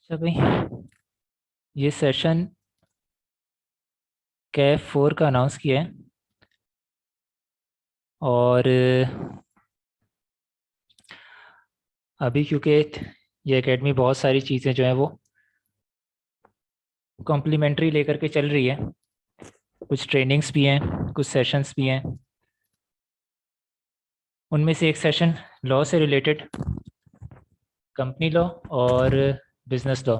अच्छा भाई, ये सेशन कैफ 4 का अनाउंस किया है। और अभी क्योंकि ये एकेडमी बहुत सारी चीज़ें जो हैं वो कॉम्प्लीमेंट्री लेकर के चल रही है। कुछ ट्रेनिंग्स भी हैं, कुछ सेशंस भी हैं। उनमें से एक सेशन लॉ से रिलेटेड, कंपनी लॉ और बिजनेस लॉ।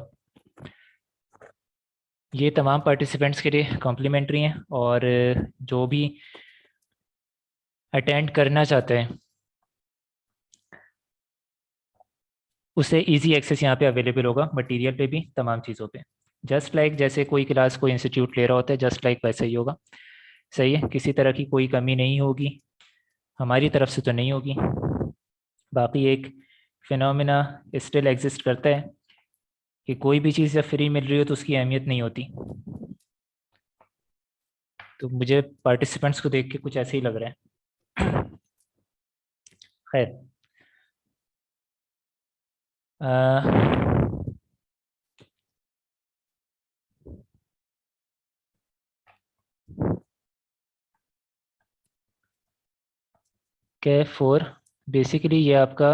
ये तमाम पार्टिसिपेंट्स के लिए कॉम्प्लीमेंट्री हैं और जो भी अटेंड करना चाहते हैं उसे इजी एक्सेस यहाँ पे अवेलेबल होगा, मटेरियल पे भी, तमाम चीज़ों पे। जस्ट लाइक जैसे कोई क्लास कोई इंस्टीट्यूट ले रहा होता है, जस्ट लाइक वैसे ही होगा। सही है, किसी तरह की कोई कमी नहीं होगी, हमारी तरफ से तो नहीं होगी। बाकी एक फिनोमिना स्टिल एग्जिस्ट करता है कि कोई भी चीज़ जब फ्री मिल रही हो तो उसकी अहमियत नहीं होती। तो मुझे पार्टिसिपेंट्स को देख के कुछ ऐसे ही लग रहा है। खैर, के 4 बेसिकली ये आपका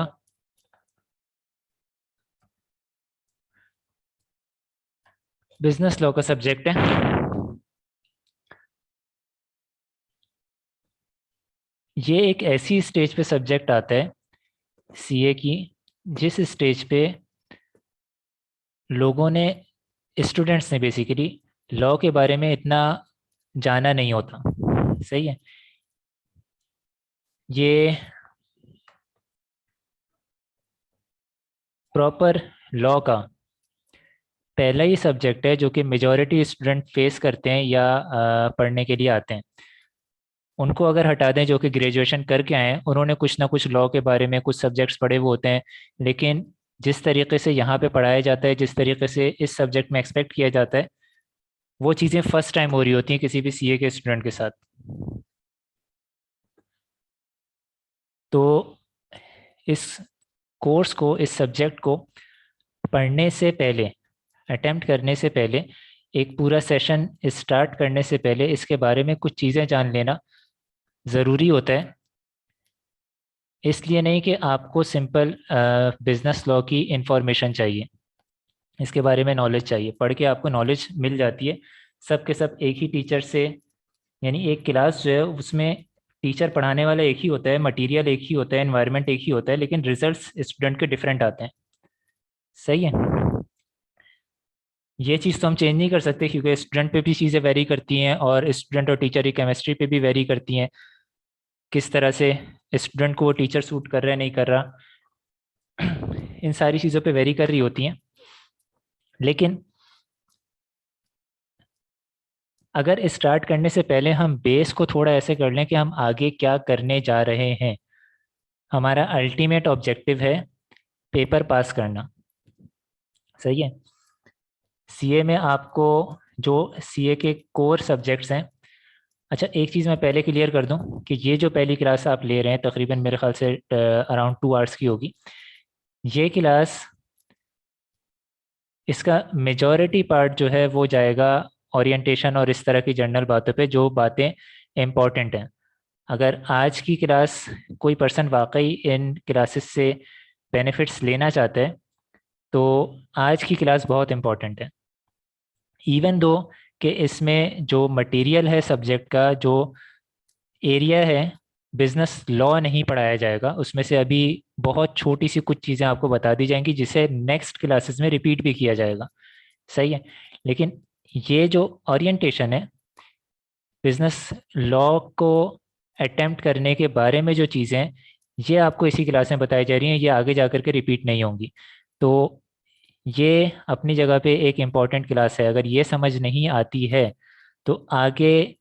बिजनेस लॉ का सब्जेक्ट है। ये एक ऐसी स्टेज पे सब्जेक्ट आता है सीए की, जिस स्टेज पे लोगों ने, स्टूडेंट्स ने बेसिकली लॉ के बारे में इतना जाना नहीं होता। सही है। ये प्रॉपर लॉ का पहला ही सब्जेक्ट है जो कि मेजॉरिटी स्टूडेंट फेस करते हैं या पढ़ने के लिए आते हैं। उनको अगर हटा दें जो कि ग्रेजुएशन करके आए हैं, उन्होंने कुछ ना कुछ लॉ के बारे में कुछ सब्जेक्ट्स पढ़े हुए होते हैं, लेकिन जिस तरीके से यहाँ पे पढ़ाया जाता है, जिस तरीके से इस सब्जेक्ट में एक्सपेक्ट किया जाता है, वो चीज़ें फर्स्ट टाइम हो रही होती हैं किसी भी सीए के स्टूडेंट के साथ। तो इस कोर्स को, इस सब्जेक्ट को पढ़ने से पहले, अटेम्प्ट करने से पहले, एक पूरा सेशन स्टार्ट करने से पहले इसके बारे में कुछ चीज़ें जान लेना ज़रूरी होता है। इसलिए नहीं कि आपको सिंपल बिजनेस लॉ की इंफॉर्मेशन चाहिए, इसके बारे में नॉलेज चाहिए। पढ़ के आपको नॉलेज मिल जाती है, सब के सब एक ही टीचर से। यानी एक क्लास जो है उसमें टीचर पढ़ाने वाला एक ही होता है, मटेरियल एक ही होता है, एनवायरनमेंट एक ही होता है, लेकिन रिजल्ट्स स्टूडेंट के डिफरेंट आते हैं। सही है। ये चीज़ तो हम चेंज नहीं कर सकते क्योंकि स्टूडेंट पे भी चीज़ें वेरी करती हैं और स्टूडेंट और टीचर की केमिस्ट्री पे भी वेरी करती हैं, किस तरह से स्टूडेंट को वो टीचर सूट कर रहा है नहीं कर रहा। इन सारी चीज़ों पे वेरी कर रही होती हैं। लेकिन अगर स्टार्ट करने से पहले हम बेस को थोड़ा ऐसे कर लें कि हम आगे क्या करने जा रहे हैं। हमारा अल्टीमेट ऑब्जेक्टिव है पेपर पास करना। सही है। सीए में आपको जो सीए के कोर सब्जेक्ट्स हैं, अच्छा एक चीज़ मैं पहले क्लियर कर दूं कि ये जो पहली क्लास आप ले रहे हैं, तकरीबन मेरे ख्याल से अराउंड 2 आवर्स की होगी। ये क्लास, इसका मेजॉरिटी पार्ट जो है वो जाएगा ओरिएंटेशन और इस तरह की जनरल बातों पे, जो बातें इम्पॉर्टेंट हैं। अगर आज की क्लास कोई पर्सन वाकई इन क्लासेस से बेनिफिट्स लेना चाहता है तो आज की क्लास बहुत इम्पॉर्टेंट है। इवन दो कि इसमें जो मटेरियल है सब्जेक्ट का, जो एरिया है, बिजनेस लॉ नहीं पढ़ाया जाएगा उसमें से। अभी बहुत छोटी सी कुछ चीज़ें आपको बता दी जाएंगी जिसे नेक्स्ट क्लासेस में रिपीट भी किया जाएगा। सही है। लेकिन ये जो ओरिएंटेशन है, बिजनेस लॉ को अटेम्प्ट करने के बारे में जो चीज़ें हैं, ये आपको इसी क्लास में बताई जा रही हैं, ये आगे जा कर के रिपीट नहीं होंगी। तो ये अपनी जगह पे एक इम्पॉर्टेंट क्लास है। अगर ये समझ नहीं आती है तो आगे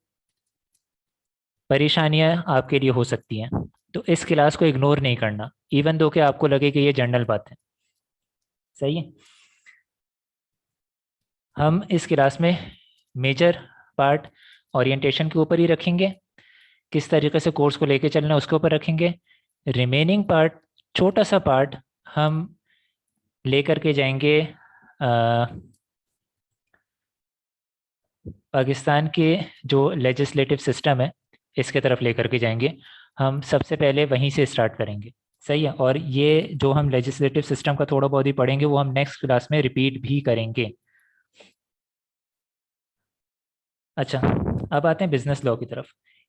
परेशानियां आपके लिए हो सकती हैं। तो इस क्लास को इग्नोर नहीं करना, इवन दो कि आपको लगे कि ये जनरल बात है। सही है। हम इस क्लास में मेजर पार्ट ओरिएंटेशन के ऊपर ही रखेंगे, किस तरीके से कोर्स को लेके चलना है उसके ऊपर रखेंगे। रिमेनिंग पार्ट, छोटा सा पार्ट, हम लेकर के जाएंगे पाकिस्तान के जो लेजिस्लेटिव सिस्टम है इसके तरफ लेकर के जाएंगे। हम सबसे पहले वहीं से स्टार्ट करेंगे। सही है। और ये जो हम लेजिस्लेटिव सिस्टम का थोड़ा बहुत ही पढ़ेंगे वो हम नेक्स्ट क्लास में रिपीट भी करेंगे। अच्छा, अब आते हैं बिजनेस लॉ की तरफ।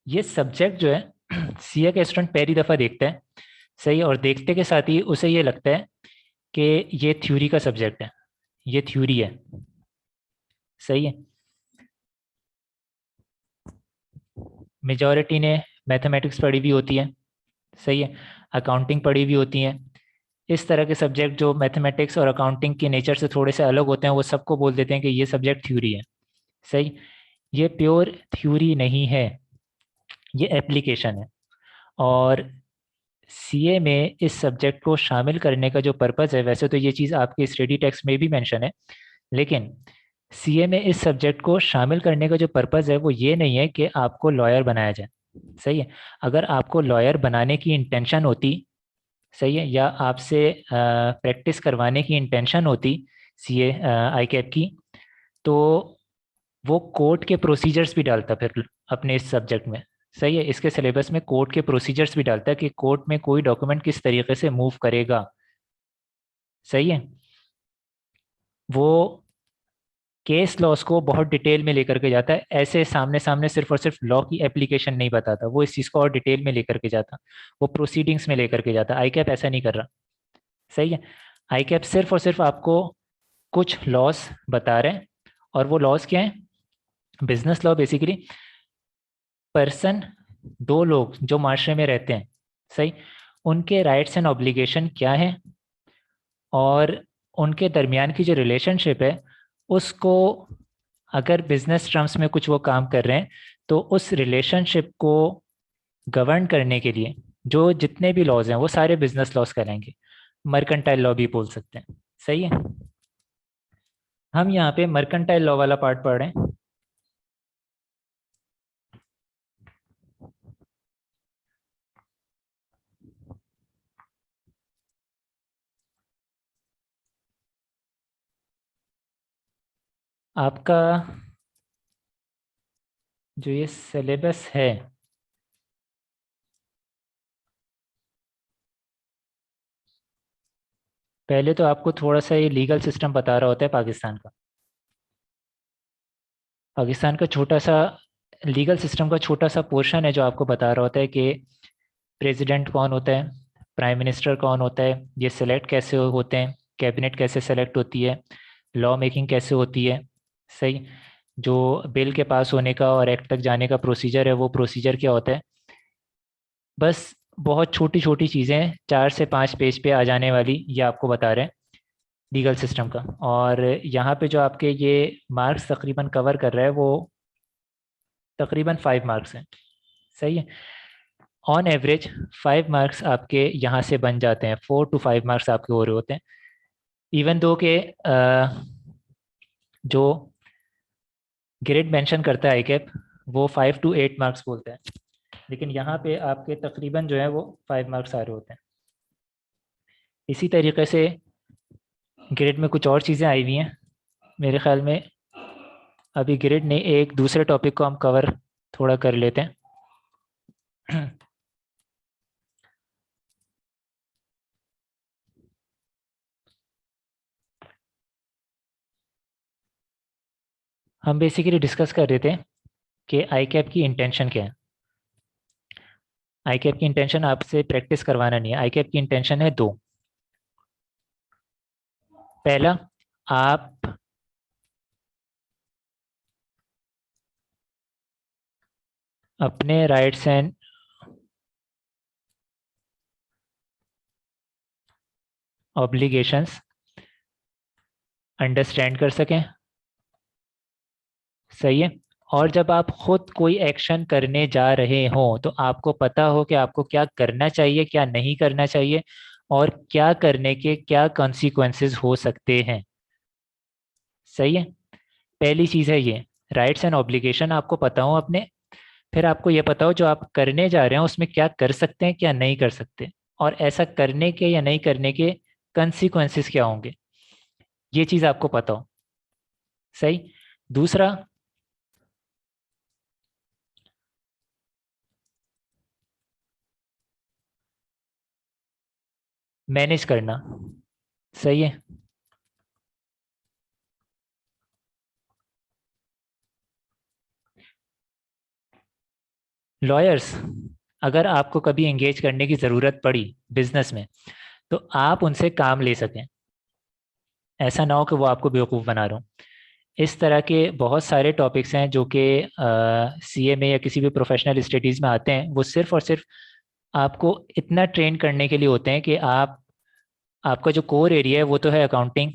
ये सब्जेक्ट जो है सीए का स्टूडेंट पहली दफ़ा देखता है। सही है। और देखते के साथ ही उसे ये लगता है कि ये थ्योरी का सब्जेक्ट है, ये थ्योरी है। सही है। मेजॉरिटी ने मैथमेटिक्स पढ़ी भी होती है। सही है। अकाउंटिंग पढ़ी भी होती है। इस तरह के सब्जेक्ट जो मैथमेटिक्स और अकाउंटिंग के नेचर से थोड़े से अलग होते हैं वो सबको बोल देते हैं कि ये सब्जेक्ट थ्योरी है। सही। ये प्योर थ्योरी नहीं है, ये एप्लीकेशन है। और सीए में इस सब्जेक्ट को शामिल करने का जो पर्पज़ है, वैसे तो ये चीज़ आपके स्टडी टेक्स्ट में भी मेंशन है, लेकिन सीए में इस सब्जेक्ट को शामिल करने का जो पर्पज़ है वो ये नहीं है कि आपको लॉयर बनाया जाए। सही है। अगर आपको लॉयर बनाने की इंटेंशन होती, सही है, या आपसे प्रैक्टिस करवाने की इंटेंशन होती सीए आई कैप की, तो वो कोर्ट के प्रोसीजर्स भी डालता फिर अपने इस सब्जेक्ट में। सही है। इसके सिलेबस में कोर्ट के प्रोसीजर्स भी डालता है कि कोर्ट में कोई डॉक्यूमेंट किस तरीके से मूव करेगा। सही है। वो केस लॉस को बहुत डिटेल में लेकर के जाता है, ऐसे सामने सामने सिर्फ और सिर्फ लॉ की एप्लीकेशन नहीं बताता, वो इस चीज़ को और डिटेल में लेकर के जाता, वो प्रोसीडिंग्स में लेकर के जाता। आई कैप ऐसा नहीं कर रहा। सही है। आई कैप सिर्फ और सिर्फ आपको कुछ लॉस बता रहे हैं। और वो लॉस क्या है? बिजनेस लॉ बेसिकली पर्सन, दो लोग जो माशरे में रहते हैं, सही, उनके राइट्स एंड ऑब्लिगेशन क्या है, और उनके दरमियान की जो रिलेशनशिप है उसको, अगर बिजनेस टर्म्स में कुछ वो काम कर रहे हैं तो उस रिलेशनशिप को गवर्न करने के लिए जो जितने भी लॉज हैं वो सारे बिजनेस लॉज कहलाएंगे। मर्केंटाइल लॉ भी बोल सकते हैं। सही है। हम यहाँ पे मर्केंटाइल लॉ वाला पार्ट पढ़ रहे हैं। आपका जो ये सिलेबस है, पहले तो आपको थोड़ा सा ये लीगल सिस्टम बता रहा होता है पाकिस्तान का। पाकिस्तान का छोटा सा लीगल सिस्टम का छोटा सा पोर्शन है जो आपको बता रहा होता है कि प्रेसिडेंट कौन होता है, प्राइम मिनिस्टर कौन होता है, ये सेलेक्ट कैसे होते हैं, कैबिनेट कैसे सेलेक्ट होती है, लॉ मेकिंग कैसे होती है। सही। जो बिल के पास होने का और एक्ट तक जाने का प्रोसीजर है वो प्रोसीजर क्या होता है। बस बहुत छोटी छोटी चीज़ें 4 से 5 पेज पे आ जाने वाली ये आपको बता रहे हैं लीगल सिस्टम का। और यहाँ पे जो आपके ये मार्क्स तकरीबन कवर कर रहा है वो तकरीबन 5 मार्क्स हैं। सही है। ऑन एवरेज 5 मार्क्स आपके यहाँ से बन जाते हैं, 4 to 5 मार्क्स आपके हो रहे होते हैं। इवन दो के जो ग्रेड मेंशन करता है आईकैप वो 5 to 8 मार्क्स बोलते हैं, लेकिन यहाँ पे आपके तकरीबन जो है वो 5 मार्क्स आ रहे होते हैं। इसी तरीके से ग्रेड में कुछ और चीज़ें आई हुई हैं मेरे ख्याल में। अभी ग्रेड ने एक दूसरे टॉपिक को हम कवर थोड़ा कर लेते हैं। हम बेसिकली डिस्कस कर रहे थे कि आई कैप की इंटेंशन क्या है। आई कैप की इंटेंशन आपसे प्रैक्टिस करवाना नहीं है। आई कैप की इंटेंशन है दो। पहला, आप अपने राइट्स एंड ऑब्लिगेशंस अंडरस्टैंड कर सकें। सही है। और जब आप खुद कोई एक्शन करने जा रहे हो तो आपको पता हो कि आपको क्या करना चाहिए, क्या नहीं करना चाहिए, और क्या करने के क्या कॉन्सिक्वेंसेस हो सकते हैं। सही है। पहली चीज़ है ये, राइट्स एंड ऑब्लिगेशन आपको पता हो अपने। फिर आपको ये पता हो जो आप करने जा रहे हो उसमें क्या कर सकते हैं क्या नहीं कर सकते, और ऐसा करने के या नहीं करने के कंसिक्वेंसेस क्या होंगे। ये चीज़ आपको पता हो। सही। दूसरा, मैनेज करना। सही है। लॉयर्स, अगर आपको कभी एंगेज करने की ज़रूरत पड़ी बिजनेस में, तो आप उनसे काम ले सकें। ऐसा ना हो कि वो आपको बेवकूफ़ बना रहे हो। इस तरह के बहुत सारे टॉपिक्स हैं जो कि सीए में या किसी भी प्रोफेशनल स्टडीज़ में आते हैं। वो सिर्फ और सिर्फ आपको इतना ट्रेन करने के लिए होते हैं कि आप, आपका जो कोर एरिया है वो तो है अकाउंटिंग,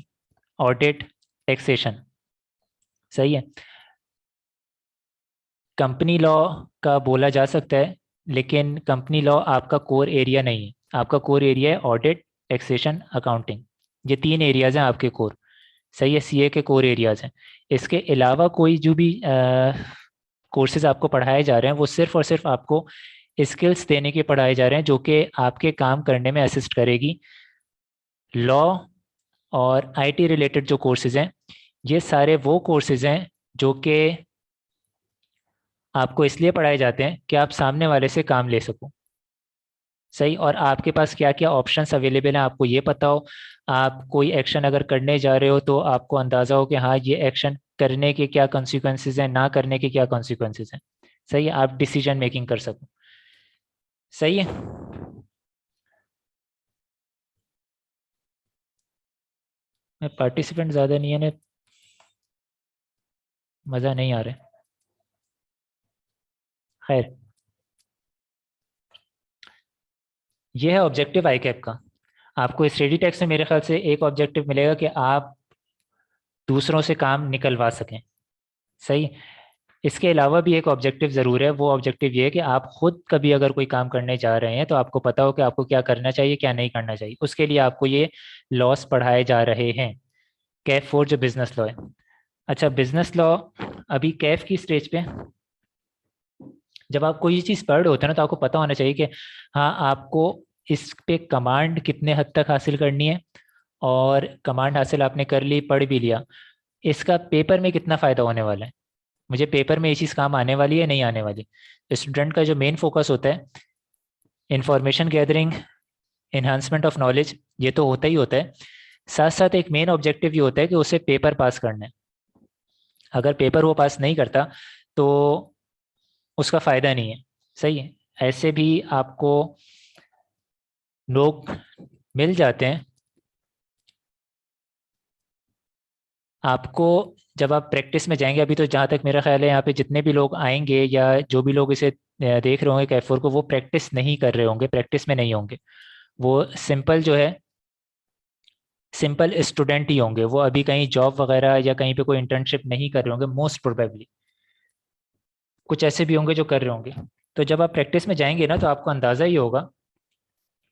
ऑडिट, टैक्सेशन। सही है। कंपनी लॉ का बोला जा सकता है, लेकिन कंपनी लॉ आपका कोर एरिया नहीं है। आपका कोर एरिया है ऑडिट, टैक्सेशन, अकाउंटिंग। ये तीन एरियाज हैं आपके कोर। सही है, सीए के कोर एरियाज हैं। इसके अलावा कोई जो भी कोर्सेज आपको पढ़ाए जा रहे हैं वो सिर्फ और सिर्फ आपको स्किल्स देने के पढ़ाए जा रहे हैं जो कि आपके काम करने में असिस्ट करेगी। लॉ और आईटी रिलेटेड जो कोर्सेज हैं, ये सारे वो कोर्सेज हैं जो कि आपको इसलिए पढ़ाए जाते हैं कि आप सामने वाले से काम ले सको। सही। और आपके पास क्या क्या ऑप्शंस अवेलेबल हैं आपको ये पता हो। आप कोई एक्शन अगर करने जा रहे हो तो आपको अंदाज़ा हो कि हाँ, ये एक्शन करने के क्या कॉन्सिक्वेंसेज हैं, ना करने के क्या कॉन्सिक्वेंसेज हैं। सही है, आप डिसीजन मेकिंग कर सको। सही है। मैं पार्टिसिपेंट ज़्यादा नहीं है ना, मज़ा नहीं आ रहा है। खैर, ये है ऑब्जेक्टिव आई कैप का। आपको स्टडी टेक्स्ट में मेरे ख्याल से एक ऑब्जेक्टिव मिलेगा कि आप दूसरों से काम निकलवा सकें। सही। इसके अलावा भी एक ऑब्जेक्टिव ज़रूर है। वो ऑब्जेक्टिव ये है कि आप खुद कभी अगर कोई काम करने जा रहे हैं तो आपको पता हो कि आपको क्या करना चाहिए, क्या नहीं करना चाहिए। उसके लिए आपको ये लॉस पढ़ाए जा रहे हैं। कैफ फोर जो बिजनेस लॉ है। अच्छा, बिजनेस लॉ अभी कैफ की स्टेज पे। जब आप कोई चीज़ पढ़ रहे होते हैं ना, तो आपको पता होना चाहिए कि हाँ, आपको इस पे कमांड कितने हद तक हासिल करनी है। और कमांड हासिल आपने कर ली, पढ़ भी लिया, इसका पेपर में कितना फ़ायदा होने वाला है। मुझे पेपर में ये चीज़ काम आने वाली है, नहीं आने वाली। स्टूडेंट का जो मेन फोकस होता है, information gathering, enhancement of knowledge, ये तो होता ही होता है। साथ साथ एक मेन ऑब्जेक्टिव ये होता है कि उसे पेपर पास करना है। अगर पेपर वो पास नहीं करता तो उसका फ़ायदा नहीं है। सही है। ऐसे भी आपको लोग मिल जाते हैं। आपको जब आप प्रैक्टिस में जाएंगे, अभी तो जहाँ तक मेरा ख्याल है यहाँ पे जितने भी लोग आएंगे या जो भी लोग इसे देख रहे होंगे कैफोर को, वो प्रैक्टिस नहीं कर रहे होंगे, प्रैक्टिस में नहीं होंगे। वो सिंपल जो है, सिंपल स्टूडेंट ही होंगे। वो अभी कहीं जॉब वगैरह या कहीं पे कोई इंटर्नशिप नहीं कर रहे होंगे मोस्ट प्रोबेबली। कुछ ऐसे भी होंगे जो कर रहे होंगे। तो जब आप प्रैक्टिस में जाएंगे ना, तो आपको अंदाज़ा ही होगा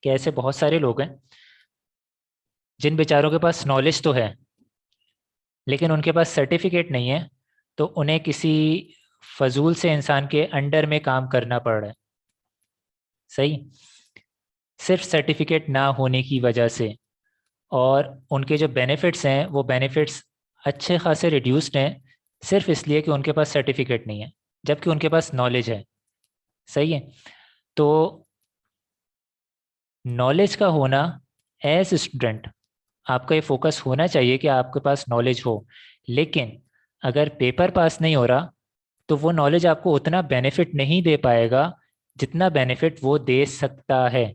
कि ऐसे बहुत सारे लोग हैं जिन बेचारों के पास नॉलेज तो है, लेकिन उनके पास सर्टिफिकेट नहीं है। तो उन्हें किसी फजूल से इंसान के अंडर में काम करना पड़ रहा है। सही। सिर्फ सर्टिफिकेट ना होने की वजह से। और उनके जो बेनिफिट्स हैं वो बेनिफिट्स अच्छे खासे रिड्यूस्ड हैं, सिर्फ इसलिए कि उनके पास सर्टिफिकेट नहीं है, जबकि उनके पास नॉलेज है। सही है। तो नॉलेज का होना, एज स्टूडेंट आपका ये फोकस होना चाहिए कि आपके पास नॉलेज हो। लेकिन अगर पेपर पास नहीं हो रहा, तो वो नॉलेज आपको उतना बेनिफिट नहीं दे पाएगा जितना बेनिफिट वो दे सकता है।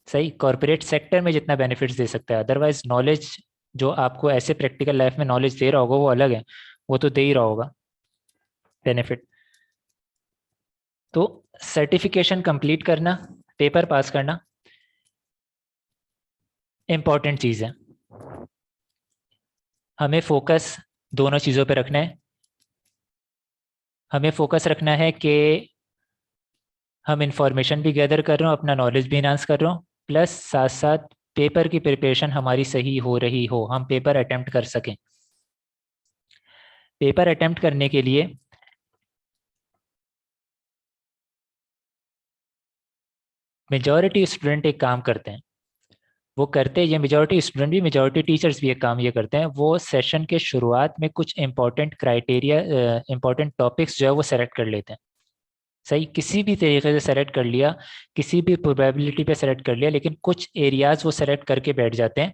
सही। कॉरपोरेट सेक्टर में जितना बेनिफिट्स दे सकता है, अदरवाइज नॉलेज जो आपको ऐसे प्रैक्टिकल लाइफ में नॉलेज दे रहा होगा वो अलग है। वो तो दे ही रहा होगा बेनिफिट। तो सर्टिफिकेशन कंप्लीट करना, पेपर पास करना इम्पॉर्टेंट चीज़ है। हमें फोकस दोनों चीज़ों पे रखना है। हमें फोकस रखना है कि हम इंफॉर्मेशन भी गैदर कर रहे हो, अपना नॉलेज भी इन्हांस कर रहे हो, प्लस साथ साथ पेपर की प्रिपरेशन हमारी सही हो रही हो, हम पेपर अटेम्प्ट कर सकें। पेपर अटेम्प्ट करने के लिए मेजॉरिटी स्टूडेंट एक काम करते हैं। वो करते हैं, ये मेजॉरिटी स्टूडेंट भी मेजॉरिटी टीचर्स भी एक काम ये करते हैं, वो सेशन के शुरुआत में कुछ इंपॉर्टेंट क्राइटेरिया इंपॉर्टेंट टॉपिक्स जो है वो सेलेक्ट कर लेते हैं। सही, किसी भी तरीके से सेलेक्ट कर लिया, किसी भी प्रोबेबिलिटी पे सेलेक्ट कर लिया, लेकिन कुछ एरियाज वो सेलेक्ट करके बैठ जाते हैं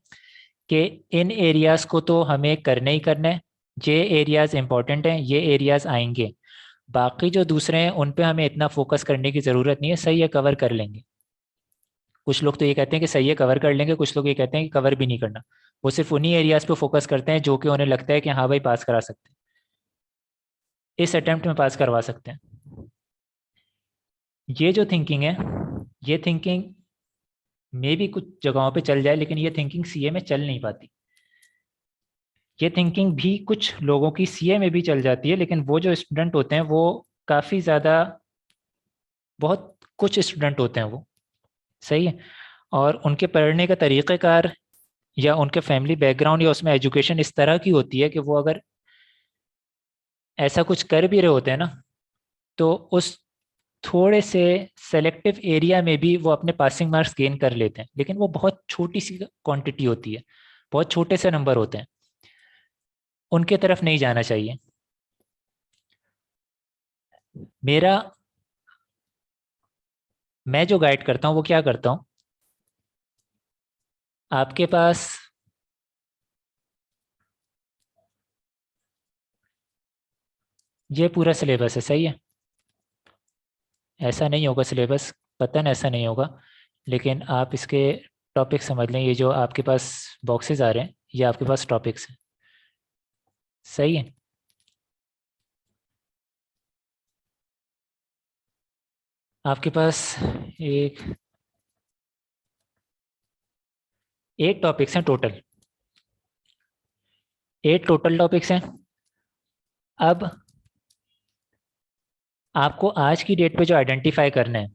कि इन एरियाज को तो हमें करना ही करना है, ये एरियाज इंपॉर्टेंट हैं, ये एरियाज आएंगे, बाकी जो दूसरे हैं उन पे हमें इतना फोकस करने की ज़रूरत नहीं है, सही है कवर कर लेंगे। कुछ लोग तो ये कहते हैं कि सही है कवर कर लेंगे, कुछ लोग ये कहते हैं कि कवर भी नहीं करना, वो सिर्फ उन्हीं एरियाज पे फोकस करते हैं जो कि उन्हें लगता है कि हाँ भाई पास करा सकते हैं, इस अटेम्प्ट में पास करवा सकते हैं। ये जो थिंकिंग है, ये थिंकिंग मे भी कुछ जगहों पे चल जाए, लेकिन ये थिंकिंग सीए में चल नहीं पाती। ये थिंकिंग भी कुछ लोगों की सीए में भी चल जाती है, लेकिन वो जो स्टूडेंट होते हैं वो काफ़ी ज़्यादा, बहुत कुछ स्टूडेंट होते हैं वो, सही है, और उनके पढ़ने का तरीक़ेकार या उनके फैमिली बैकग्राउंड या उसमें एजुकेशन इस तरह की होती है कि वो अगर ऐसा कुछ कर भी रहे होते हैं ना, तो उस थोड़े से सेलेक्टिव एरिया में भी वो अपने पासिंग मार्क्स गेन कर लेते हैं, लेकिन वो बहुत छोटी सी क्वांटिटी होती है, बहुत छोटे से नंबर होते हैं, उनके तरफ नहीं जाना चाहिए। मेरा, मैं जो गाइड करता हूँ वो क्या करता हूँ, आपके पास ये पूरा सिलेबस है, सही है, ऐसा नहीं होगा सिलेबस, पता नहीं ऐसा नहीं होगा, लेकिन आप इसके टॉपिक समझ लें, ये जो आपके पास बॉक्सेस आ रहे हैं ये आपके पास टॉपिक्स हैं, सही है। आपके पास एक 8 टॉपिक्स हैं टोटल, 8 टोटल टॉपिक्स हैं। अब आपको आज की डेट पे जो आइडेंटिफाई करना है,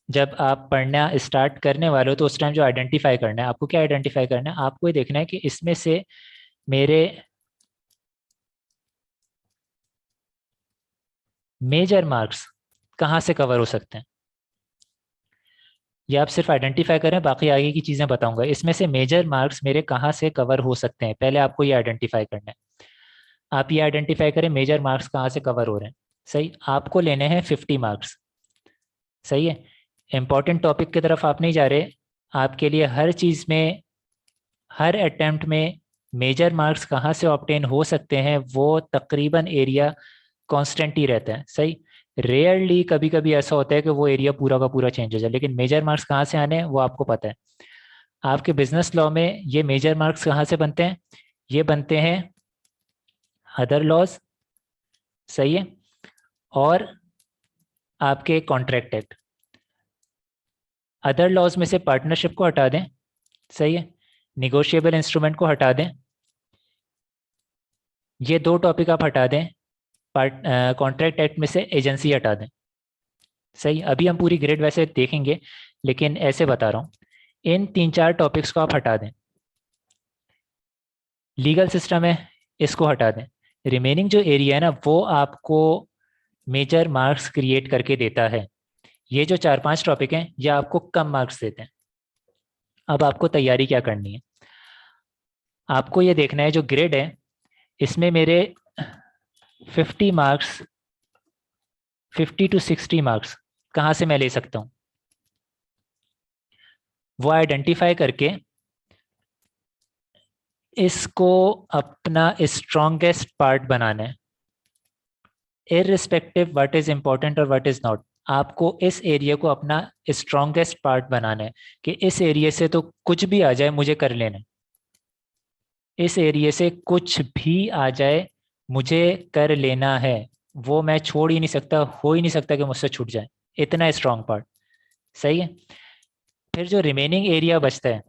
जब आप पढ़ना स्टार्ट करने वाले हो तो उस टाइम जो आइडेंटिफाई करना है, आपको क्या आइडेंटिफाई करना है, आपको ये देखना है कि इसमें से मेरे मेजर मार्क्स कहाँ से कवर हो सकते हैं। ये आप सिर्फ आइडेंटिफाई करें, बाकी आगे की चीज़ें बताऊंगा, इसमें से मेजर मार्क्स मेरे कहाँ से कवर हो सकते हैं, पहले आपको ये आइडेंटिफाई करना है। आप ये आइडेंटिफाई करें मेजर मार्क्स कहाँ से कवर हो रहे हैं, सही, आपको लेने हैं 50 मार्क्स, सही है। इंपॉर्टेंट टॉपिक की तरफ आप नहीं जा रहे, आपके लिए हर चीज़ में, हर अटेम्प्ट में मेजर मार्क्स कहाँ से ऑब्टेन हो सकते हैं वो तकरीबन एरिया कांस्टेंट ही रहता है, सही। रेयरली कभी कभी ऐसा होता है कि वो एरिया पूरा का पूरा चेंज हो जाए, लेकिन मेजर मार्क्स कहाँ से आने हैं वो आपको पता है। आपके बिजनेस लॉ में ये मेजर मार्क्स कहाँ से बनते हैं, ये बनते हैं अदर लॉज, सही है, और आपके कॉन्ट्रैक्ट एक्ट। अदर लॉज में से पार्टनरशिप को हटा दें, सही है, निगोशिएबल इंस्ट्रूमेंट को हटा दें, ये 2 टॉपिक आप हटा दें, कॉन्ट्रैक्ट एक्ट में से एजेंसी हटा दें, सही। अभी हम पूरी ग्रेड वैसे देखेंगे, लेकिन ऐसे बता रहा हूँ, इन 3-4 टॉपिक्स को आप हटा दें, लीगल सिस्टम है इसको हटा दें, रिमेनिंग जो एरिया है ना वो आपको मेजर मार्क्स क्रिएट करके देता है। ये जो 4-5 टॉपिक हैं ये आपको कम मार्क्स देते हैं। अब आपको तैयारी क्या करनी है, आपको ये देखना है जो ग्रेड है इसमें मेरे 50 मार्क्स, 50 to 60 मार्क्स कहाँ से मैं ले सकता हूँ, वो आइडेंटिफाई करके इसको अपना स्ट्रॉन्गेस्ट पार्ट बनाना है, इररिस्पेक्टिव व्हाट इज इंपॉर्टेंट और व्हाट इज नॉट। आपको इस एरिया को अपना स्ट्रॉन्गेस्ट पार्ट बनाना है कि इस एरिया से तो कुछ भी आ जाए मुझे कर लेना है, इस एरिया से कुछ भी आ जाए मुझे कर लेना है, वो मैं छोड़ ही नहीं सकता, हो ही नहीं सकता कि मुझसे छूट जाए, इतना स्ट्रॉन्ग पार्ट, सही है। फिर जो रिमेनिंग एरिया बचता है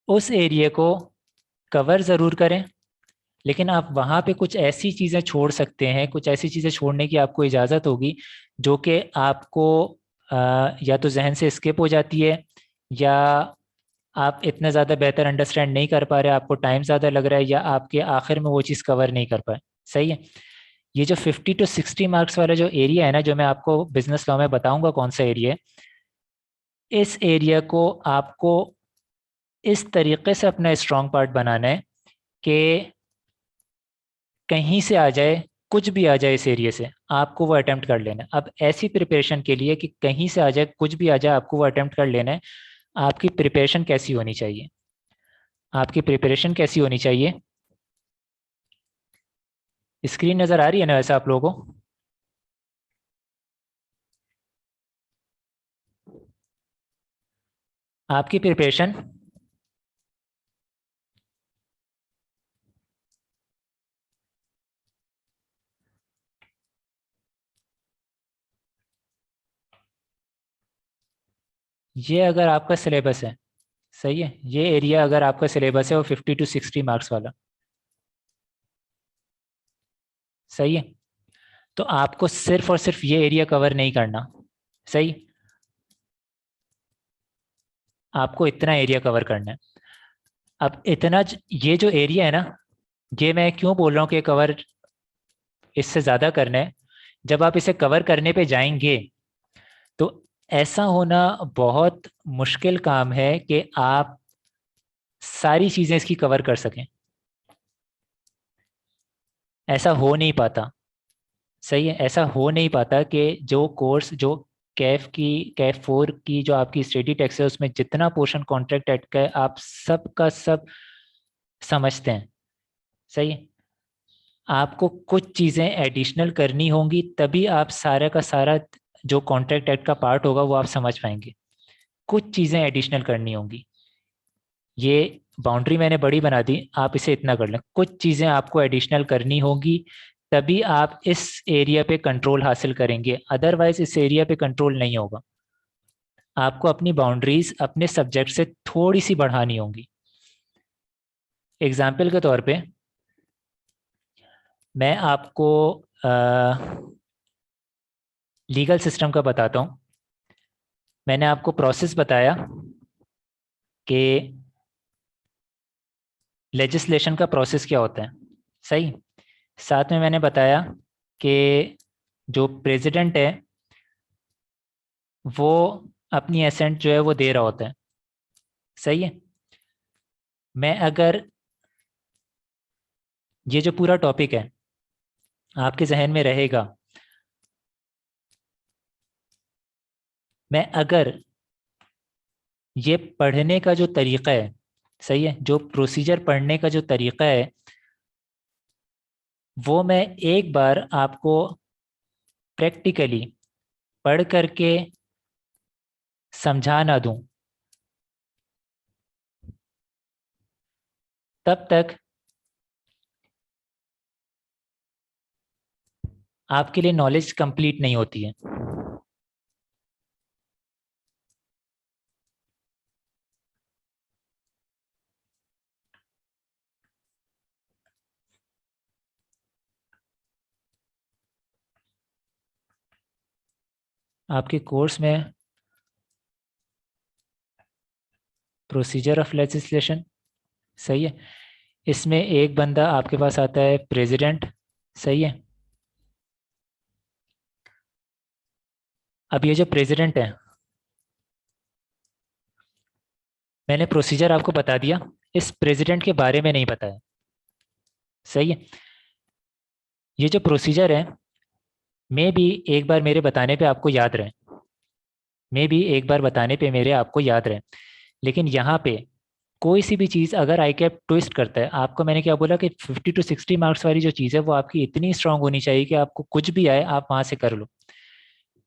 उस एरिया को कवर ज़रूर करें, लेकिन आप वहाँ पे कुछ ऐसी चीज़ें छोड़ सकते हैं, कुछ ऐसी चीज़ें छोड़ने की आपको इजाज़त होगी जो कि आपको या तो जहन से स्किप हो जाती है, या आप इतना ज़्यादा बेहतर अंडरस्टैंड नहीं कर पा रहे, आपको टाइम ज़्यादा लग रहा है, या आपके आखिर में वो चीज़ कवर नहीं कर पाए, सही है। ये जो 50 to 60 मार्क्स वाला जो एरिया है ना, जो मैं आपको बिजनेस लॉ में बताऊंगा कौन सा एरिया है, इस एरिया को आपको इस तरीके से अपना स्ट्रॉन्ग पार्ट बनाना है कि कहीं से आ जाए, कुछ भी आ जाए इस एरिया से, आपको वो अटेम्प्ट कर लेना है। अब ऐसी प्रिपरेशन के लिए कि कहीं से आ जाए, कुछ भी आ जाए, आपको वो अटेम्प्ट कर लेना है। आपकी प्रिपरेशन कैसी होनी चाहिए? आपकी प्रिपरेशन कैसी होनी चाहिए? स्क्रीन नज़र आ रही है ना वैसे आप लोगों को? आपकी प्रिपरेशन, ये अगर आपका सिलेबस है, सही है, ये एरिया अगर आपका सिलेबस है वो 50 to 60 मार्क्स वाला, सही है, तो आपको सिर्फ और सिर्फ ये एरिया कवर नहीं करना, सही, आपको इतना एरिया कवर करना है। अब इतना ये जो एरिया है ना, ये मैं क्यों बोल रहा हूँ कि कवर इससे ज़्यादा करना है? जब आप इसे कवर करने पे जाएंगे तो ऐसा होना बहुत मुश्किल काम है कि आप सारी चीज़ें इसकी कवर कर सकें। ऐसा हो नहीं पाता, सही है, ऐसा हो नहीं पाता कि जो कोर्स, जो कैफ 4 की जो आपकी स्टडी टेक्स है उसमें जितना पोर्शन कॉन्ट्रैक्ट एक्ट का है आप सब का सब समझते हैं, सही है। आपको कुछ चीज़ें एडिशनल करनी होंगी तभी आप सारा का सारा जो कॉन्ट्रैक्ट एक्ट का पार्ट होगा वो आप समझ पाएंगे। कुछ चीज़ें एडिशनल करनी होंगी। ये बाउंड्री मैंने बड़ी बना दी, आप इसे इतना कर लें, कुछ चीज़ें आपको एडिशनल करनी होंगी तभी आप इस एरिया पे कंट्रोल हासिल करेंगे, अदरवाइज इस एरिया पे कंट्रोल नहीं होगा। आपको अपनी बाउंड्रीज अपने सब्जेक्ट से थोड़ी सी बढ़ानी होंगी। एग्जाम्पल के तौर पे मैं आपको लीगल सिस्टम का बताता हूँ। मैंने आपको प्रोसेस बताया कि लेजिस्लेशन का प्रोसेस क्या होता है, सही। साथ में मैंने बताया कि जो प्रेसिडेंट है वो अपनी एसेंट जो है वो दे रहा होता है, सही है। मैं अगर ये जो पूरा टॉपिक है आपके जहन में रहेगा, मैं अगर ये पढ़ने का जो तरीका है, सही है, जो प्रोसीजर पढ़ने का जो तरीका है वो मैं एक बार आपको प्रैक्टिकली पढ़ करके समझा ना दूं, तब तक आपके लिए नॉलेज कंप्लीट नहीं होती है। आपके कोर्स में प्रोसीजर ऑफ लेजिस्लेशन, सही है, इसमें एक बंदा आपके पास आता है प्रेसिडेंट, सही है। अब ये जो प्रेसिडेंट है, मैंने प्रोसीजर आपको बता दिया, इस प्रेसिडेंट के बारे में नहीं बताया, सही है। ये जो प्रोसीजर है मे भी एक बार मेरे बताने पे आपको याद रहे, मे भी एक बार बताने पे मेरे आपको याद रहे, लेकिन यहाँ पे कोई सी भी चीज़ अगर आई कैप ट्विस्ट करता है, आपको मैंने क्या बोला कि 50 to 60 मार्क्स वाली जो चीज़ है वो आपकी इतनी स्ट्रांग होनी चाहिए कि आपको कुछ भी आए आप वहाँ से कर लो।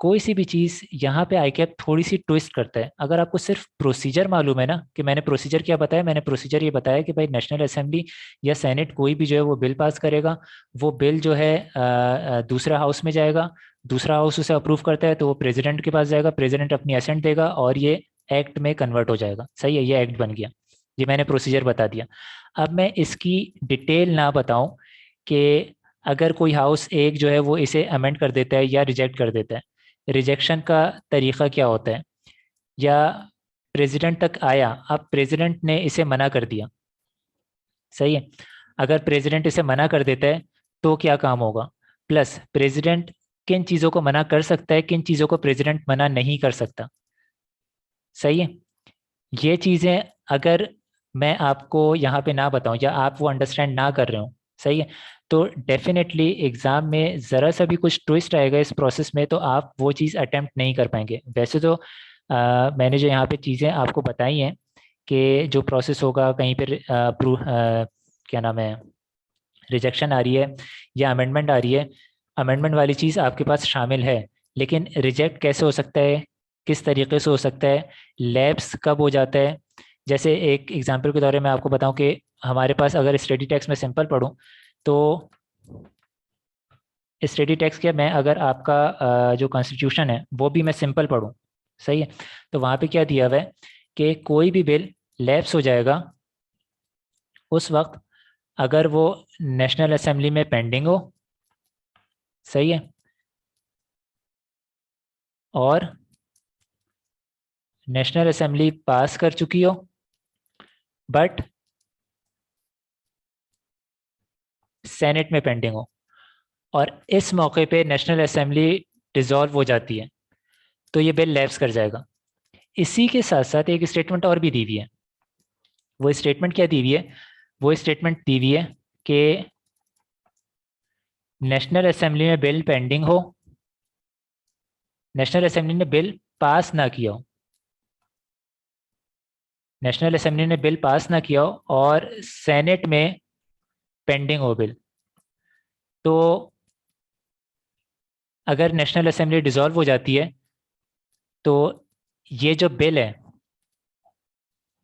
कोई सी भी चीज़ यहाँ पे आई कैप थोड़ी सी ट्विस्ट करता है। अगर आपको सिर्फ प्रोसीजर मालूम है ना, कि मैंने प्रोसीजर क्या बताया, मैंने प्रोसीजर ये बताया कि भाई नेशनल असेंबली या सेनेट कोई भी जो है वो बिल पास करेगा, वो बिल जो है दूसरा हाउस में जाएगा, दूसरा हाउस उसे अप्रूव करता है तो वो प्रेसिडेंट के पास जाएगा, प्रेसिडेंट अपनी असेंट देगा और ये एक्ट में कन्वर्ट हो जाएगा, सही है, ये एक्ट बन गया। ये मैंने प्रोसीजर बता दिया। अब मैं इसकी डिटेल ना बताऊं कि अगर कोई हाउस एक जो है वो इसे अमेंड कर देता है या रिजेक्ट कर देता है, रिजेक्शन का तरीका क्या होता है, या प्रेसिडेंट तक आया, अब प्रेसिडेंट ने इसे मना कर दिया, सही है, अगर प्रेसिडेंट इसे मना कर देता है तो क्या काम होगा, प्लस प्रेसिडेंट किन चीज़ों को मना कर सकता है, किन चीज़ों को प्रेसिडेंट मना नहीं कर सकता, सही है। ये चीज़ें अगर मैं आपको यहाँ पे ना बताऊँ या आप वो अंडरस्टैंड ना कर रहे हो, सही है, तो डेफिनेटली एग्ज़ाम में ज़रा सा भी कुछ ट्विस्ट आएगा इस प्रोसेस में तो आप वो चीज़ अटेम्प्ट नहीं कर पाएंगे। वैसे तो मैंने जो यहाँ पे चीज़ें आपको बताई हैं कि जो प्रोसेस होगा कहीं पर अप्रूव, क्या नाम है, रिजेक्शन आ रही है या अमेंडमेंट आ रही है, अमेंडमेंट वाली चीज़ आपके पास शामिल है, लेकिन रिजेक्ट कैसे हो सकता है, किस तरीके से हो सकता है, लैप्स कब हो जाता है। जैसे एक एग्जांपल के दौरे मैं आपको बताऊं कि हमारे पास अगर स्टडी टेक्स्ट में सिंपल पढ़ूं तो स्टडी टेक्स्ट के मैं अगर आपका जो कॉन्स्टिट्यूशन है वो भी मैं सिंपल पढ़ूं, सही है, तो वहाँ पे क्या दिया हुआ है कि कोई भी बिल लैप्स हो जाएगा उस वक्त अगर वो नेशनल असेंबली में पेंडिंग हो, सही है, और नेशनल असेंबली पास कर चुकी हो बट सेनेट में पेंडिंग हो, और इस मौके पे नेशनल असेंबली डिसॉल्व हो जाती है, तो ये बिल लैप्स कर जाएगा। इसी के साथ साथ एक स्टेटमेंट और भी दी हुई है। वो स्टेटमेंट क्या दी हुई है? वो स्टेटमेंट दी हुई है कि नेशनल असेंबली में बिल पेंडिंग हो, नेशनल असेंबली ने बिल पास ना किया हो, नेशनल असेंबली ने बिल पास ना किया हो और सेनेट में पेंडिंग हो बिल, तो अगर नेशनल असेंबली डिसॉल्व हो जाती है तो ये जो बिल है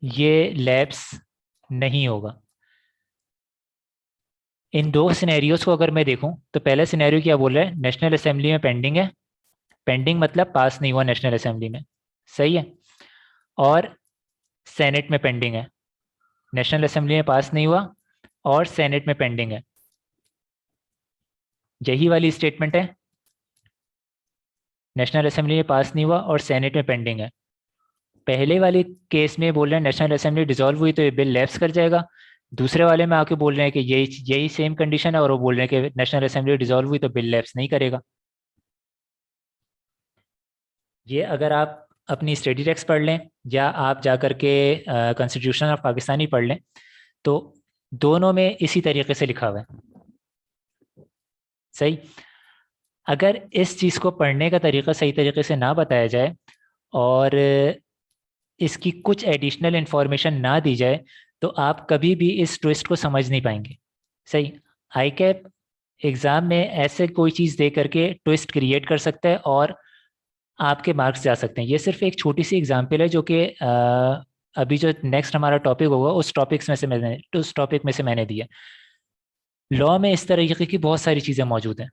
ये लैप्स नहीं होगा। इन दो सिनेरियोज को अगर मैं देखूं तो पहला सिनेरियो क्या बोल रहा है, नेशनल असेंबली में पेंडिंग है, पेंडिंग मतलब पास नहीं हुआ नेशनल असेंबली में, सही है, और सेनेट में पेंडिंग है, नेशनल असेंबली में पास नहीं हुआ और सेनेट में पेंडिंग है, यही वाली स्टेटमेंट है, नेशनल असेंबली में पास नहीं हुआ और सेनेट में पेंडिंग है। पहले वाले केस में बोल रहे हैं नेशनल असेंबली डिसॉल्व हुई तो ये बिल लैप्स कर जाएगा, दूसरे वाले में आके बोल रहे हैं कि यही यही सेम कंडीशन है और वो बोल रहे हैं कि नेशनल असेंबली डिसॉल्व हुई तो बिल लैप्स नहीं करेगा। ये अगर आप अपनी स्टडी टेक्स्ट पढ़ लें या आप जा कर के कॉन्स्टिट्यूशन ऑफ पाकिस्तानी पढ़ लें तो दोनों में इसी तरीके से लिखा हुआ है, सही। अगर इस चीज़ को पढ़ने का तरीका सही तरीके से ना बताया जाए और इसकी कुछ एडिशनल इंफॉर्मेशन ना दी जाए तो आप कभी भी इस ट्विस्ट को समझ नहीं पाएंगे, सही। आई कैप एग्ज़ाम में ऐसे कोई चीज़ दे करके ट्विस्ट क्रिएट कर सकता है और आपके मार्क्स जा सकते हैं। ये सिर्फ एक छोटी सी एग्जांपल है जो कि अभी जो नेक्स्ट हमारा टॉपिक होगा उस टॉपिक में से मैंने दिया। लॉ में इस तरीके की बहुत सारी चीज़ें मौजूद हैं।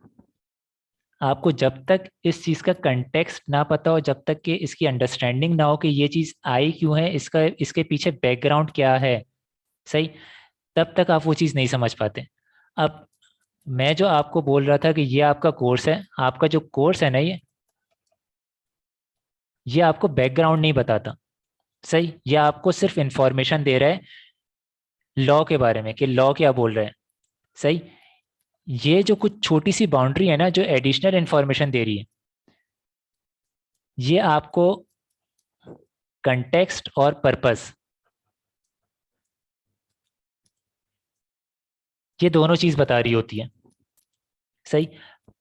आपको जब तक इस चीज़ का कंटेक्स्ट ना पता हो, जब तक कि इसकी अंडरस्टैंडिंग ना हो कि ये चीज़ आई क्यों है, इसका इसके पीछे बैकग्राउंड क्या है, सही, तब तक आप वो चीज़ नहीं समझ पाते। अब मैं जो आपको बोल रहा था कि ये आपका कोर्स है, आपका जो कोर्स है ना ये आपको बैकग्राउंड नहीं बताता, सही, ये आपको सिर्फ इंफॉर्मेशन दे रहा है लॉ के बारे में कि लॉ क्या बोल रहा है, सही। ये जो कुछ छोटी सी बाउंड्री है ना जो एडिशनल इंफॉर्मेशन दे रही है, ये आपको कंटेक्स्ट और पर्पस, ये दोनों चीज़ बता रही होती है, सही।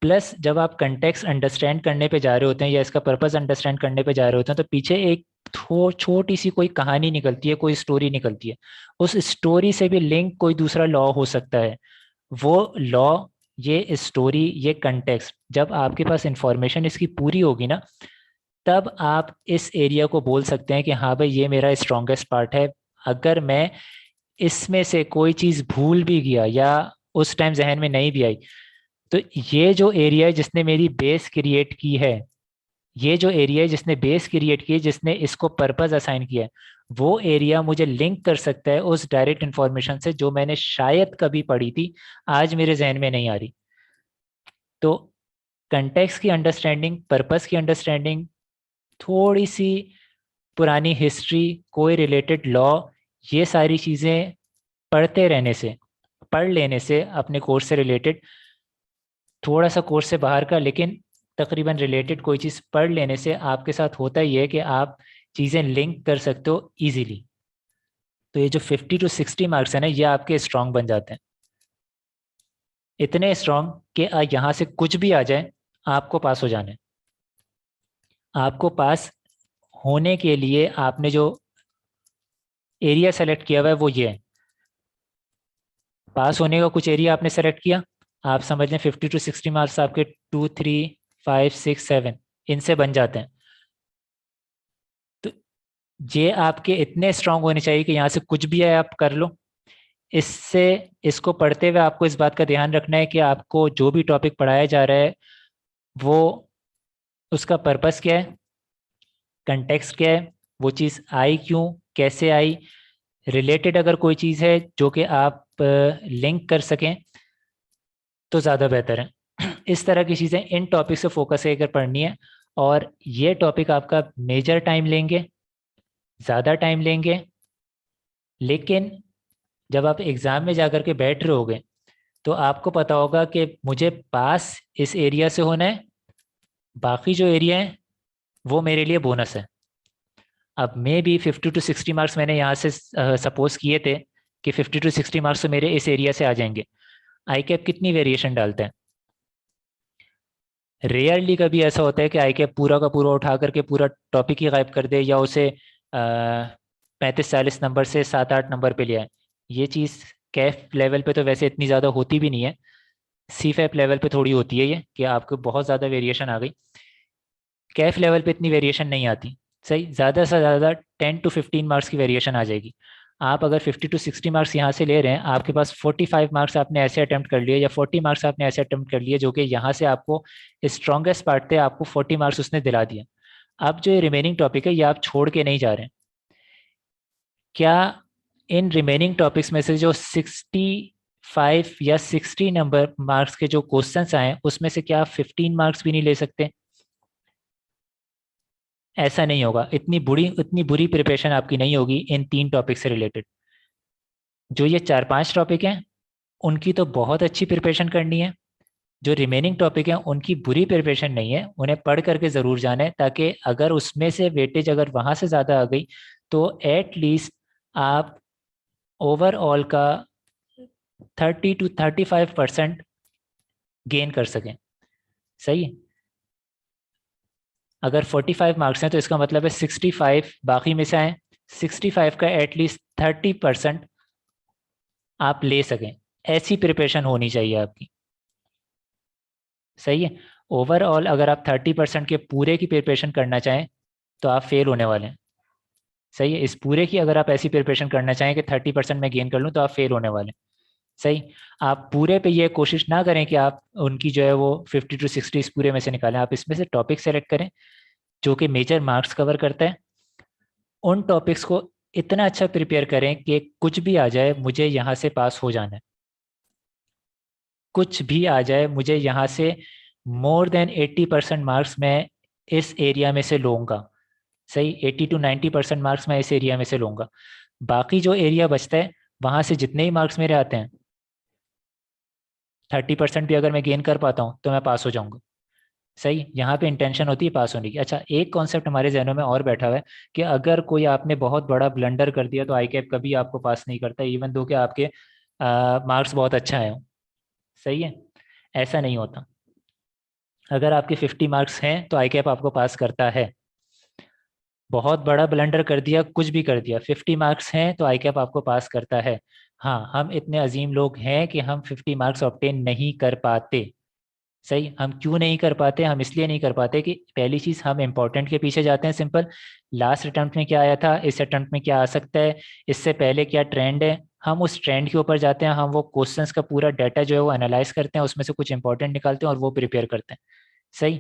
प्लस जब आप कंटेक्स्ट अंडरस्टैंड करने पे जा रहे होते हैं या इसका पर्पस अंडरस्टैंड करने पे जा रहे होते हैं तो पीछे एक छोटी सी कोई कहानी निकलती है, कोई स्टोरी निकलती है, उस स्टोरी से भी लिंक कोई दूसरा लॉ हो सकता है। वो लॉ, ये स्टोरी, ये कंटेक्स्ट, जब आपके पास इंफॉर्मेशन इसकी पूरी होगी ना तब आप इस एरिया को बोल सकते हैं कि हाँ भाई ये मेरा स्ट्रॉन्गेस्ट पार्ट है। अगर मैं इसमें से कोई चीज़ भूल भी गया या उस टाइम जहन में नहीं भी आई तो ये जो एरिया है जिसने मेरी बेस क्रिएट की है, ये जो एरिया है जिसने बेस क्रिएट की है, जिसने इसको पर्पस असाइन किया है, वो एरिया मुझे लिंक कर सकता है उस डायरेक्ट इंफॉर्मेशन से जो मैंने शायद कभी पढ़ी थी, आज मेरे जहन में नहीं आ रही। तो कंटेक्स्ट की अंडरस्टैंडिंग, पर्पस की अंडरस्टैंडिंग, थोड़ी सी पुरानी हिस्ट्री, कोई रिलेटेड लॉ, ये सारी चीज़ें पढ़ते रहने से, पढ़ लेने से अपने कोर्स से रिलेटेड, थोड़ा सा कोर्स से बाहर का लेकिन तकरीबन रिलेटेड कोई चीज़ पढ़ लेने से आपके साथ होता ही है कि आप चीज़ें लिंक कर सकते हो ईजीली, तो ये जो 50 to 60 मार्क्स है ना, ये आपके स्ट्रांग बन जाते हैं, इतने स्ट्रांग कि यहाँ से कुछ भी आ जाए आपको पास हो जाना है। आपको पास होने के लिए आपने जो एरिया सेलेक्ट किया हुआ है वो ये है। पास होने का कुछ एरिया आपने सेलेक्ट किया, आप समझ लें 50 to 60 मार्क्स आपके 2, 3, 5, 6, 7 इनसे बन जाते हैं। तो ये आपके इतने स्ट्रांग होने चाहिए कि यहाँ से कुछ भी है आप कर लो। इससे इसको पढ़ते हुए आपको इस बात का ध्यान रखना है कि आपको जो भी टॉपिक पढ़ाया जा रहा है वो उसका पर्पस क्या है, कंटेक्स्ट क्या है, वो चीज़ आई क्यों, कैसे आई, रिलेटेड अगर कोई चीज़ है जो कि आप लिंक कर सकें तो ज़्यादा बेहतर है। इस तरह की चीज़ें इन टॉपिक से फोकस कर पढ़नी है, और ये टॉपिक आपका मेजर टाइम लेंगे, ज़्यादा टाइम लेंगे, लेकिन जब आप एग्ज़ाम में जा कर के बैठ रहे होगे तो आपको पता होगा कि मुझे पास इस एरिया से होना है, बाकी जो एरिया है वो मेरे लिए बोनस है। अब मे बी 50 to 60 मार्क्स मैंने यहाँ से सपोज किए थे कि 50 to 60 मार्क्स तो मेरे इस एरिया से आ जाएंगे। आई कैप कितनी वेरिएशन डालता है? रेयरली कभी ऐसा होता है कि आई कैप पूरा का पूरा उठा करके पूरा टॉपिक ही गायब कर दे, या उसे 35-40 नंबर से 7-8 नंबर पे ले आए। ये चीज़ कैफ लेवल पे तो वैसे इतनी ज़्यादा होती भी नहीं है, सी फैप लेवल पे थोड़ी होती है ये कि आपको बहुत ज़्यादा वेरिएशन आ गई। कैफ लेवल पे इतनी वेरिएशन नहीं आती, सही ज़्यादा से ज़्यादा 10 to 15 मार्क्स की वेरिएशन आ जाएगी। आप अगर 50 to 60 मार्क्स यहाँ से ले रहे हैं, आपके पास 45 मार्क्स आपने ऐसे अटेम्प्ट कर लिए या 40 मार्क्स आपने ऐसे अटेम्प्ट कर लिए जो कि यहाँ से आपको स्ट्रॉन्गेस्ट पार्ट थे, आपको 40 मार्क्स उसने दिला दिया। अब जो ये रिमेनिंग टॉपिक है ये आप छोड़ के नहीं जा रहे हैं। क्या इन रिमेनिंग टॉपिक्स में से जो 65 या 60 नंबर मार्क्स के जो क्वेश्चंस आए उसमें से क्या आप 15 मार्क्स भी नहीं ले सकते? ऐसा नहीं होगा, इतनी बुरी प्रिपरेशन आपकी नहीं होगी इन 3 टॉपिक से रिलेटेड। जो ये 4-5 टॉपिक हैं उनकी तो बहुत अच्छी प्रिपरेशन करनी है, जो रिमेनिंग टॉपिक हैं उनकी बुरी प्रिपरेशन नहीं है, उन्हें पढ़ करके ज़रूर जाना है, ताकि अगर उसमें से वेटेज अगर वहाँ से ज़्यादा आ गई तो एट लीस्ट आप ओवरऑल का 30 to 35% गेन कर सकें। सही है? अगर 45 मार्क्स हैं तो इसका मतलब है 65 बाकी में से आए, 65 का एटलीस्ट 30% आप ले सकें, ऐसी प्रिपरेशन होनी चाहिए आपकी। सही है? ओवरऑल अगर आप 30% के पूरे की प्रिपरेशन करना चाहें तो आप फेल होने वाले हैं। सही है? इस पूरे की अगर आप ऐसी प्रिपरेशन करना चाहें कि 30% में गेन कर लूँ तो आप फेल होने वाले हैं। सही? आप पूरे पे ये कोशिश ना करें कि आप उनकी जो है वो 50 to 60 इस पूरे में से निकालें, आप इसमें से टॉपिक सेलेक्ट करें जो कि मेजर मार्क्स कवर करता है। उन टॉपिक्स को इतना अच्छा प्रिपेयर करें कि कुछ भी आ जाए मुझे यहाँ से पास हो जाना है, कुछ भी आ जाए मुझे यहाँ से मोर देन 80% मार्क्स मैं इस एरिया में से लूँगा। सही? 80 to 90% मार्क्स मैं इस एरिया में से लूँगा। बाकी जो एरिया बचता है वहाँ से जितने ही मार्क्स मेरे आते हैं, 30% भी अगर मैं गेन कर पाता हूँ तो मैं पास हो जाऊँगा। सही? यहाँ पे इंटेंशन होती है पास होने की। अच्छा, एक कॉन्सेप्ट हमारे जहनों में और बैठा हुआ है कि अगर कोई आपने बहुत बड़ा ब्लंडर कर दिया तो आई कैप कभी आपको पास नहीं करता, इवन दो कि आपके मार्क्स बहुत अच्छा है। सही है? ऐसा नहीं होता। अगर आपके 50 मार्क्स हैं तो आई कैप आपको पास करता है। बहुत बड़ा ब्लंडर कर दिया, कुछ भी कर दिया, 50 मार्क्स हैं तो आई कैप आपको पास करता है। हाँ, हम इतने अजीम लोग हैं कि हम 50 मार्क्स ऑब्टेन नहीं कर पाते। सही? हम क्यों नहीं कर पाते? हम इसलिए नहीं कर पाते कि पहली चीज़ हम इम्पोर्टेंट के पीछे जाते हैं, सिंपल। लास्ट अटेम्प्ट में क्या आया था, इस अटेम्प्ट में क्या आ सकता है, इससे पहले क्या ट्रेंड है, हम उस ट्रेंड के ऊपर जाते हैं। हम वो क्वेश्चंस का पूरा डाटा जो है वो एनालाइज करते हैं, उसमें से कुछ इंपॉर्टेंट निकालते हैं और वो प्रिपेयर करते हैं। सही?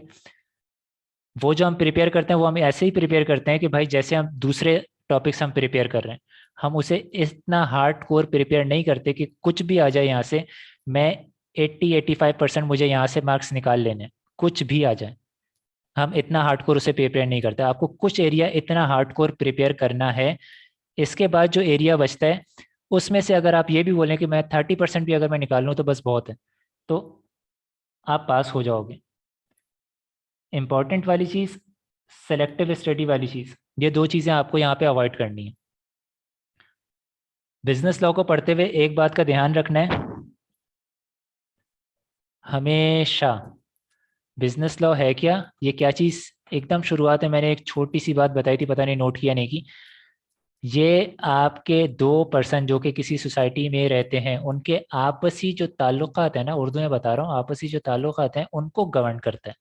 वो जो हम प्रिपेयर करते हैं वो हम ऐसे ही प्रिपेयर करते हैं कि भाई जैसे हम दूसरे टॉपिक्स हम प्रिपेयर कर रहे हैं, हम उसे इतना हार्ड कोर प्रिपेयर नहीं करते कि कुछ भी आ जाए यहाँ से मैं 80-85% मुझे यहाँ से मार्क्स निकाल लेने हैं, कुछ भी आ जाए। हम इतना हार्डकोर उसे प्रिपेयर नहीं करते। आपको कुछ एरिया इतना हार्डकोर प्रिपेयर करना है, इसके बाद जो एरिया बचता है उसमें से अगर आप ये भी बोलें कि मैं 30% भी अगर मैं निकाल लूँ तो बस बहुत है, तो आप पास हो जाओगे। इम्पॉर्टेंट वाली चीज़ सेलेक्टिव स्टडी वाली चीज़, ये दो चीज़ें आपको यहाँ पे अवॉइड करनी है। बिजनेस लॉ को पढ़ते हुए एक बात का ध्यान रखना है, हमेशा बिजनेस लॉ है क्या, ये क्या चीज़, एकदम शुरुआत में मैंने एक छोटी सी बात बताई थी, पता नहीं नोट किया नहीं की। ये आपके दो पर्सन जो कि किसी सोसाइटी में रहते हैं, उनके आपसी जो ताल्लुकात है ना, उर्दू में बता रहा हूँ, आपसी जो ताल्लुकात हैं उनको गवर्न करता है।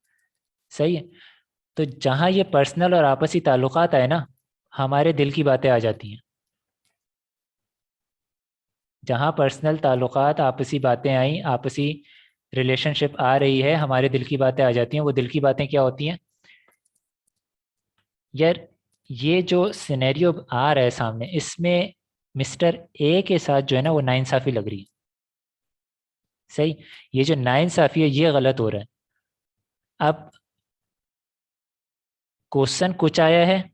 सही है। तो जहाँ ये पर्सनल और आपसी ताल्लुकात आए ना, हमारे दिल की बातें आ जाती हैं। जहाँ पर्सनल ताल्लुकात, आपसी बातें आई, आपसी रिलेशनशिप आ रही है, हमारे दिल की बातें आ जाती हैं। वो दिल की बातें क्या होती हैं यार? ये जो सिनेरियो आ रहा है सामने, इसमें मिस्टर ए के साथ जो है ना वो नाइंसाफ़ी लग रही है। सही। ये जो नाइंसाफ़ी है ये गलत हो रहा है। अब क्वेश्चन कुछ आया है,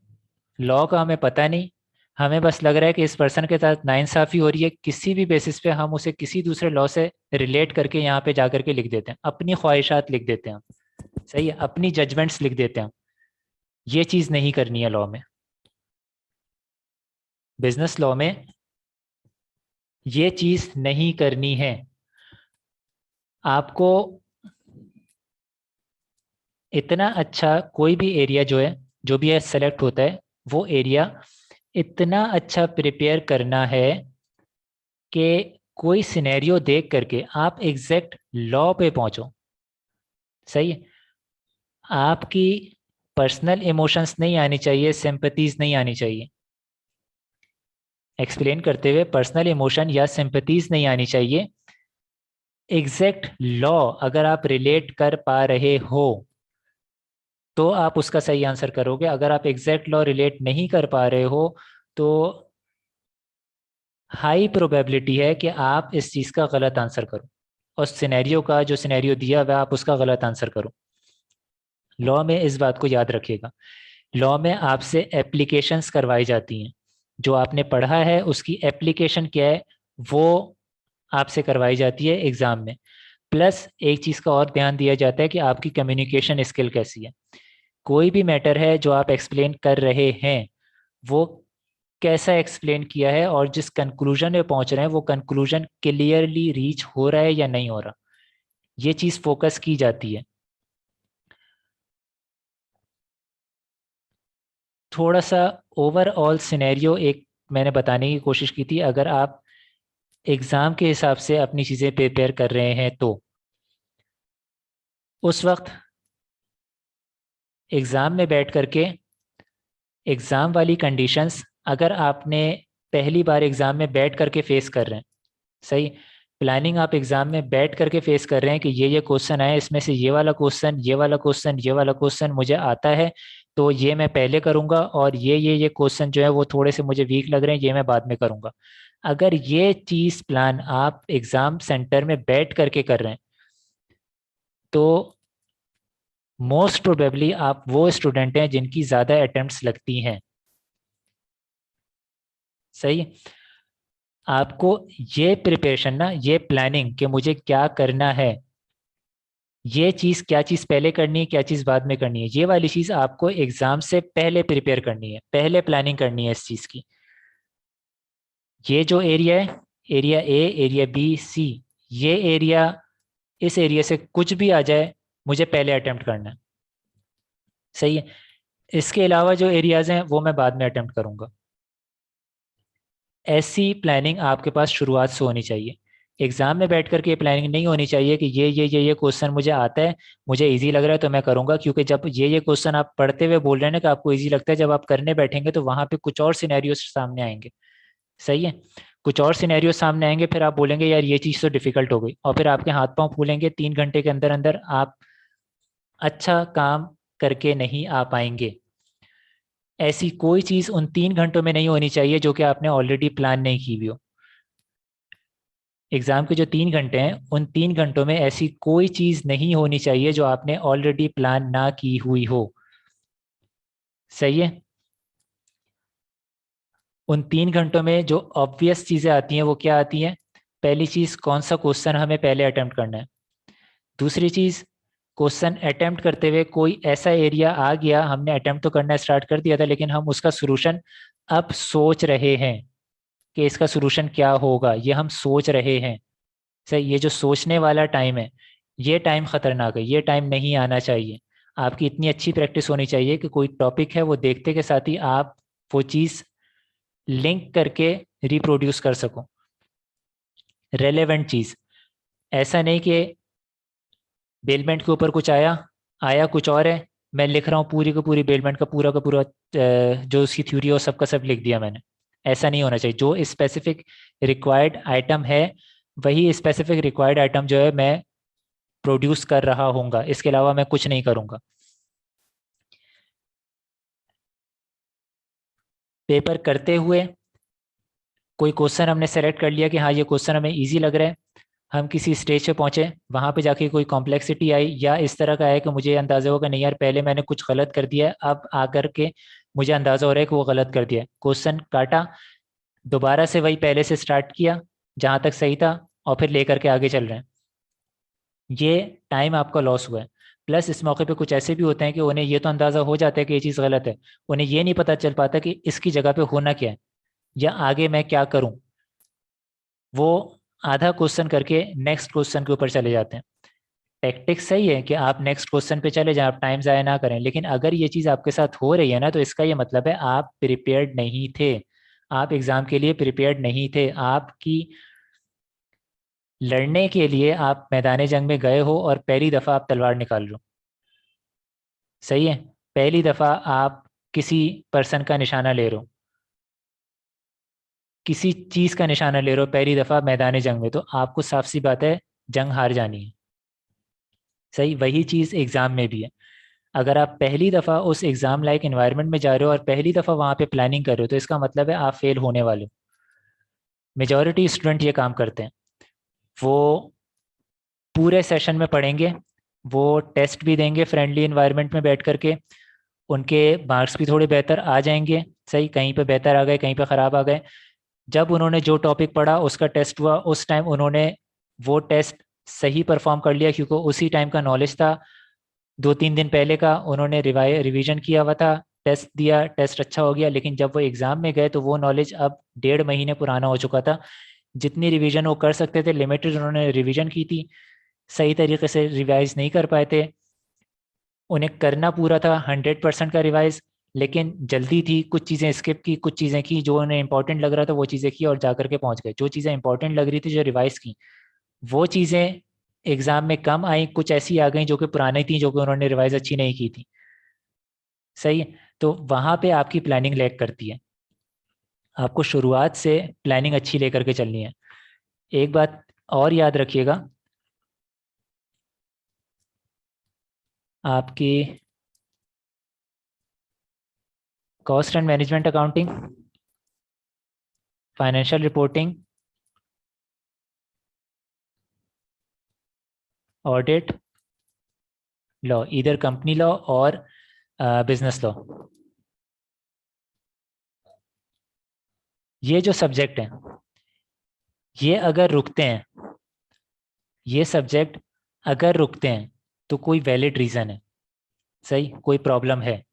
लॉ का हमें पता नहीं, हमें बस लग रहा है कि इस पर्सन के साथ नाइंसाफ़ी हो रही है, किसी भी बेसिस पे हम उसे किसी दूसरे लॉ से रिलेट करके यहाँ पे जा करके लिख देते हैं, अपनी ख्वाहिशात लिख देते हैं। सही है, अपनी जजमेंट्स लिख देते हैं। ये चीज़ नहीं करनी है लॉ में। बिजनेस लॉ में ये चीज़ नहीं करनी है। आपको इतना अच्छा कोई भी एरिया जो है, जो भी है सेलेक्ट होता है, वो एरिया इतना अच्छा प्रिपेयर करना है कि कोई सिनेरियो देख करके आप एग्जैक्ट लॉ पे पहुंचो। सही है। आपकी पर्सनल इमोशंस नहीं आनी चाहिए, सिंपैथीज नहीं आनी चाहिए। एक्सप्लेन करते हुए, पर्सनल इमोशन या सिंपैथीज नहीं आनी चाहिए। एग्जैक्ट लॉ अगर आप रिलेट कर पा रहे हो तो आप उसका सही आंसर करोगे। अगर आप एग्जैक्ट लॉ रिलेट नहीं कर पा रहे हो तो हाई प्रोबेबिलिटी है कि आप इस चीज़ का गलत आंसर करो, और सिनेरियो का जो सिनेरियो दिया हुआ है आप उसका गलत आंसर करो। लॉ में इस बात को याद रखिएगा। लॉ में आपसे एप्लीकेशंस करवाई जाती हैं, जो आपने पढ़ा है उसकी एप्लीकेशन क्या है वो आपसे करवाई जाती है एग्ज़ाम में। प्लस एक चीज़ का और ध्यान दिया जाता है कि आपकी कम्युनिकेशन स्किल कैसी है। कोई भी मैटर है जो आप एक्सप्लेन कर रहे हैं, वो कैसा एक्सप्लेन किया है और जिस कंक्लूजन में पहुंच रहे हैं वो कंक्लूजन क्लियरली रीच हो रहा है या नहीं हो रहा, ये चीज़ फोकस की जाती है। थोड़ा सा ओवरऑल सिनेरियो एक मैंने बताने की कोशिश की थी। अगर आप एग्ज़ाम के हिसाब से अपनी चीज़ें प्रिपेयर कर रहे हैं तो उस वक्त एग्ज़ाम में बैठ करके एग्ज़ाम वाली कंडीशंस, अगर आपने पहली बार एग्ज़ाम में बैठ करके फेस कर रहे हैं, सही, प्लानिंग आप एग्ज़ाम में बैठ करके फेस कर रहे हैं कि ये क्वेश्चन आए, इसमें से ये वाला क्वेश्चन, ये वाला क्वेश्चन, ये वाला क्वेश्चन मुझे आता है, तो ये मैं पहले करूँगा, और ये क्वेश्चन जो है वो थोड़े से मुझे वीक लग रहे हैं, ये मैं बाद में करूँगा। अगर ये चीज़ प्लान आप एग्ज़ाम सेंटर में बैठ करके कर रहे हैं तो मोस्ट प्रोबेबली आप वो स्टूडेंट हैं जिनकी ज़्यादा अटेम्प्ट्स लगती हैं। सही। आपको ये प्रिपरेशन ना, ये प्लानिंग कि मुझे क्या करना है, ये चीज़ क्या चीज़ पहले करनी है, क्या चीज़ बाद में करनी है, ये वाली चीज़ आपको एग्ज़ाम से पहले प्रिपेयर करनी है, पहले प्लानिंग करनी है इस चीज़ की। ये जो एरिया है, एरिया ए, एरिया बी, सी, ये एरिया, इस एरिया से कुछ भी आ जाए मुझे पहले अटेम्प्ट करना है। सही है। इसके अलावा जो एरियाज हैं वो मैं बाद में अटेम्प्ट करूंगा। ऐसी प्लानिंग आपके पास शुरुआत से होनी चाहिए। एग्जाम में बैठ करके ये प्लानिंग नहीं होनी चाहिए कि ये क्वेश्चन मुझे आता है, मुझे इजी लग रहा है तो मैं करूंगा, क्योंकि जब ये क्वेश्चन आप पढ़ते हुए बोल रहे हैं ना कि आपको इजी लगता है, जब आप करने बैठेंगे तो वहां पे कुछ और सिनेरियो सामने आएंगे। सही है। कुछ और सिनेरियो सामने आएंगे, फिर आप बोलेंगे यार ये चीज़ तो डिफिकल्ट हो गई, और फिर आपके हाथ पांव फूलेंगे, 3 घंटे के अंदर अंदर आप अच्छा काम करके नहीं आ पाएंगे। ऐसी कोई चीज़ उन 3 घंटों में नहीं होनी चाहिए जो कि आपने ऑलरेडी प्लान नहीं की हुई हो। एग्जाम के जो 3 घंटे हैं, उन 3 घंटों में ऐसी कोई चीज़ नहीं होनी चाहिए जो आपने ऑलरेडी प्लान ना की हुई हो। सही है। उन 3 घंटों में जो ऑब्वियस चीज़ें आती हैं वो क्या आती हैं? पहली चीज़, कौन सा क्वेश्चन हमें पहले अटेम्प्ट करना है। दूसरी चीज़, क्वेश्चन अटेम्प्ट करते हुए कोई ऐसा एरिया आ गया, हमने अटेम्प्ट तो करना स्टार्ट कर दिया था, लेकिन हम उसका सोल्यूशन अब सोच रहे हैं कि इसका सोल्यूशन क्या होगा, ये हम सोच रहे हैं। सर, ये जो सोचने वाला टाइम है, ये टाइम खतरनाक है, ये टाइम नहीं आना चाहिए। आपकी इतनी अच्छी प्रैक्टिस होनी चाहिए कि कोई टॉपिक है वो देखते के साथ ही आप वो चीज़ लिंक करके रिप्रोड्यूस कर सको, रेलेवेंट चीज़। ऐसा नहीं कि बेलमेंट के ऊपर कुछ आया, आया कुछ और है, मैं लिख रहा हूँ पूरी का पूरी बेलमेंट का पूरा जो उसकी थ्योरी है वो सबका सब लिख दिया मैंने। ऐसा नहीं होना चाहिए। जो स्पेसिफिक रिक्वायर्ड आइटम है, वही स्पेसिफिक रिक्वायर्ड आइटम जो है मैं प्रोड्यूस कर रहा हूँगा, इसके अलावा मैं कुछ नहीं करूँगा। पेपर करते हुए कोई क्वेश्चन हमने सेलेक्ट कर लिया कि हाँ ये क्वेश्चन हमें इजी लग रहा है, हम किसी स्टेज पे पहुंचे, वहां पे जाके कोई कॉम्प्लेक्सिटी आई या इस तरह का है कि मुझे अंदाजा होगा नहीं यार पहले मैंने कुछ गलत कर दिया है, अब आकर के मुझे अंदाजा हो रहा है कि वो गलत कर दिया है, क्वेश्चन काटा, दोबारा से वही पहले से स्टार्ट किया जहां तक सही था, और फिर लेकर के आगे चल रहे हैं। ये टाइम आपका लॉस हुआ है। प्लस इस मौके पे कुछ ऐसे भी होते हैं कि उन्हें ये तो अंदाजा हो जाता है कि ये चीज़ गलत है, उन्हें ये नहीं पता चल पाता कि इसकी जगह पे होना क्या है या आगे मैं क्या करूं। वो आधा क्वेश्चन करके नेक्स्ट क्वेश्चन के ऊपर चले जाते हैं। टैक्टिक्स सही है कि आप नेक्स्ट क्वेश्चन पे चले जाएं, आप टाइम ज़ाया ना करें, लेकिन अगर ये चीज़ आपके साथ हो रही है ना, तो इसका ये मतलब है आप प्रिपेयर्ड नहीं थे, आप एग्ज़ाम के लिए प्रिपेयर्ड नहीं थे। आपकी लड़ने के लिए आप मैदान जंग में गए हो और पहली दफ़ा आप तलवार निकाल लो। सही है, पहली दफ़ा आप किसी पर्सन का निशाना ले रहे हो, किसी चीज़ का निशाना ले रहे हो पहली दफ़ा मैदान जंग में, तो आपको साफ सी बात है जंग हार जानी है। सही, वही चीज़ एग्ज़ाम में भी है। अगर आप पहली दफ़ा उस एग्ज़ाम लाइक इन्वायरमेंट में जा रहे हो और पहली दफ़ा वहाँ पे प्लानिंग कर रहे हो, तो इसका मतलब है आप फेल होने वाले हो। मेजॉरिटी स्टूडेंट ये काम करते हैं, वो पूरे सेशन में पढ़ेंगे, वो टेस्ट भी देंगे फ्रेंडली इन्वायरमेंट में बैठ करके, उनके मार्क्स भी थोड़े बेहतर आ जाएंगे। सही, कहीं पे बेहतर आ गए, कहीं पे ख़राब आ गए। जब उन्होंने जो टॉपिक पढ़ा उसका टेस्ट हुआ, उस टाइम उन्होंने वो टेस्ट सही परफॉर्म कर लिया, क्योंकि उसी टाइम का नॉलेज था, 2-3 दिन पहले का उन्होंने रिवीजन किया हुआ था, टेस्ट दिया, टेस्ट अच्छा हो गया। लेकिन जब वो एग्ज़ाम में गए तो वो नॉलेज अब 1.5 महीने पुराना हो चुका था। जितनी रिवीजन वो कर सकते थे लिमिटेड उन्होंने रिवीजन की थी, सही तरीके से रिवाइज नहीं कर पाए थे। उन्हें करना पूरा था 100% का रिवाइज, लेकिन जल्दी थी, कुछ चीज़ें स्किप की, कुछ चीज़ें की जो उन्हें इंपॉर्टेंट लग रहा था वो चीज़ें की और जा करके पहुंच गए। जो चीज़ें इंपॉर्टेंट लग रही थी जो रिवाइज की, वो चीज़ें एग्ज़ाम में कम आई, कुछ ऐसी आ गई जो कि पुरानी थी, जो कि उन्होंने रिवाइज अच्छी नहीं की थी। सही है, तो वहाँ पे आपकी प्लानिंग लैग करती है। आपको शुरुआत से प्लानिंग अच्छी लेकर के चलनी है। एक बात और याद रखिएगा, आपकी cost and management accounting, financial reporting, audit, law, इधर कंपनी लॉ और बिजनेस लॉ, ये जो सब्जेक्ट हैं, ये अगर रुकते हैं, ये सब्जेक्ट अगर रुकते हैं तो कोई वैलिड रीज़न है। सही, कोई प्रॉब्लम है,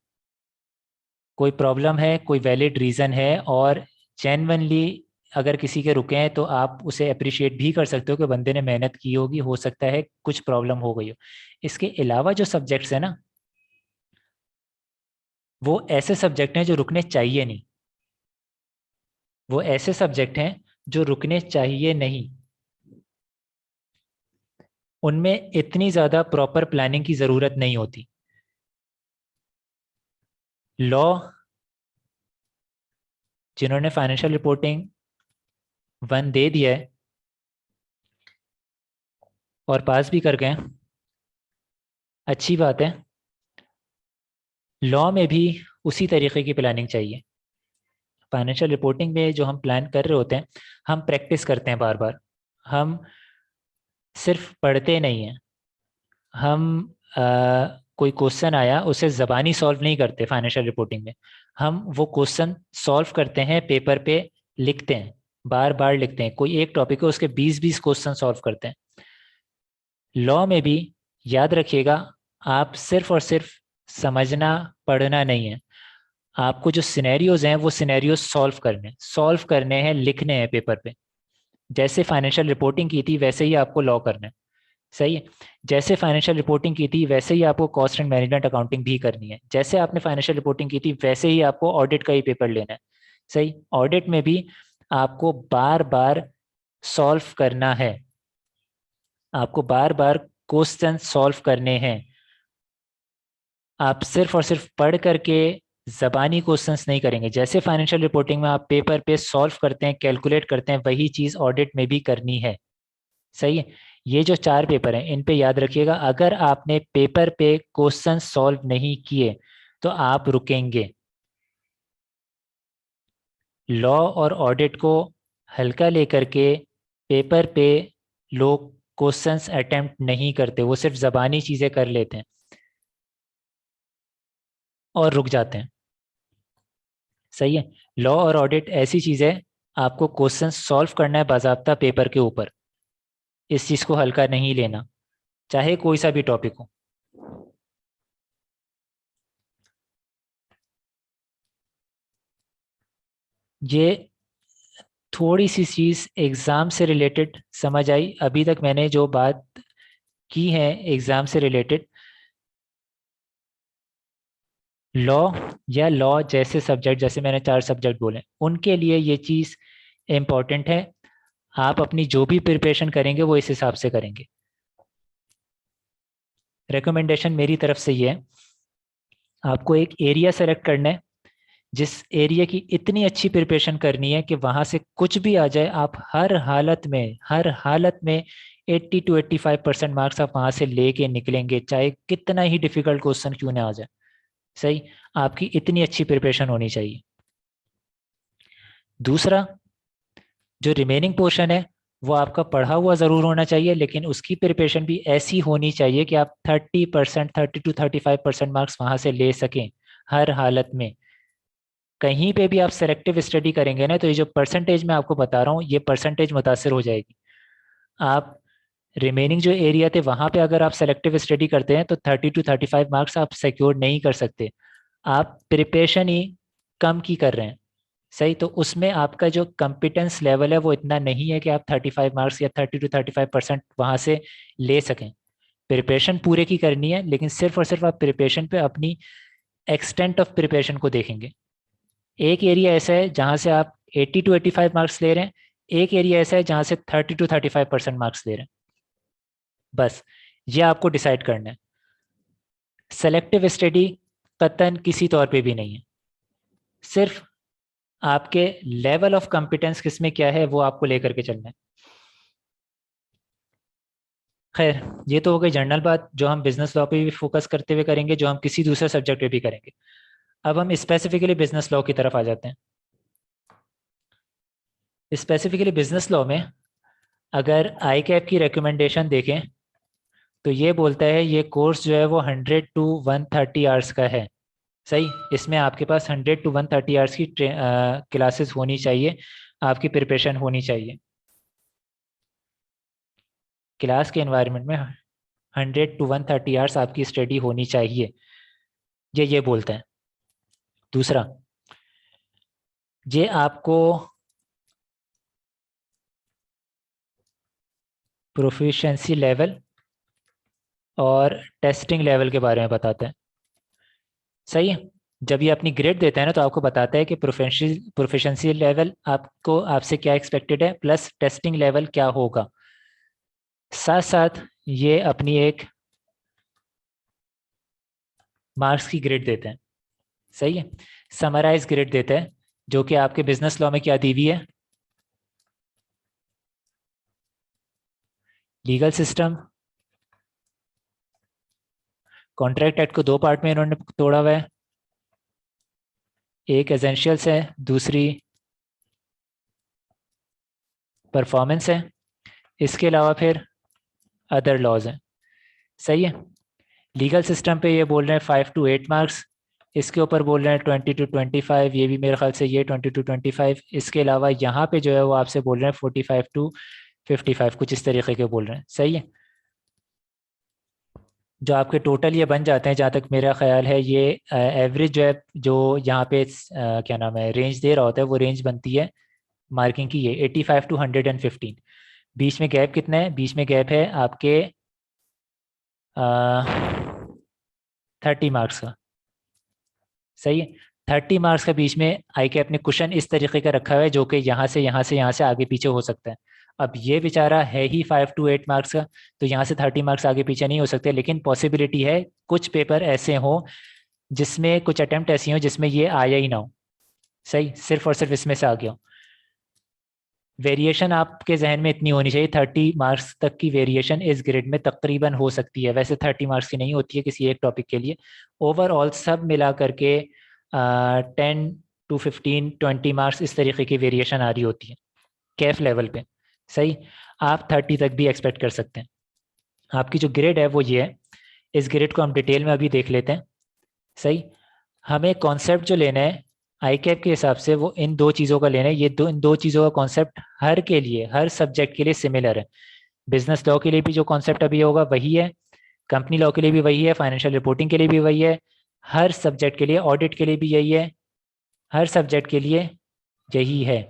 कोई प्रॉब्लम है, कोई वैलिड रीज़न है, और जेन्युइनली अगर किसी के रुके हैं तो आप उसे अप्रिशिएट भी कर सकते हो कि बंदे ने मेहनत की होगी, हो सकता है कुछ प्रॉब्लम हो गई हो। इसके अलावा जो सब्जेक्ट्स हैं ना, वो ऐसे सब्जेक्ट हैं जो रुकने चाहिए नहीं, वो ऐसे सब्जेक्ट हैं जो रुकने चाहिए नहीं। उनमें इतनी ज़्यादा प्रॉपर प्लानिंग की ज़रूरत नहीं होती। लॉ, जिन्होंने फाइनेंशियल रिपोर्टिंग 1 दे दिया है और पास भी कर गए हैं, अच्छी बात है। लॉ में भी उसी तरीके की प्लानिंग चाहिए। फाइनेंशियल रिपोर्टिंग में जो हम प्लान कर रहे होते हैं, हम प्रैक्टिस करते हैं बार बार, हम सिर्फ पढ़ते नहीं हैं। हम कोई क्वेश्चन आया उसे ज़बानी सॉल्व नहीं करते फाइनेंशियल रिपोर्टिंग में, हम वो क्वेश्चन सॉल्व करते हैं, पेपर पे लिखते हैं, बार बार लिखते हैं। कोई एक टॉपिक है उसके 20-20 क्वेश्चन सॉल्व करते हैं। लॉ में भी याद रखिएगा, आप सिर्फ और सिर्फ समझना पढ़ना नहीं है, आपको जो सिनेरियोज हैं वो सिनेरियोज सॉल्व करने हैं, लिखने हैं पेपर पे। जैसे फाइनेंशियल रिपोर्टिंग की थी वैसे ही आपको लॉ करना है। सही है। जैसे फाइनेंशियल रिपोर्टिंग की थी वैसे ही आपको कॉस्ट एंड मैनेजमेंट अकाउंटिंग भी करनी है। जैसे आपने फाइनेंशियल रिपोर्टिंग की थी वैसे ही आपको ऑडिट का ही पेपर लेना है। सही। ऑडिट में भी आपको बार बार सॉल्व करना है, आपको बार बार क्वेश्चन सॉल्व करने हैं। आप सिर्फ और सिर्फ पढ़ करके जबानी क्वेश्चंस नहीं करेंगे। जैसे फाइनेंशियल रिपोर्टिंग में आप पेपर पे सॉल्व करते हैं, कैलकुलेट करते हैं, वही चीज़ ऑडिट में भी करनी है। सही है। ये जो 4 पेपर हैं इन पे याद रखिएगा, अगर आपने पेपर पे क्वेश्चन सॉल्व नहीं किए तो आप रुकेंगे। लॉ और ऑडिट को हल्का लेकर के पेपर पे लोग क्वेश्चंस अटेम्प्ट नहीं करते, वो सिर्फ जबानी चीज़ें कर लेते हैं और रुक जाते हैं। सही है। लॉ और ऑडिट ऐसी चीज़ है, आपको क्वेश्चन सॉल्व करना है बाजाब्ता पेपर के ऊपर। इस चीज़ को हल्का नहीं लेना, चाहे कोई सा भी टॉपिक हो। ये थोड़ी सी चीज़ एग्ज़ाम से रिलेटेड समझ आई। अभी तक मैंने जो बात की है एग्ज़ाम से रिलेटेड, लॉ या लॉ जैसे सब्जेक्ट, जैसे मैंने 4 सब्जेक्ट बोले, उनके लिए ये चीज़ इम्पॉर्टेंट है। आप अपनी जो भी प्रिपरेशन करेंगे वो इस हिसाब से करेंगे। रिकमेंडेशन मेरी तरफ से ये है, आपको एक एरिया सेलेक्ट करना है, जिस एरिया की इतनी अच्छी प्रिपरेशन करनी है कि वहां से कुछ भी आ जाए आप हर हालत में 80 to 85% मार्क्स आप वहां से लेके निकलेंगे, चाहे कितना ही डिफिकल्ट क्वेश्चन क्यों ना आ जाए। सही। आपकी इतनी अच्छी प्रिपरेशन होनी चाहिए। दूसरा, जो रिमेनिंग पोर्शन है वो आपका पढ़ा हुआ ज़रूर होना चाहिए, लेकिन उसकी प्रिपरेशन भी ऐसी होनी चाहिए कि आप 30%, 30 to 35% मार्क्स वहां से ले सकें हर हालत में। कहीं पे भी आप सेलेक्टिव स्टडी करेंगे ना, तो ये जो परसेंटेज मैं आपको बता रहा हूँ ये परसेंटेज मुतासर हो जाएगी। आप रिमेनिंग जो एरिया थे वहां पे अगर आप सेलेक्टिव स्टडी करते हैं तो 30 to 35 मार्क्स आप सिक्योर नहीं कर सकते। आप प्रिपरेशन ही कम की कर रहे हैं। सही। तो उसमें आपका जो कॉम्पिटेंस लेवल है वो इतना नहीं है कि आप 35 मार्क्स या 30 to 35% वहां से ले सकें। प्रिपरेशन पूरे की करनी है, लेकिन सिर्फ और सिर्फ आप प्रिपरेशन पे अपनी एक्सटेंट ऑफ प्रिपरेशन को देखेंगे। एक एरिया ऐसा है जहां से आप 80 to 85 मार्क्स ले रहे हैं, एक एरिया ऐसा है जहां से 30 to 35% मार्क्स ले रहे हैं। बस ये आपको डिसाइड करना है। सेलेक्टिव स्टडी कतन किसी तौर पे भी नहीं है, सिर्फ आपके लेवल ऑफ कॉम्पिटेंस किसमें क्या है वो आपको लेकर के चलना है। खैर, ये तो हो गई जनरल बात, जो हम बिजनेस लॉ पे भी फोकस करते हुए करेंगे, जो हम किसी दूसरे सब्जेक्ट पे भी करेंगे। अब हम स्पेसिफिकली बिजनेस लॉ की तरफ आ जाते हैं। स्पेसिफिकली बिजनेस लॉ में अगर आई कैप की रिकमेंडेशन देखें तो ये बोलता है ये कोर्स जो है वो 100 to 130 आवर्स का है। सही। इसमें आपके पास 100 to 130 आवर्स की क्लासेस होनी चाहिए, आपकी प्रिपरेशन होनी चाहिए। क्लास के एनवायरनमेंट में 100 to 130 आवर्स आपकी स्टडी होनी चाहिए, ये बोलते हैं। दूसरा, ये आपको प्रोफिशिएंसी लेवल और टेस्टिंग लेवल के बारे में बताता है। सही है। जब ये अपनी ग्रेड देता है ना तो आपको बताता है कि प्रोफिशिएंसी लेवल आपको आपसे क्या एक्सपेक्टेड है, प्लस टेस्टिंग लेवल क्या होगा। साथ साथ ये अपनी एक मार्क्स की ग्रेड देते हैं। सही है। समराइज ग्रेड देता है, जो कि आपके बिजनेस लॉ में क्या दी हुई है, लीगल सिस्टम, कॉन्ट्रैक्ट एक्ट को 2 पार्ट में इन्होंने तोड़ा हुआ है। एक एसेंशियल्स है, दूसरी परफॉर्मेंस है। इसके अलावा फिर अदर लॉज हैं। सही है। लीगल सिस्टम पे ये बोल रहे हैं 5 to 8 मार्क्स, इसके ऊपर बोल रहे हैं 20 to 25, ये भी मेरे ख्याल से ये 20 to 25। इसके अलावा यहाँ पे जो है वो आपसे बोल रहे हैं 45 to 55, कुछ इस तरीके के बोल रहे हैं। सही है। जो आपके टोटल ये बन जाते हैं, जहाँ तक मेरा ख्याल है, ये एवरेज जो है, जो यहाँ पे क्या नाम है रेंज दे रहा होता है, वो रेंज बनती है मार्किंग की, ये 85 to 115। बीच में गैप कितना है? बीच में गैप है आपके 30 मार्क्स का। सही है। 30 मार्क्स का बीच में आई कैप ने क्वेश्चन इस तरीके का रखा हुआ है जो कि यहाँ से यहाँ से यहाँ से आगे पीछे हो सकता है। अब ये बेचारा है ही 5 to 8 मार्क्स का, तो यहाँ से 30 मार्क्स आगे पीछे नहीं हो सकते, लेकिन पॉसिबिलिटी है कुछ पेपर ऐसे हों जिसमें, कुछ अटेम्प्ट ऐसी हो जिसमें ये आया ही ना हो। सही, सिर्फ और सिर्फ इसमें से आ गया हो। वेरिएशन आपके जहन में इतनी होनी चाहिए, 30 मार्क्स तक की वेरिएशन इस ग्रेड में तकरीबन हो सकती है। वैसे 30 मार्क्स की नहीं होती है किसी एक टॉपिक के लिए। ओवरऑल सब मिला करके 10 to 15 20 मार्क्स इस तरीके की वेरिएशन आ रही होती है कैफ लेवल पे। सही। आप 30 तक भी एक्सपेक्ट कर सकते हैं। आपकी जो ग्रेड है वो ये है। इस ग्रेड को हम डिटेल में अभी देख लेते हैं। सही। हमें कॉन्सेप्ट जो लेना है आई कैप के हिसाब से, वो इन दो चीज़ों का लेना है। ये इन दो चीज़ों का कॉन्सेप्ट हर के लिए, हर सब्जेक्ट के लिए सिमिलर है। बिजनेस लॉ के लिए भी जो कॉन्सेप्ट अभी होगा वही है, कंपनी लॉ के लिए भी वही है, फाइनेंशियल रिपोर्टिंग के लिए भी वही है, हर सब्जेक्ट के लिए, ऑडिट के लिए भी यही है, हर सब्जेक्ट के लिए यही है।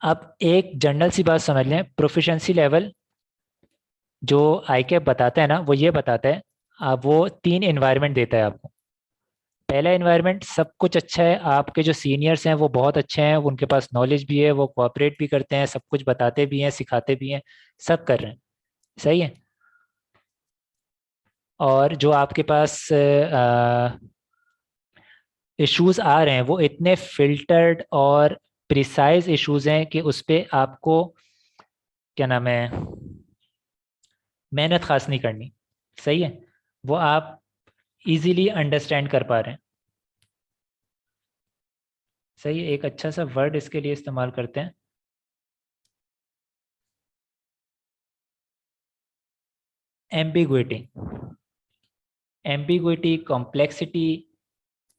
अब एक जनरल सी बात समझ लें, प्रोफिशिएंसी लेवल जो आई कैप बताता है ना, वो ये बताता है, वो 3 एनवायरनमेंट देता है आपको। पहला एनवायरनमेंट सब कुछ अच्छा है, आपके जो सीनियर्स हैं वो बहुत अच्छे हैं, उनके पास नॉलेज भी है, वो कोऑपरेट भी करते हैं, सब कुछ बताते भी हैं, सिखाते भी हैं, सब कर रहे हैं। सही है। और जो आपके पास इश्यूज आ रहे हैं वो इतने फिल्टर्ड और प्रिसाइज इश्यूज हैं कि उस पे आपको क्या नाम है मेहनत खास नहीं करनी। सही है। वो आप इजीली अंडरस्टैंड कर पा रहे हैं। सही है। एक अच्छा सा वर्ड इसके लिए इस्तेमाल करते हैं, एम्बिग्विटी। एम्बिग्विटी, कॉम्प्लेक्सिटी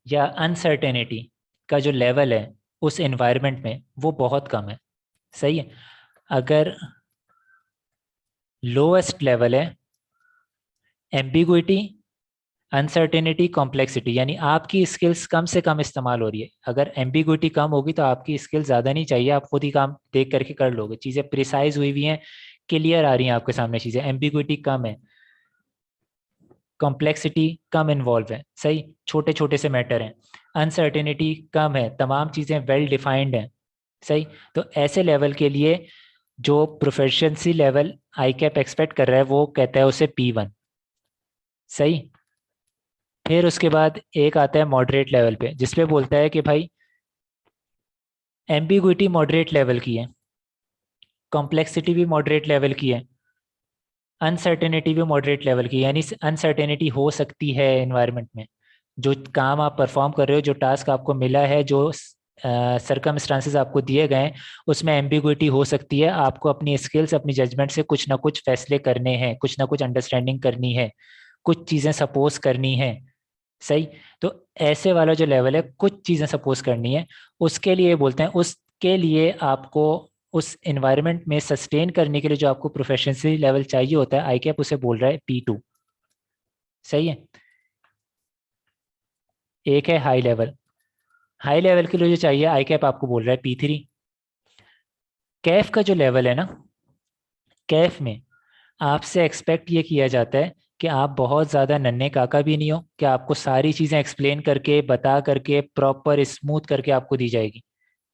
या अनसर्टेनिटी का जो लेवल है उस एनवायरनमेंट में वो बहुत कम है। सही है। अगर लोएस्ट लेवल है एम्बिग्विटी, अनसर्टेनिटी, कॉम्प्लेक्सिटी, यानी आपकी स्किल्स कम से कम इस्तेमाल हो रही है। अगर एम्बिग्विटी कम होगी तो आपकी स्किल ज़्यादा नहीं चाहिए, आप खुद ही काम देख करके कर लोगे, चीज़ें प्रिसाइज हुई हुई हैं, क्लियर आ रही हैं आपके सामने चीज़ें। एम्बिग्विटी कम है, कॉम्प्लेक्सिटी कम इन्वॉल्व है। सही, छोटे छोटे से मैटर हैं। अनसर्टेनिटी कम है, तमाम चीज़ें वेल डिफाइंड हैं। सही। तो ऐसे लेवल के लिए जो प्रोफेशंसी लेवल आई कैप एक्सपेक्ट कर रहा है वो कहता है उसे P1। सही। फिर उसके बाद एक आता है मॉडरेट लेवल पे, जिसपे बोलता है कि भाई एम्बिग्विटी मॉडरेट लेवल की है, कॉम्प्लेक्सिटी भी मॉडरेट लेवल की है, अनसर्टेनिटी भी मॉडरेट लेवल की है। यानी अनसर्टेनिटी हो सकती है एनवायरनमेंट में, जो काम आप परफॉर्म कर रहे हो, जो टास्क आपको मिला है, जो सरकमस्टांसेस आपको दिए गए हैं, उसमें एम्बिग्विटी हो सकती है। आपको अपनी स्किल्स, अपनी जजमेंट से कुछ ना कुछ फैसले करने हैं, कुछ ना कुछ अंडरस्टैंडिंग करनी है, कुछ चीज़ें सपोज करनी है। सही। तो ऐसे वाला जो लेवल है, कुछ चीज़ें सपोज करनी है, उसके लिए बोलते हैं, उसके लिए आपको उस एनवायरनमेंट में सस्टेन करने के लिए जो आपको प्रोफेशनसी लेवल चाहिए होता है, आई कैप उसे बोल रहा है P2। सही है। एक है हाई लेवल। हाई लेवल के लिए जो चाहिए आई कैप आपको बोल रहा है P3। कैफ का जो लेवल है ना, कैफ में आपसे एक्सपेक्ट ये किया जाता है कि आप बहुत ज़्यादा नन्हे काका भी नहीं हो, कि आपको सारी चीज़ें एक्सप्लेन करके, बता करके, प्रॉपर स्मूथ करके आपको दी जाएगी।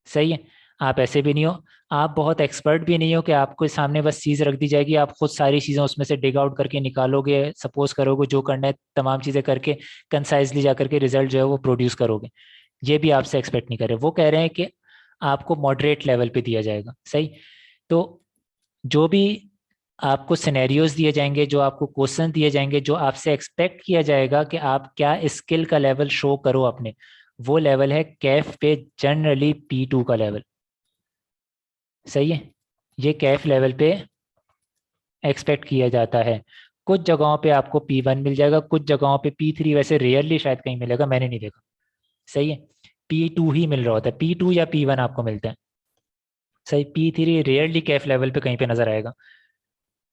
सही है। आप ऐसे भी नहीं हो, आप बहुत एक्सपर्ट भी नहीं हो कि आपको सामने बस चीज़ रख दी जाएगी, आप खुद सारी चीज़ें उसमें से डिग आउट करके निकालोगे, सपोज करोगे, जो करना है तमाम चीज़ें करके कंसाइजली जा करके रिजल्ट जो है वो प्रोड्यूस करोगे। ये भी आपसे एक्सपेक्ट नहीं कर रहे। वो कह रहे हैं कि आपको मॉडरेट लेवल पे दिया जाएगा। सही। तो जो भी आपको सिनेरियोज दिए जाएंगे, जो आपको क्वेश्चन दिए जाएंगे, जो आपसे एक्सपेक्ट किया जाएगा कि आप क्या स्किल का लेवल शो करो अपने, वो लेवल है कैफ पे जनरली P2 का लेवल। सही है। ये कैफ लेवल पे एक्सपेक्ट किया जाता है। कुछ जगहों पे आपको P1 मिल जाएगा, कुछ जगहों पे P3, वैसे रेयरली शायद कहीं मिलेगा, मैंने नहीं देखा। सही है। P2 ही मिल रहा होता है, P2 या P1 आपको मिलता है। सही। P3 रेयरली कैफ लेवल पे कहीं पे नजर आएगा।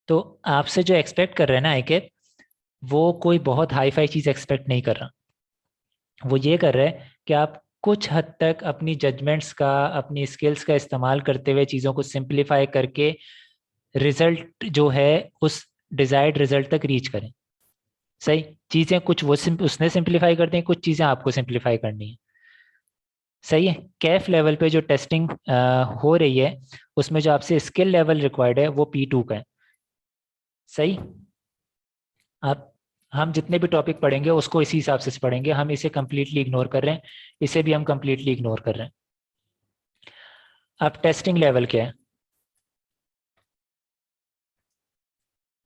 तो आपसे जो एक्सपेक्ट कर रहे हैं ना आईके, वो कोई बहुत हाई फाई चीज़ एक्सपेक्ट नहीं कर रहा। वो ये कर रहा है कि आप कुछ हद तक अपनी जजमेंट्स का, अपनी स्किल्स का इस्तेमाल करते हुए चीज़ों को सिंप्लीफाई करके रिजल्ट जो है उस डिजायर्ड रिजल्ट तक रीच करें। सही। चीज़ें कुछ वो उसने सिंप्लीफाई कर दी, कुछ चीज़ें आपको सिंप्लीफाई करनी है। सही है। कैफ लेवल पे जो टेस्टिंग हो रही है, उसमें जो आपसे स्किल लेवल रिक्वायर्ड है वो P2 का है। सही। आप, हम जितने भी टॉपिक पढ़ेंगे उसको इसी हिसाब से पढ़ेंगे। हम इसे कंप्लीटली इग्नोर कर रहे हैं, इसे भी हम कंप्लीटली इग्नोर कर रहे हैं। अब टेस्टिंग लेवल क्या है?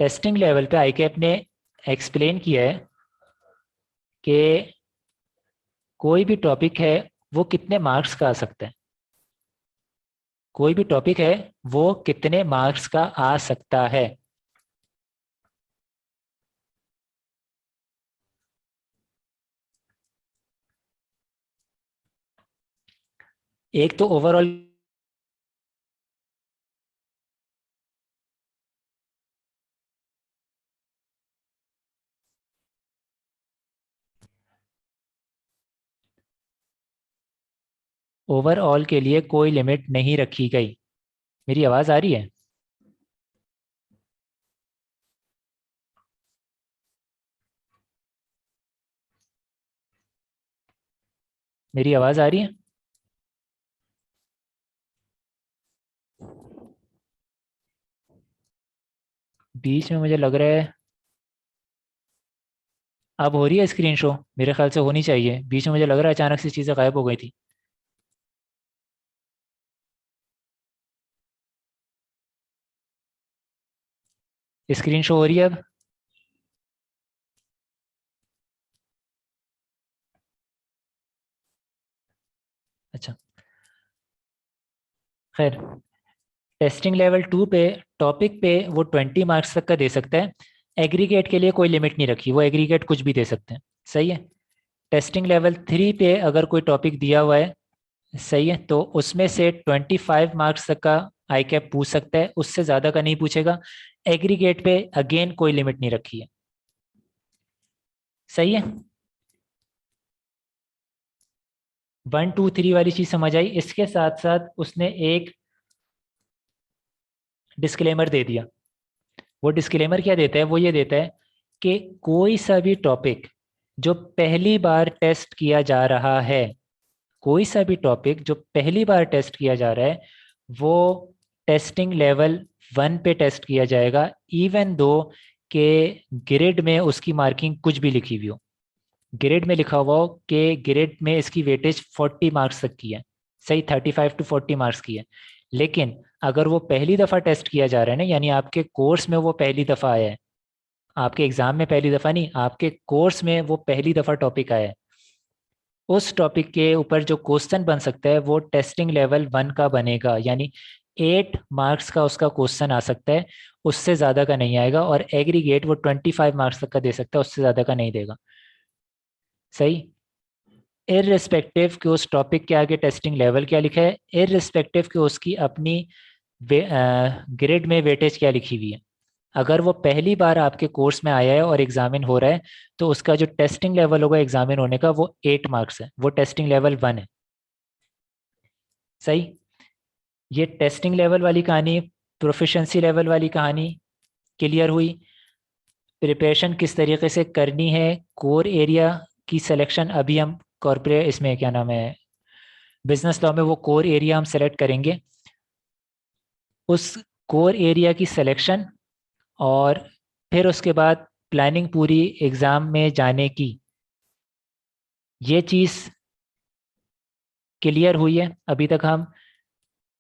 टेस्टिंग लेवल पे आईकेप ने एक्सप्लेन किया है कि कोई भी टॉपिक है वो कितने मार्क्स का आ सकता है। कोई भी टॉपिक है वो कितने मार्क्स का आ सकता है। एक तो ओवरऑल, ओवरऑल के लिए कोई लिमिट नहीं रखी गई। मेरी आवाज़ आ रही है? मेरी आवाज़ आ रही है? बीच में मुझे लग रहा है, अब हो रही है स्क्रीन शो? मेरे ख्याल से होनी चाहिए। बीच में मुझे लग रहा है अचानक से चीज़ें गायब हो गई थी। स्क्रीन शो हो रही है अब? अच्छा। खैर, टेस्टिंग लेवल 2 पे टॉपिक पे वो 20 मार्क्स तक का दे सकता है। एग्रीगेट के लिए कोई लिमिट नहीं रखी, वो एग्रीगेट कुछ भी दे सकते हैं। सही है। टेस्टिंग लेवल 3 पे अगर कोई टॉपिक दिया हुआ है, सही है, तो उसमें से 25 मार्क्स तक का आई कैप पूछ सकता है, उससे ज़्यादा का नहीं पूछेगा। एग्रीगेट पे अगेन कोई लिमिट नहीं रखी है। सही है। 1 2 3 वाली चीज़ समझ आई। इसके साथ साथ उसने एक डिस्क्लेमर दे दिया। वो डिस्क्लेमर क्या देता है? वो ये देता है कि कोई सा भी टॉपिक जो पहली बार टेस्ट किया जा रहा है, कोई सा भी टॉपिक जो पहली बार टेस्ट किया जा रहा है, वो टेस्टिंग लेवल 1 पे टेस्ट किया जाएगा, इवन दो के ग्रिड में उसकी मार्किंग कुछ भी लिखी हुई हो। ग्रिड में लिखा हुआ हो कि ग्रिड में इसकी वेटेज 40 मार्क्स तक की है, सही, 35 to 40 मार्क्स की है। लेकिन अगर वो पहली दफ़ा टेस्ट किया जा रहा है ना, यानी आपके कोर्स में वो पहली दफ़ा आया है, आपके एग्जाम में पहली दफ़ा नहीं, आपके कोर्स में वो पहली दफ़ा टॉपिक आया है, उस टॉपिक के ऊपर जो क्वेश्चन बन सकता है वो टेस्टिंग लेवल 1 का बनेगा। यानी 8 मार्क्स का उसका क्वेश्चन आ सकता है, उससे ज़्यादा का नहीं आएगा। और एग्रीगेट वो 25 मार्क्स तक का दे सकता है, उससे ज़्यादा का नहीं देगा। सही। इररिस्पेक्टिव कि उस टॉपिक के आगे टेस्टिंग लेवल क्या लिखा है, इररिस्पेक्टिव कि उसकी अपनी ग्रेड में वेटेज क्या लिखी हुई है। अगर वो पहली बार आपके कोर्स में आया है और एग्जामिन हो रहा है, तो उसका जो टेस्टिंग लेवल होगा एग्जामिन होने का वो 8 मार्क्स है, वो टेस्टिंग लेवल 1 है। सही। ये टेस्टिंग लेवल वाली कहानी, प्रोफिशेंसी लेवल वाली कहानी क्लियर हुई। प्रिपरेशन किस तरीके से करनी है, कोर एरिया की सिलेक्शन अभी हम कॉर्पोरेट इसमें क्या नाम है, बिजनेस लॉ में वो कोर एरिया हम सेलेक्ट करेंगे। उस कोर एरिया की सिलेक्शन और फिर उसके बाद प्लानिंग पूरी एग्ज़ाम में जाने की, ये चीज़ क्लियर हुई है। अभी तक हम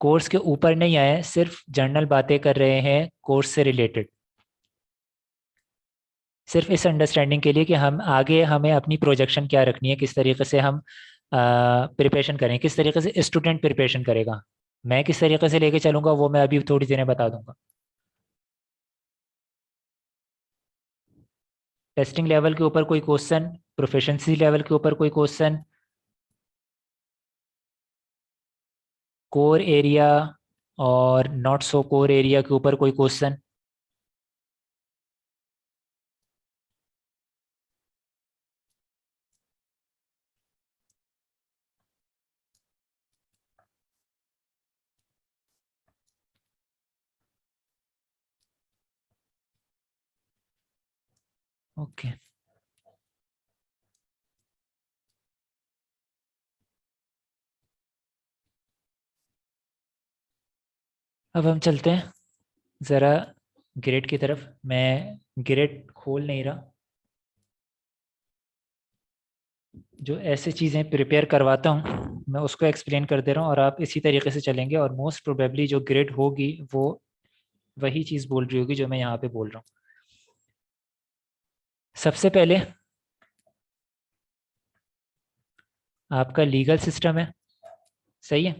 कोर्स के ऊपर नहीं आए, सिर्फ जनरल बातें कर रहे हैं कोर्स से रिलेटेड। सिर्फ इस अंडरस्टैंडिंग के लिए कि हम आगे हमें अपनी प्रोजेक्शन क्या रखनी है, किस तरीके से हम प्रिपरेशन करें, किस तरीके से स्टूडेंट प्रिपरेशन करेगा। मैं किस तरीके से लेके चलूंगा वो मैं अभी थोड़ी देर में बता दूंगा। टेस्टिंग लेवल के ऊपर कोई क्वेश्चन, प्रोफिशिएंसी लेवल के ऊपर कोई क्वेश्चन, कोर एरिया और नॉट सो कोर एरिया के ऊपर कोई क्वेश्चन। ओके, अब हम चलते हैं ज़रा ग्रेड की तरफ। मैं ग्रेड खोल नहीं रहा, जो ऐसे चीज़ें प्रिपेयर करवाता हूँ मैं उसको एक्सप्लेन कर दे रहा हूँ और आप इसी तरीके से चलेंगे, और मोस्ट प्रोबेबली जो ग्रेड होगी वो वही चीज़ बोल रही होगी जो मैं यहाँ पे बोल रहा हूँ। सबसे पहले आपका लीगल सिस्टम है, सही है।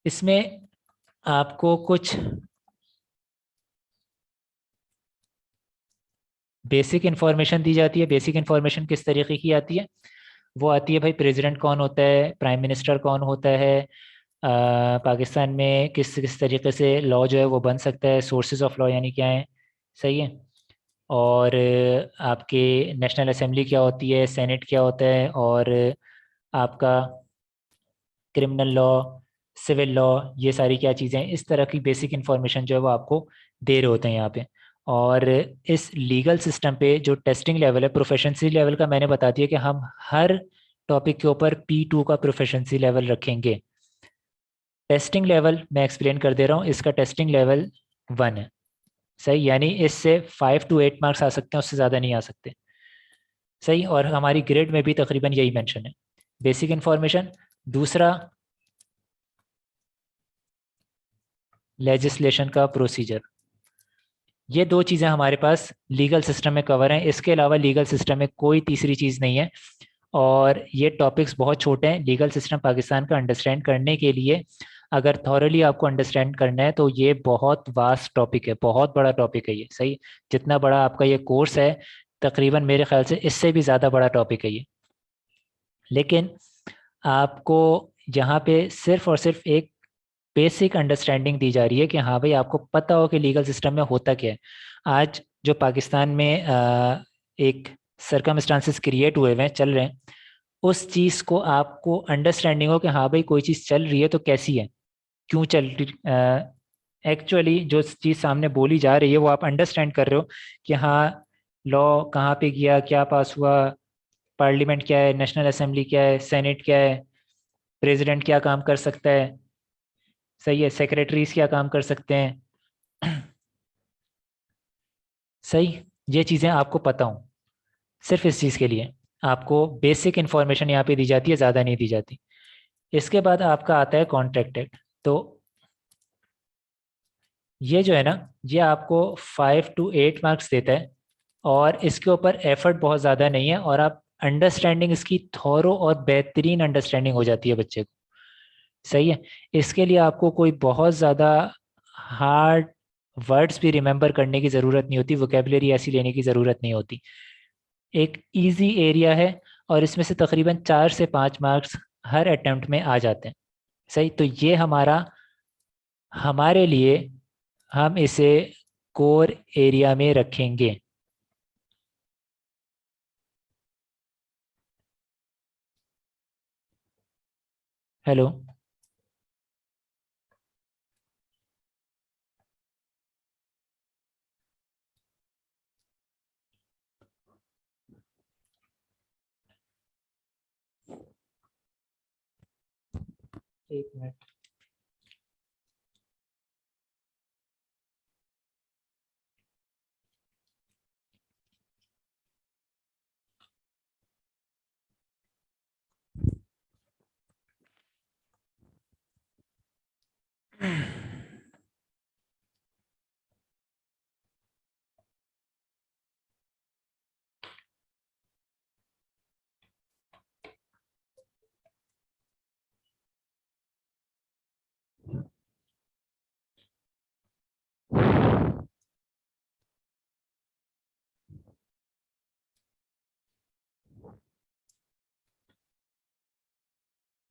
इसमें आपको कुछ बेसिक इन्फॉर्मेशन दी जाती है। बेसिक इन्फॉर्मेशन किस तरीके की आती है? वो आती है भाई, प्रेसिडेंट कौन होता है, प्राइम मिनिस्टर कौन होता है, पाकिस्तान में किस किस तरीके से लॉ जो है वो बन सकता है, सोर्सेज ऑफ लॉ यानी क्या है, सही है। और आपके नेशनल असेंबली क्या होती है, सेनेट क्या होता है, और आपका क्रिमिनल लॉ, सिविल लॉ, ये सारी क्या चीज़ें हैं, इस तरह की बेसिक इन्फॉर्मेशन जो है वो आपको दे रहे होते हैं यहाँ पे। और इस लीगल सिस्टम पे जो टेस्टिंग लेवल है, प्रोफेशंसी लेवल का मैंने बता दिया कि हम हर टॉपिक के ऊपर P2 का प्रोफेशंसी लेवल रखेंगे। टेस्टिंग लेवल मैं एक्सप्लेन कर दे रहा हूँ, इसका टेस्टिंग लेवल 1 है, सही। यानी इससे 5 to 8 मार्क्स आ सकते हैं, उससे ज़्यादा नहीं आ सकते, सही। और हमारी ग्रेड में भी तकरीबन यही मेंशन है, बेसिक इन्फॉर्मेशन। दूसरा, लेजिस्लेशन का प्रोसीजर। ये दो चीज़ें हमारे पास लीगल सिस्टम में कवर हैं, इसके अलावा लीगल सिस्टम में कोई तीसरी चीज़ नहीं है। और ये टॉपिक्स बहुत छोटे हैं लीगल सिस्टम पाकिस्तान का अंडरस्टैंड करने के लिए। अगर थॉरली आपको अंडरस्टैंड करना है तो ये बहुत वास्ट टॉपिक है, बहुत बड़ा टॉपिक है ये, सही। जितना बड़ा आपका ये कोर्स है, तकरीबन मेरे ख्याल से इससे भी ज़्यादा बड़ा टॉपिक है ये। लेकिन आपको यहाँ पे सिर्फ और सिर्फ एक बेसिक अंडरस्टैंडिंग दी जा रही है कि हाँ भाई, आपको पता हो कि लीगल सिस्टम में होता क्या है। आज जो पाकिस्तान में एक सरकमस्टांसिस क्रिएट हुए हुए हैं, चल रहे हैं, उस चीज़ को आपको अंडरस्टैंडिंग हो कि हाँ भाई, कोई चीज़ चल रही है तो कैसी है, क्यों चल रही, एक्चुअली जो चीज़ सामने बोली जा रही है वो आप अंडरस्टैंड कर रहे हो कि हाँ, लॉ कहाँ पे गया, क्या पास हुआ, पार्लियामेंट क्या है, नेशनल असेंबली क्या है, सेनेट क्या है, प्रेसिडेंट क्या काम कर सकता है, सही है, सेक्रेटरीज क्या काम कर सकते हैं। सही। ये चीज़ें आपको पता हो, सिर्फ इस चीज़ के लिए आपको बेसिक इन्फॉर्मेशन यहाँ पे दी जाती है, ज़्यादा नहीं दी जाती। इसके बाद आपका आता है कॉन्ट्रैक्ट एक्ट। तो ये जो है ना, ये आपको 5 to 8 मार्क्स देता है, और इसके ऊपर एफर्ट बहुत ज़्यादा नहीं है, और आप अंडरस्टैंडिंग इसकी थॉरो और बेहतरीन अंडरस्टैंडिंग हो जाती है बच्चे को, सही है। इसके लिए आपको कोई बहुत ज़्यादा हार्ड वर्ड्स भी रिमेंबर करने की ज़रूरत नहीं होती, वोकेबलरी ऐसी लेने की ज़रूरत नहीं होती। एक इजी एरिया है, और इसमें से तकरीबन 4 से 5 मार्क्स हर अटेम्प्ट में आ जाते हैं, सही। तो ये हमारे लिए, हम इसे कोर एरिया में रखेंगे। हेलो। एक मिनट।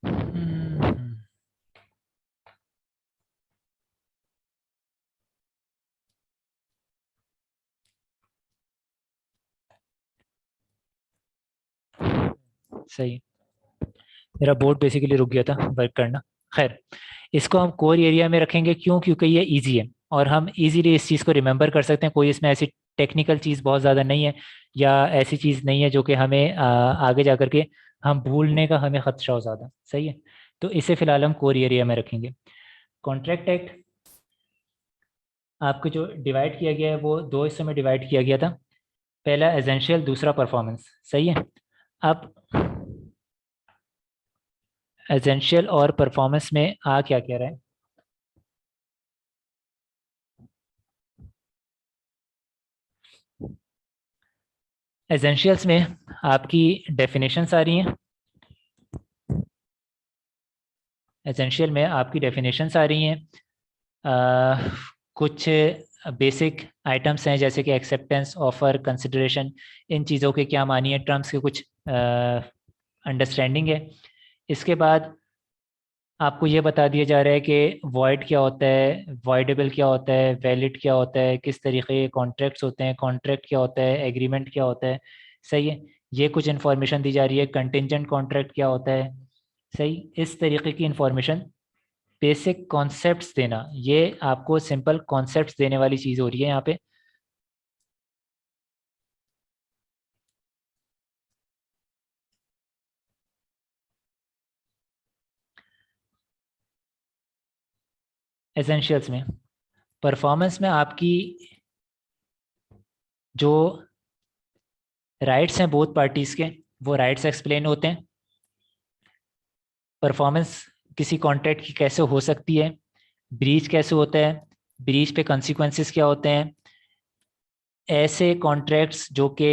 हम्म, सही। मेरा बोर्ड बेसिकली रुक गया था वर्क करना। खैर, इसको हम कोर एरिया में रखेंगे, क्यों? क्योंकि ये इजी है और हम इजीली इस चीज़ को रिमेंबर कर सकते हैं, कोई इसमें ऐसी टेक्निकल चीज़ बहुत ज़्यादा नहीं है, या ऐसी चीज़ नहीं है जो कि हमें आगे जा कर के हम भूलने का हमें खदशा हो ज़्यादा। सही है, तो इसे फ़िलहाल हम कोर एरिया में रखेंगे। कॉन्ट्रैक्ट एक्ट आपको जो डिवाइड किया गया है वो दो हिस्सों में डिवाइड किया गया था, पहला एसेंशियल, दूसरा परफॉर्मेंस। सही है, अब एसेंशियल और परफॉर्मेंस में आ क्या कह रहा है? एसेंशियल्स में आपकी डेफिनेशंस आ रही हैं, एसेंशियल में आपकी डेफिनेशंस आ रही हैं। कुछ बेसिक आइटम्स हैं जैसे कि एक्सेप्टेंस, ऑफर, कंसिडरेशन, इन चीज़ों के क्या मानी है, टर्म्स के कुछ अंडरस्टैंडिंग है। इसके बाद आपको ये बता दिया जा रहा है कि वॉइड क्या होता है, वॉइडेबल क्या होता है, वैलिड क्या होता है, किस तरीके के कॉन्ट्रैक्ट्स होते हैं, कॉन्ट्रैक्ट क्या होता है, एग्रीमेंट क्या होता है। सही है, ये कुछ इन्फॉर्मेशन दी जा रही है। कंटिंजेंट कॉन्ट्रैक्ट क्या होता है। सही, इस तरीके की इन्फॉर्मेशन, बेसिक कॉन्सेप्ट्स देना, ये आपको सिंपल कॉन्सेप्ट्स देने वाली चीज़ हो रही है यहाँ पे। एसेंशियल्स में, परफॉर्मेंस में आपकी जो राइट्स हैं बोथ पार्टीज़ के, वो राइट्स एक्सप्लेन होते हैं। परफॉर्मेंस किसी कॉन्ट्रैक्ट की कैसे हो सकती है, ब्रीच कैसे होता है, ब्रीच पे कॉन्सिक्वेंसेस क्या होते हैं, ऐसे कॉन्ट्रैक्ट्स जो कि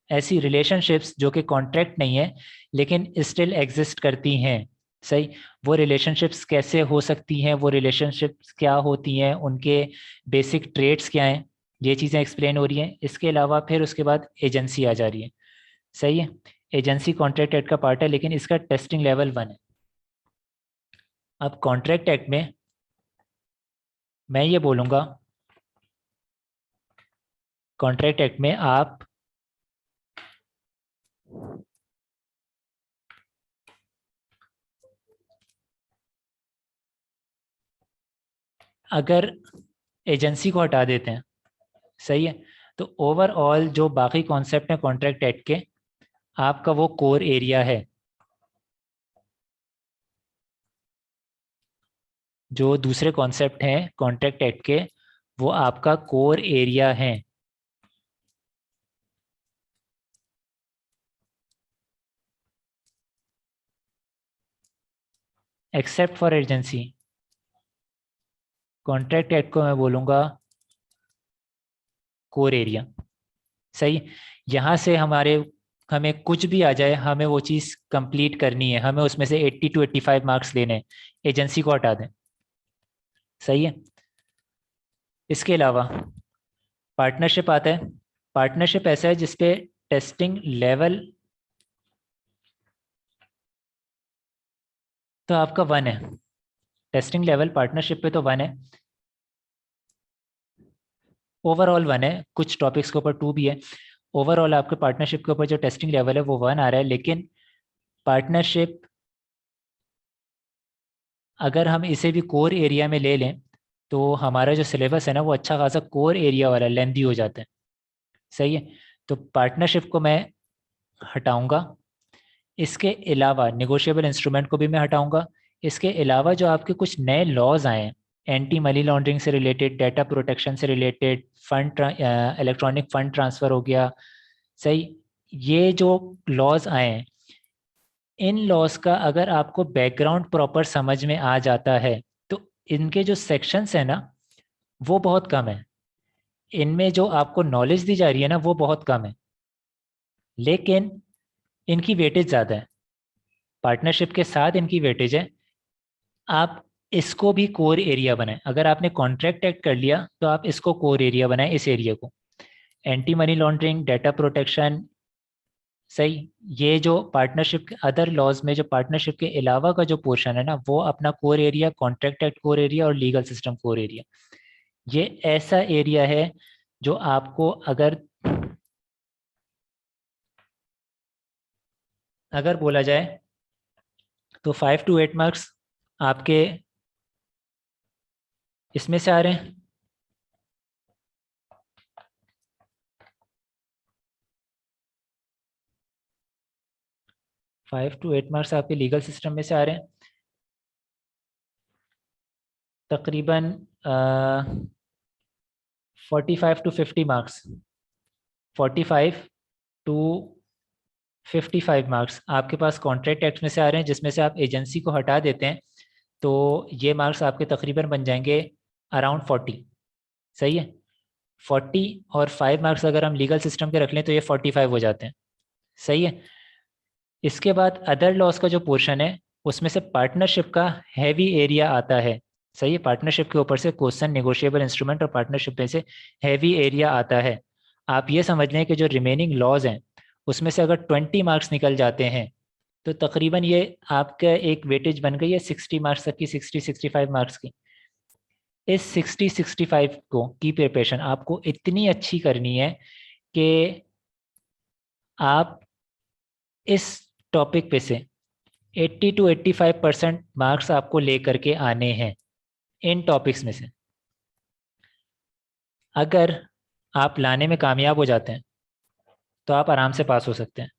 ऐसी रिलेशनशिप्स जो कि कॉन्ट्रैक्ट नहीं है लेकिन स्टिल एग्जिस्ट करती हैं। सही, वो रिलेशनशिप्स कैसे हो सकती हैं, वो रिलेशनशिप्स क्या होती हैं, उनके बेसिक ट्रेड्स क्या हैं, ये चीज़ें एक्सप्लेन हो रही हैं। इसके अलावा फिर उसके बाद एजेंसी आ जा रही है। सही है, एजेंसी कॉन्ट्रैक्ट एक्ट का पार्ट है लेकिन इसका टेस्टिंग लेवल 1 है। अब कॉन्ट्रैक्ट एक्ट में मैं ये बोलूँगा, कॉन्ट्रैक्ट एक्ट में आप अगर एजेंसी को हटा देते हैं, सही है, तो ओवरऑल जो बाकी कॉन्सेप्ट हैं कॉन्ट्रैक्ट एक्ट के, आपका वो कोर एरिया है। जो दूसरे कॉन्सेप्ट हैं कॉन्ट्रैक्ट एक्ट के, वो आपका कोर एरिया है। Except for agency, contract act को मैं बोलूँगा कोर एरिया। सही, यहाँ से हमें कुछ भी आ जाए, हमें वो चीज़ कंप्लीट करनी है, हमें उसमें से 80 to 85 मार्क्स लेने हैं, एजेंसी को हटा दें। सही है, इसके अलावा पार्टनरशिप आता है। पार्टनरशिप ऐसा है जिसपे टेस्टिंग लेवल तो आपका 1 है, टेस्टिंग लेवल पार्टनरशिप पे तो 1 है, ओवरऑल 1 है, कुछ टॉपिक्स के ऊपर 2 भी है। ओवरऑल आपके पार्टनरशिप के ऊपर जो टेस्टिंग लेवल है वो 1 आ रहा है। लेकिन पार्टनरशिप अगर हम इसे भी कोर एरिया में ले लें तो हमारा जो सिलेबस है ना वो अच्छा खासा कोर एरिया वाला लेंदी हो जाता है। सही है, तो पार्टनरशिप को मैं हटाऊंगा। इसके अलावा निगोशिएबल इंस्ट्रूमेंट को भी मैं हटाऊंगा। इसके अलावा जो आपके कुछ नए लॉज आए हैं, एंटी मनी लॉन्ड्रिंग से रिलेटेड, डाटा प्रोटेक्शन से रिलेटेड, इलेक्ट्रॉनिक फंड ट्रांसफ़र हो गया। सही, ये जो लॉज आए हैं, इन लॉज का अगर आपको बैकग्राउंड प्रॉपर समझ में आ जाता है तो इनके जो सेक्शंस हैं ना वो बहुत कम है, इनमें जो आपको नॉलेज दी जा रही है ना वो बहुत कम है, लेकिन इनकी वेटेज ज़्यादा है। पार्टनरशिप के साथ इनकी वेटेज है। आप इसको भी कोर एरिया बनाएं, अगर आपने कॉन्ट्रैक्ट एक्ट कर लिया तो आप इसको कोर एरिया बनाएं, इस एरिया को। Anti money laundering, data protection. सही, ये जो पार्टनरशिप के अदर लॉज में जो पार्टनरशिप के अलावा का जो पोर्शन है ना वो अपना core area, contract act core area और लीगल सिस्टम कोर एरिया, ये ऐसा एरिया है जो आपको अगर अगर बोला जाए तो 5 to 8 मार्क्स आपके इसमें से आ रहे हैं। 5 to 8 मार्क्स आपके लीगल सिस्टम में से आ रहे हैं। तकरीबन 45 to 50 मार्क्स, 45 to 55 मार्क्स आपके पास कॉन्ट्रैक्ट एक्ट में से आ रहे हैं, जिसमें से आप एजेंसी को हटा देते हैं तो ये मार्क्स आपके तकरीबन बन जाएंगे अराउंड 40। सही है। 40 और 5 मार्क्स अगर हम लीगल सिस्टम के रख लें तो ये 45 हो जाते हैं। सही है। इसके बाद अदर लॉस का जो पोर्शन है उसमें से पार्टनरशिप का हैवी एरिया आता है। सही है। पार्टनरशिप के ऊपर से क्वेश्चन नेगोशिएबल इंस्ट्रूमेंट और पार्टनरशिप में से हैवी एरिया आता है। आप ये समझ लें कि जो रिमेनिंग लॉज हैं उसमें से अगर 20 मार्क्स निकल जाते हैं तो तकरीबन ये आपका एक वेटेज बन गई है 60 मार्क्स तक की, 60-65 मार्क्स की। इस 60-65 को की प्रिपरेशन आपको इतनी अच्छी करनी है कि आप इस टॉपिक पे से 80 to 85% मार्क्स आपको लेकर के आने हैं इन टॉपिक्स में से। अगर आप लाने में कामयाब हो जाते हैं तो आप आराम से पास हो सकते हैं।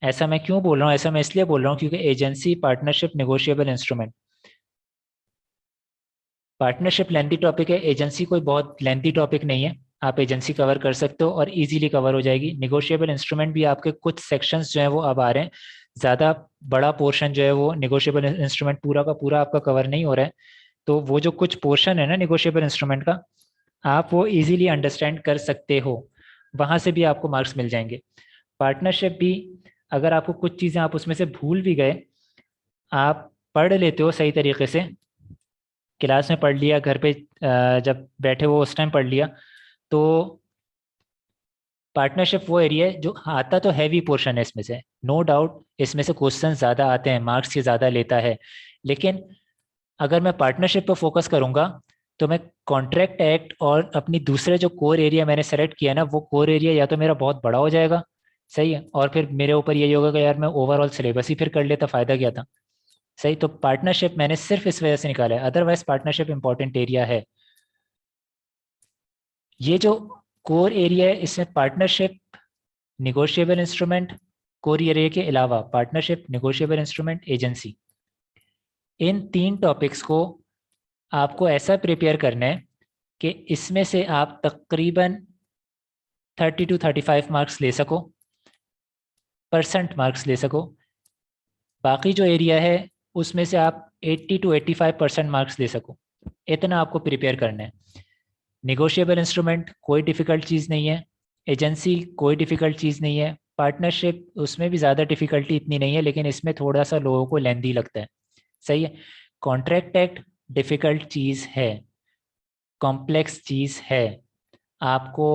ऐसा मैं क्यों बोल रहा हूँ? ऐसा मैं इसलिए बोल रहा हूँ क्योंकि agency, partnership, negotiable instrument. Partnership lengthy topic है, एजेंसी कोई बहुत लेंथी टॉपिक नहीं है। आप एजेंसी कवर कर सकते हो और इजीली कवर हो जाएगी। निगोशिएबल इंस्ट्रूमेंट भी आपके कुछ सेक्शंस जो है वो अब आ रहे हैं। ज़्यादा बड़ा पोर्शन जो है वो निगोशिएबल इंस्ट्रूमेंट पूरा का पूरा आपका कवर नहीं हो रहा है। तो वो जो कुछ पोर्शन है ना निगोशिएबल इंस्ट्रूमेंट का, आप वो इजीली अंडरस्टैंड कर सकते हो, वहाँ से भी आपको मार्क्स मिल जाएंगे। पार्टनरशिप भी अगर आपको कुछ चीज़ें आप उसमें से भूल भी गए, आप पढ़ लेते हो सही तरीके से, क्लास में पढ़ लिया, घर पे जब बैठे हो उस टाइम पढ़ लिया, तो पार्टनरशिप वो एरिया है जो आता तो हैवी पोर्शन है इसमें से, नो डाउट इसमें से क्वेश्चन ज़्यादा आते हैं, मार्क्स ये ज़्यादा लेता है। लेकिन अगर मैं पार्टनरशिप पर फोकस करूंगा तो मैं कॉन्ट्रैक्ट एक्ट और अपनी दूसरे जो कोर एरिया मैंने सेलेक्ट किया ना, वो कोर एरिया या तो मेरा बहुत बड़ा हो जाएगा। सही है। और फिर मेरे ऊपर यही होगा कि यार मैं ओवरऑल सिलेबस ही फिर कर लेता, फ़ायदा क्या था। सही। तो पार्टनरशिप मैंने सिर्फ इस वजह से निकाला है, अदरवाइज पार्टनरशिप इंपॉर्टेंट एरिया है। ये जो कोर एरिया है इसमें partnership, negotiable instrument, core area के अलावा पार्टनरशिप, निगोशिएबल इंस्ट्रूमेंट, एजेंसी, इन तीन टॉपिक्स को आपको ऐसा प्रिपेयर करना है कि इसमें से आप तकरीबन 30 to 35 मार्क्स ले सको, परसेंट मार्क्स ले सको। बाकी जो एरिया है उसमें से आप 80 to 85% मार्क्स ले सको, इतना आपको प्रिपेयर करना है। निगोशिएबल इंस्ट्रूमेंट कोई डिफ़िकल्ट चीज़ नहीं है, एजेंसी कोई डिफ़िकल्ट चीज़ नहीं है, पार्टनरशिप उसमें भी ज़्यादा डिफ़िकल्टी इतनी नहीं है लेकिन इसमें थोड़ा सा लोगों को लेंदी लगता है। सही है। कॉन्ट्रैक्ट एक्ट डिफ़िकल्ट चीज़ है, कॉम्प्लेक्स चीज़ है। आपको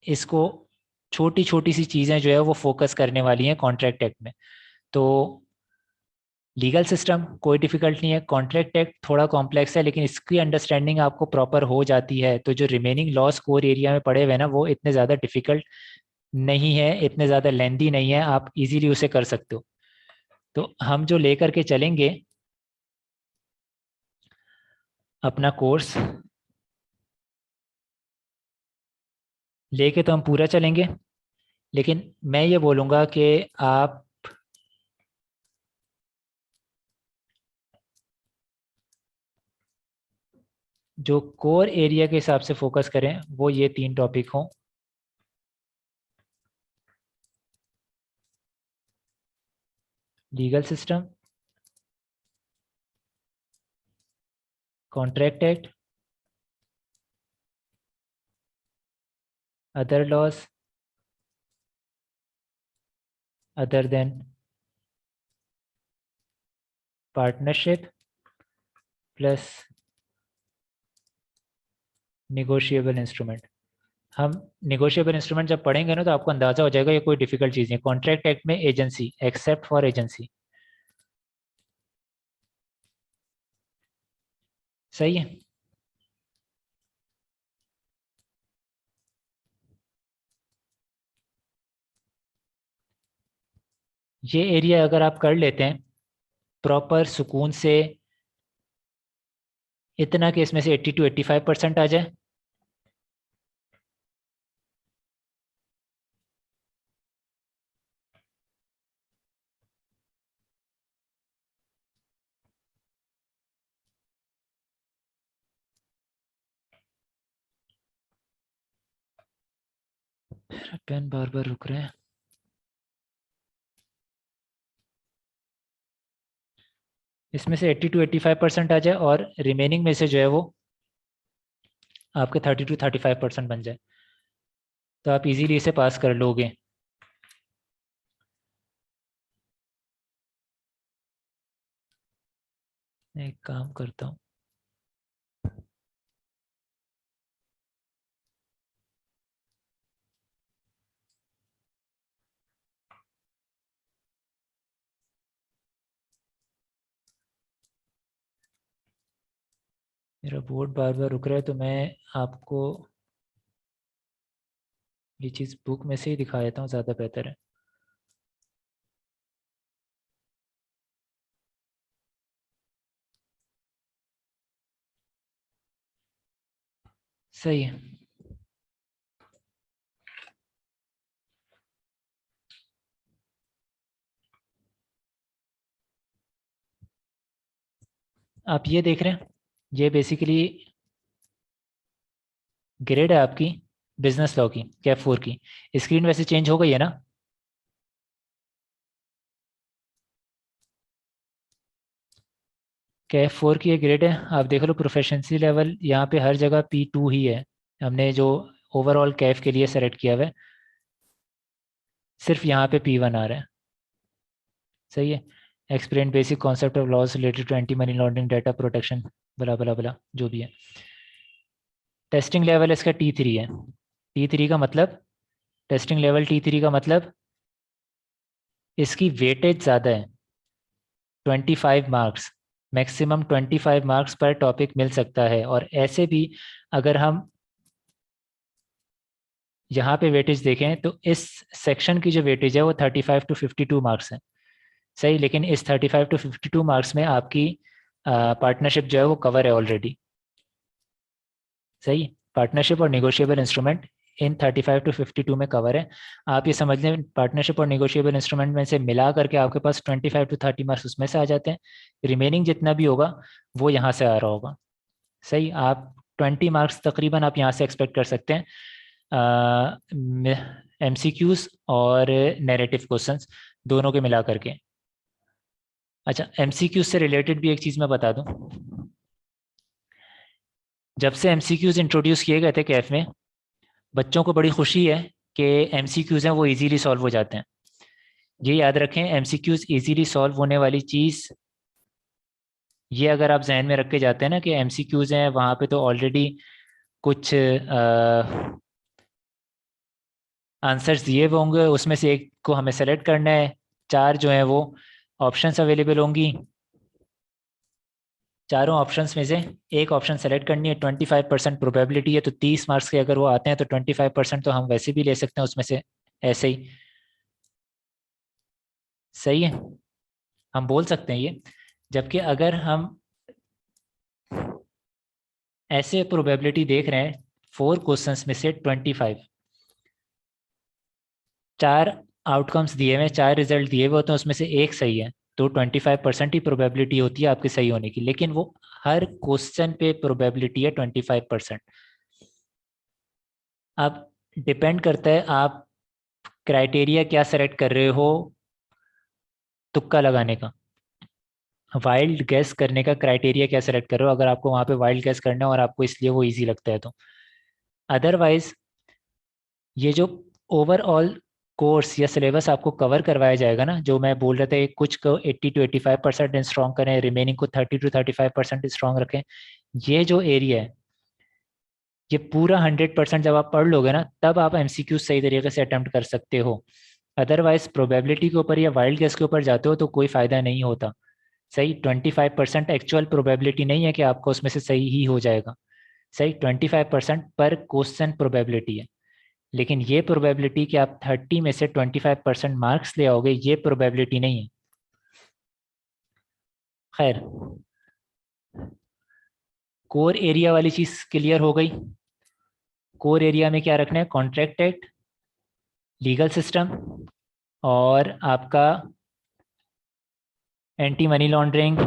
इसको छोटी छोटी सी चीज़ें जो है वो फोकस करने वाली हैं कॉन्ट्रैक्ट एक्ट में। तो लीगल सिस्टम कोई डिफिकल्ट नहीं है, कॉन्ट्रैक्ट एक्ट थोड़ा कॉम्प्लेक्स है लेकिन इसकी अंडरस्टैंडिंग आपको प्रॉपर हो जाती है तो जो रिमेनिंग लॉस कोर एरिया में पड़े हुए हैं ना वो इतने ज़्यादा डिफिकल्ट नहीं है, इतने ज़्यादा लेंदी नहीं है, आप इजीली उसे कर सकते हो। तो हम जो लेकर के चलेंगे अपना कोर्स, लेके तो हम पूरा चलेंगे, लेकिन मैं ये बोलूँगा कि आप जो कोर एरिया के हिसाब से फोकस करें वो ये तीन टॉपिक हों। Legal system, contract act, other laws other than partnership plus negotiable instrument. हम निगोशिएबल इंस्ट्रूमेंट जब पढ़ेंगे ना तो आपको अंदाजा हो जाएगा ये कोई डिफिकल्ट चीज़ नहीं। कॉन्ट्रैक्ट एक्ट में एजेंसी, एक्सेप्ट फॉर एजेंसी। सही है। ये एरिया अगर आप कर लेते हैं प्रॉपर सुकून से, इतना कि इसमें से 80 to 85% आ जाए, पेन बार बार रुक रहे हैं। इसमें से 80 to 85% आ जाए और रिमेनिंग में से जो है वो आपके 30 to 35% बन जाए, तो आप इजीली इसे पास कर लोगे। मैं एक काम करता हूँ, मेरा बोर्ड बार बार रुक रहा है, तो मैं आपको ये चीज़ बुक में से ही दिखा देता हूँ, ज़्यादा बेहतर है। सही है। आप ये देख रहे हैं, ये बेसिकली ग्रेड है आपकी बिजनेस लॉ की, कैफ 4 की। स्क्रीन वैसे चेंज हो गई है ना? कैफ 4 की ये ग्रेड है, आप देख लो प्रोफेशनसी लेवल यहाँ पे हर जगह P2 ही है। हमने जो ओवरऑल कैफ के लिए सेलेक्ट किया हुआ है, सिर्फ यहाँ पे P1 आ रहा है। सही है। Explain basic concept of laws related to anti money laundering data protection, blah blah बला जो भी है। टेस्टिंग लेवल इसका T3 है। T3 का मतलब, टेस्टिंग लेवल T3 का मतलब इसकी वेटेज ज़्यादा है। 25 मार्क्स, मैक्सिमम 25 मार्क्स पर टॉपिक मिल सकता है। और ऐसे भी अगर हम यहाँ पे वेटेज देखें तो इस सेक्शन की जो वेटेज है वो 35 to 52 मार्क्स है। सही, लेकिन इस 35 to 52 मार्क्स में आपकी पार्टनरशिप जो है वो कवर है ऑलरेडी। सही, पार्टनरशिप और निगोशिएबल इंस्ट्रूमेंट इन 35 to 52 में कवर है। आप ये समझ लें पार्टनरशिप और निगोशिएबल इंस्ट्रूमेंट में से मिला करके आपके पास 25 to 30 मार्क्स उसमें से आ जाते हैं। रिमेनिंग जितना भी होगा वो यहाँ से आ रहा होगा। सही, आप 20 मार्क्स तकरीबन आप यहाँ से एक्सपेक्ट कर सकते हैं, MCQs और नैरेटिव क्वेश्चंस दोनों के मिला करके। अच्छा, MCQs से रिलेटेड भी एक चीज़ मैं बता दूं। जब से MCQs इंट्रोड्यूस किए गए थे कैफ में, बच्चों को बड़ी खुशी है कि MCQs हैं वो इजीली सॉल्व हो जाते हैं। ये याद रखें, MCQs इजीली सॉल्व होने वाली चीज़, ये अगर आप जहन में रख के जाते हैं ना कि MCQs हैं वहाँ पे तो ऑलरेडी कुछ आंसर्स दिए हुए होंगे, उसमें से एक को हमें सेलेक्ट करना है। चार जो हैं वो ऑप्शंस अवेलेबल होंगी, चारों ऑप्शंस में से एक ऑप्शन सेलेक्ट करनी है। 25% प्रोबेबिलिटी है, तो 30 मार्क्स के अगर वो आते हैं तो 25% तो हम वैसे भी ले सकते हैं उसमें से, ऐसे ही। सही है, हम बोल सकते हैं ये। जबकि अगर हम ऐसे प्रोबेबिलिटी देख रहे हैं 4 क्वेश्चंस में से 25, चार आउटकम्स दिए हुए, चार रिजल्ट दिए हुए होते हैं, उसमें से एक सही है, तो 25% ही प्रोबेबिलिटी होती है आपके सही होने की। लेकिन वो हर क्वेश्चन पे प्रोबेबिलिटी है 25%। अब डिपेंड करता है आप क्राइटेरिया क्या सेलेक्ट कर रहे हो तुक्का लगाने का, वाइल्ड गैस करने का क्राइटेरिया क्या सेलेक्ट कर रहे हो, अगर आपको वहाँ पे वाइल्ड गैस करना है और आपको इसलिए वो इजी लगता है तो। अदरवाइज ये जो ओवरऑल कोर्स या सिलेबस आपको कवर करवाया जाएगा ना, जो मैं बोल रहा था कि कुछ को 80 to 85% स्ट्रॉन्ग करें, रिमेनिंग को 30 to 35% स्ट्रॉन्ग रखें, ये जो एरिया है ये पूरा 100% जब आप पढ़ लोगे ना तब आप MCQ सही तरीके से अटेम्प्ट कर सकते हो। अदरवाइज प्रोबेबिलिटी के ऊपर या वाइल्ड गेस के ऊपर जाते हो तो कोई फायदा नहीं होता। सही, 25% एक्चुअल प्रोबेबिलिटी नहीं है कि आपको उसमें से सही ही हो जाएगा। सही, 25% पर क्वेश्चन प्रोबेबिलिटी है। लेकिन ये प्रोबेबिलिटी कि आप 30 में से 25% मार्क्स ले आओगे, ये प्रोबेबिलिटी नहीं है। खैर, कोर एरिया वाली चीज क्लियर हो गई। कोर एरिया में क्या रखना है? कॉन्ट्रैक्ट एक्ट, लीगल सिस्टम, और आपका anti money laundering,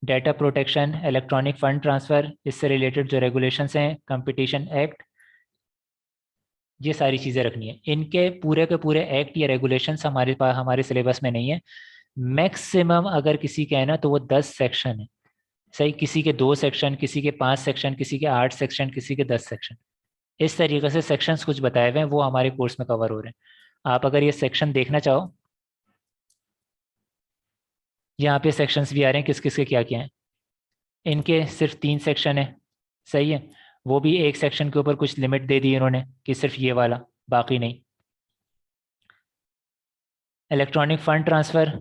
data protection, electronic fund transfer, इससे रिलेटेड जो रेगुलेशंस हैं, कंपटीशन एक्ट, ये सारी चीज़ें रखनी है। इनके पूरे के पूरे एक्ट या रेगुलेशंस हमारे पास हमारे सिलेबस में नहीं है। मैक्सिमम अगर किसी का है ना तो वो 10 सेक्शन है। सही, किसी के 2 सेक्शन, किसी के 5 सेक्शन, किसी के 8 सेक्शन, किसी के 10 सेक्शन। इस तरीके से सेक्शंस कुछ बताए हुए हैं, वो हमारे कोर्स में कवर हो रहे हैं। आप अगर ये सेक्शन देखना चाहो, यहाँ पे सेक्शंस भी आ रहे हैं किस किस के क्या क्या हैं। इनके सिर्फ 3 सेक्शन है। सही है। वो भी एक सेक्शन के ऊपर कुछ लिमिट दे दी इन्होंने कि सिर्फ ये वाला, बाकी नहीं। इलेक्ट्रॉनिक फंड ट्रांसफ़र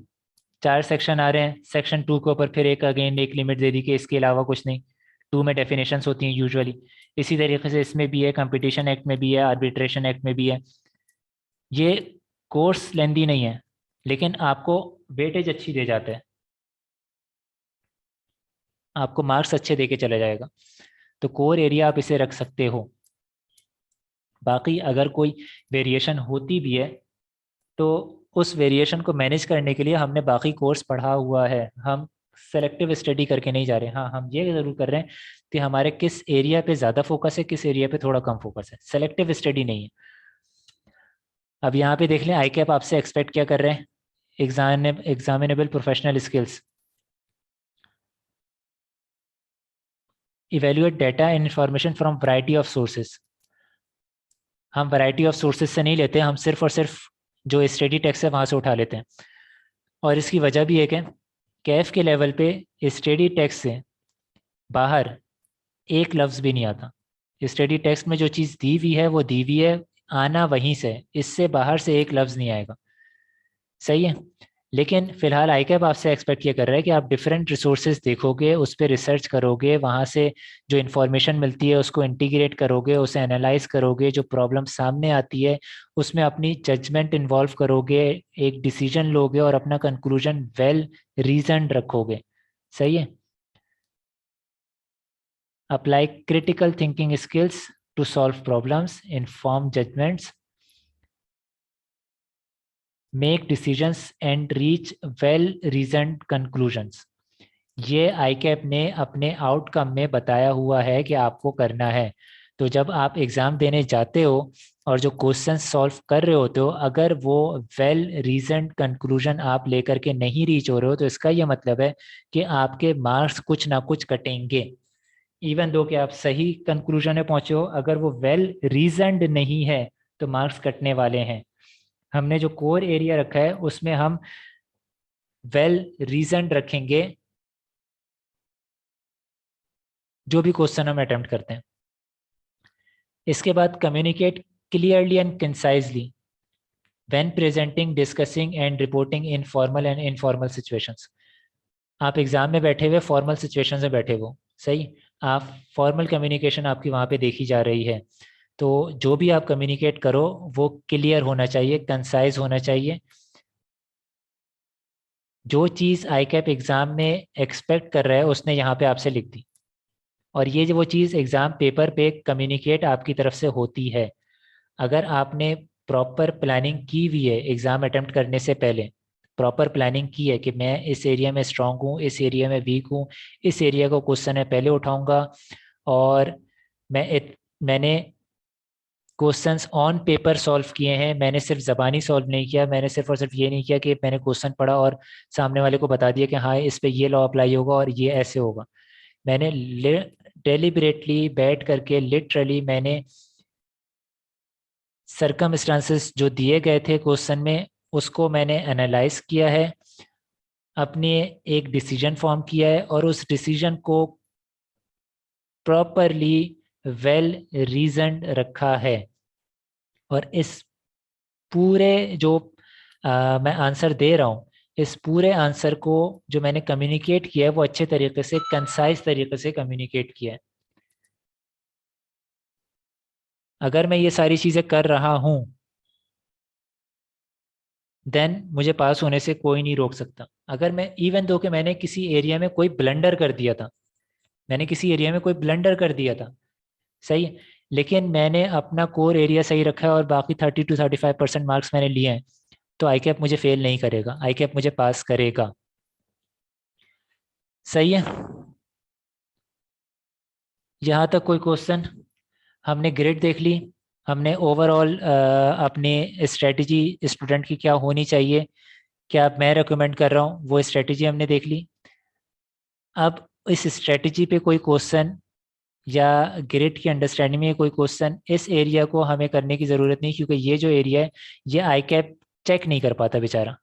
4 सेक्शन आ रहे हैं। सेक्शन 2 के ऊपर फिर एक अगेन एक लिमिट दे दी कि इसके अलावा कुछ नहीं। 2 में डेफिनेशंस होती हैं यूजुअली। इसी तरीके से इसमें भी है, कंपटीशन एक्ट में भी है, आर्बिट्रेशन एक्ट में भी है। ये कोर्स लेंदी नहीं है, लेकिन आपको वेटेज अच्छी दे जाता है, आपको मार्क्स अच्छे दे के चला जाएगा। तो कोर एरिया आप इसे रख सकते हो। बाकी अगर कोई वेरिएशन होती भी है तो उस वेरिएशन को मैनेज करने के लिए हमने बाकी कोर्स पढ़ा हुआ है। हम सेलेक्टिव स्टडी करके नहीं जा रहे। हाँ, हम ये ज़रूर कर रहे हैं कि हमारे किस एरिया पे ज़्यादा फोकस है, किस एरिया पे थोड़ा कम फोकस है। सेलेक्टिव स्टडी नहीं है। अब यहाँ पे देख लें, आई कैप आपसे एक्सपेक्ट क्या कर रहे हैं। Examinable professional skills, evaluate data and information from variety of sources. हम वैरायटी ऑफ सोर्सेज से नहीं लेते, हम सिर्फ और सिर्फ जो स्टडी टेक्स्ट है वहाँ से उठा लेते हैं। और इसकी वजह भी एक है, कैफ के लेवल पे स्टडी टेक्स्ट से बाहर एक लफ्ज़ भी नहीं आता। स्टडी टेक्स्ट में जो चीज़ दी हुई है वो दी हुई है, आना वहीं से, इससे बाहर से एक लफ्ज़ नहीं आएगा। सही है। लेकिन फिलहाल आई कैप आपसे एक्सपेक्ट ये कर रहा है कि आप डिफरेंट रिसोर्सेज देखोगे, उस पर रिसर्च करोगे, वहाँ से जो इन्फॉर्मेशन मिलती है उसको इंटीग्रेट करोगे, उसे एनालाइज करोगे, जो प्रॉब्लम सामने आती है उसमें अपनी जजमेंट इन्वॉल्व करोगे, एक डिसीजन लोगे और अपना कंक्लूजन वेल रीजनड रखोगे। सही है। Apply critical thinking skills to solve problems, inform judgments, make decisions and reach well reasoned conclusions. ये आई कैप ने अपने आउटकम में बताया हुआ है कि आपको करना है। तो जब आप एग्ज़ाम देने जाते हो और जो क्वेश्चन सॉल्व कर रहे होते हो, अगर वो वेल रीजनड कंक्लूजन आप लेकर के नहीं रीच हो रहे हो, तो इसका ये मतलब है कि आपके मार्क्स कुछ ना कुछ कटेंगे। इवन दो कि आप सही कंक्लूजन में पहुंचे हो, अगर वो वेल रीजनड नहीं है तो मार्क्स कटने वाले हैं। हमने जो कोर एरिया रखा है उसमें हम वेल रीजनड रखेंगे जो भी क्वेश्चन हम अटेम्प्ट करते हैं। इसके बाद communicate clearly and concisely when presenting, discussing and reporting in formal and informal situations. आप एग्जाम में बैठे हुए फॉर्मल सिचुएशन में बैठे हो, सही, आप फॉर्मल कम्युनिकेशन आपकी वहाँ पे देखी जा रही है। तो जो भी आप कम्युनिकेट करो वो क्लियर होना चाहिए, कंसाइज होना चाहिए। जो चीज़ आई कैप एग्ज़ाम में एक्सपेक्ट कर रहा है उसने यहाँ पे आपसे लिख दी, और ये जो वो चीज़ एग्ज़ाम पेपर पे कम्युनिकेट आपकी तरफ से होती है। अगर आपने प्रॉपर प्लानिंग की हुई है एग्ज़ाम अटेम्प्ट करने से पहले, प्रॉपर प्लानिंग की है कि मैं इस एरिया में स्ट्रांग हूँ, इस एरिया में वीक हूँ, इस एरिया को क्वेश्चन है पहले उठाऊंगा, और मैंने क्वेश्चंस ऑन पेपर सॉल्व किए हैं, मैंने सिर्फ ज़बानी सॉल्व नहीं किया, मैंने सिर्फ और सिर्फ ये नहीं किया कि मैंने क्वेश्चन पढ़ा और सामने वाले को बता दिया कि हाँ इस पे ये लॉ अप्लाई होगा और ये ऐसे होगा। मैंने डेलिबरेटली बैठ करके लिटरली मैंने सरकमस्टांसेस जो दिए गए थे क्वेश्चन में उसको मैंने एनालाइज किया है, अपने एक डिसीजन फॉर्म किया है, और उस डिसीजन को प्रॉपरली वेल रीजनड रखा है। और इस पूरे जो मैं आंसर दे रहा हूँ, इस पूरे आंसर को जो मैंने कम्युनिकेट किया है वो अच्छे तरीके से, कंसाइज तरीके से कम्युनिकेट किया है। अगर मैं ये सारी चीज़ें कर रहा हूँ देन मुझे पास होने से कोई नहीं रोक सकता। अगर मैं इवन दो कि मैंने किसी एरिया में कोई ब्लंडर कर दिया था, मैंने किसी एरिया में कोई ब्लंडर कर दिया था, सही है, लेकिन मैंने अपना कोर एरिया सही रखा है और बाकी 30 to 35% मार्क्स मैंने लिए हैं, तो आई कैप मुझे फेल नहीं करेगा, आई कैप मुझे पास करेगा। सही है। यहाँ तक कोई क्वेश्चन? हमने ग्रेड देख ली, हमने ओवरऑल अपनी स्ट्रेटजी स्टूडेंट की क्या होनी चाहिए, क्या मैं रिकमेंड कर रहा हूँ, वो स्ट्रेटजी हमने देख ली। अब इस स्ट्रेटजी पे कोई क्वेश्चन या ग्रिड की अंडरस्टैंडिंग में कोई क्वेश्चन, इस एरिया को हमें करने की ज़रूरत नहीं, क्योंकि ये जो एरिया है ये आई कैप चेक नहीं कर पाता बेचारा।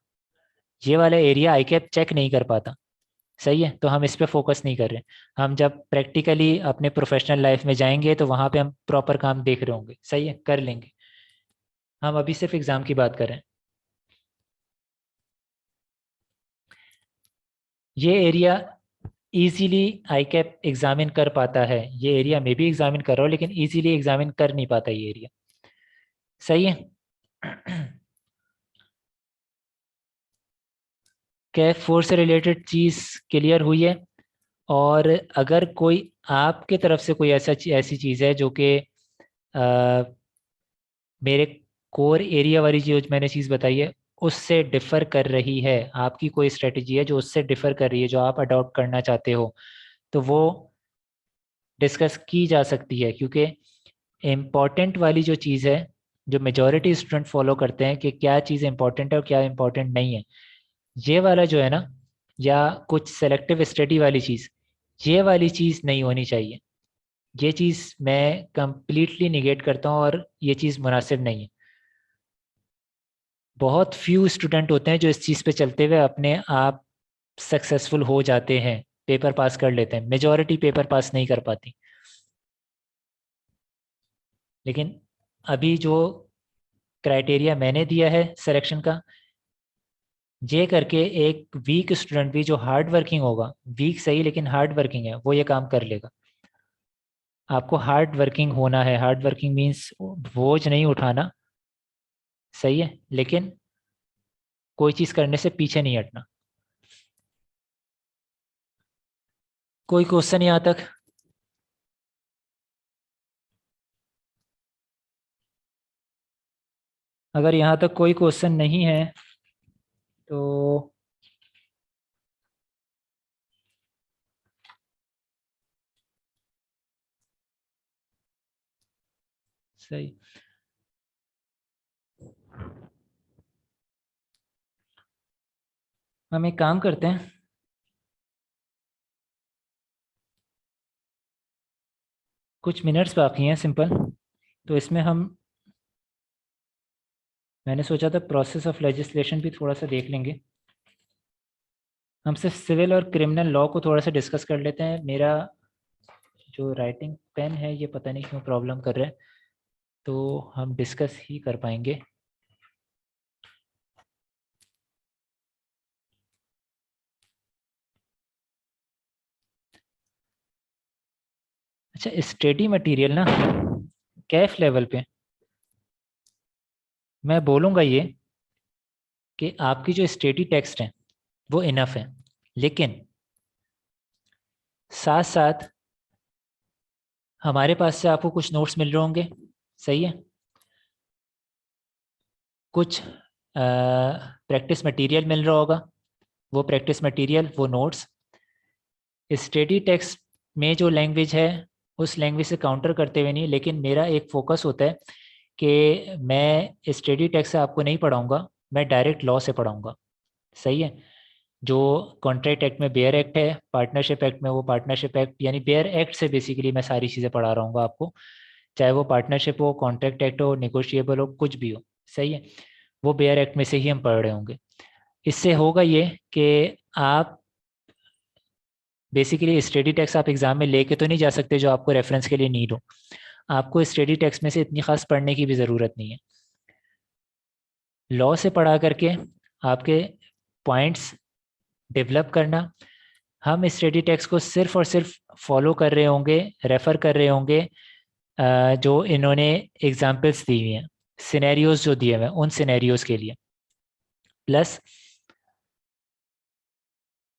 ये वाला एरिया आई कैप चेक नहीं कर पाता। सही है, तो हम इस पे फोकस नहीं कर रहे। हम जब प्रैक्टिकली अपने प्रोफेशनल लाइफ में जाएंगे तो वहाँ पे हम प्रॉपर काम देख रहे होंगे। सही है, कर लेंगे। हम अभी सिर्फ एग्ज़ाम की बात कर रहे हैं। ये एरिया इजीली आई कैप एग्जामिन कर पाता है। ये एरिया में भी एग्जामिन कर रहा हूँ, लेकिन इजीली एग्जामिन कर नहीं पाता ये एरिया। सही है। कैफ फोर से रिलेटेड चीज़ क्लियर हुई है। और अगर कोई आपके तरफ से कोई ऐसी चीज़ है जो कि मेरे कोर एरिया वाली जो मैंने चीज़ बताई है उससे डिफ़र कर रही है, आपकी कोई स्ट्रेटजी है जो उससे डिफ़र कर रही है, जो आप अडॉप्ट करना चाहते हो, तो वो डिस्कस की जा सकती है। क्योंकि इम्पॉर्टेंट वाली जो चीज़ है, जो मेजॉरिटी स्टूडेंट फॉलो करते हैं कि क्या चीज़ इम्पॉर्टेंट है और क्या इम्पॉर्टेंट नहीं है, ये वाला जो है ना, या कुछ सेलेक्टिव स्टडी वाली चीज़, ये वाली चीज़ नहीं होनी चाहिए। ये चीज़ मैं कंप्लीटली निगेट करता हूँ और ये चीज़ मुनासिब नहीं है। बहुत फ्यू स्टूडेंट होते हैं जो इस चीज़ पे चलते हुए अपने आप सक्सेसफुल हो जाते हैं, पेपर पास कर लेते हैं। मेजॉरिटी पेपर पास नहीं कर पाती। लेकिन अभी जो क्राइटेरिया मैंने दिया है सिलेक्शन का, ये करके एक वीक स्टूडेंट भी जो हार्ड वर्किंग होगा, वीक सही लेकिन हार्ड वर्किंग है, वो ये काम कर लेगा। आपको हार्ड वर्किंग होना है। हार्ड वर्किंग मीन्स बोझ नहीं उठाना। सही है, लेकिन कोई चीज़ करने से पीछे नहीं हटना। कोई क्वेश्चन यहाँ तक? अगर यहाँ तक कोई क्वेश्चन नहीं है तो सही। हम एक काम करते हैं, कुछ मिनट्स बाकी हैं सिंपल, तो इसमें हम, मैंने सोचा था प्रोसेस ऑफ लेजिस्लेशन भी थोड़ा सा देख लेंगे। हम सिर्फ सिविल और क्रिमिनल लॉ को थोड़ा सा डिस्कस कर लेते हैं। मेरा जो राइटिंग पेन है ये पता नहीं क्यों प्रॉब्लम कर रहा है, तो हम डिस्कस ही कर पाएंगे। अच्छा, स्टडी मटेरियल ना, कैफ लेवल पे मैं बोलूँगा ये कि आपकी जो स्टडी टेक्स्ट है वो इनफ है, लेकिन साथ साथ हमारे पास से आपको कुछ नोट्स मिल रहे होंगे। सही है, कुछ प्रैक्टिस मटेरियल मिल रहा होगा। वो प्रैक्टिस मटेरियल, वो नोट्स, स्टडी टेक्स्ट में जो लैंग्वेज है उस लैंग्वेज से काउंटर करते हुए नहीं, लेकिन मेरा एक फोकस होता है कि मैं स्टडी टेक्स्ट से आपको नहीं पढ़ाऊँगा, मैं डायरेक्ट लॉ से पढ़ाऊँगा। सही है। जो कॉन्ट्रैक्ट एक्ट में बेयर एक्ट है, पार्टनरशिप एक्ट में वो पार्टनरशिप एक्ट, यानी बेयर एक्ट से बेसिकली मैं सारी चीज़ें पढ़ा रहा हूँ आपको। चाहे वो पार्टनरशिप हो, कॉन्ट्रैक्ट एक्ट हो, निगोशिएबल हो, कुछ भी हो। सही है, वो बेयर एक्ट में से ही हम पढ़ रहे होंगे। इससे होगा ये कि आप बेसिकली स्टडी टेक्स्ट आप एग्जाम में लेके तो नहीं जा सकते जो आपको रेफरेंस के लिए नीड हो। आपको स्टडी टेक्स्ट में से इतनी खास पढ़ने की भी ज़रूरत नहीं है। लॉ से पढ़ा करके आपके पॉइंट्स डेवलप करना, हम स्टडी टेक्स्ट को सिर्फ और सिर्फ फॉलो कर रहे होंगे, रेफ़र कर रहे होंगे जो इन्होंने एग्जाम्पल्स दी हुई हैं, सिनेरियोज जो दिए हुए हैं उन सिनेरियोज के लिए। प्लस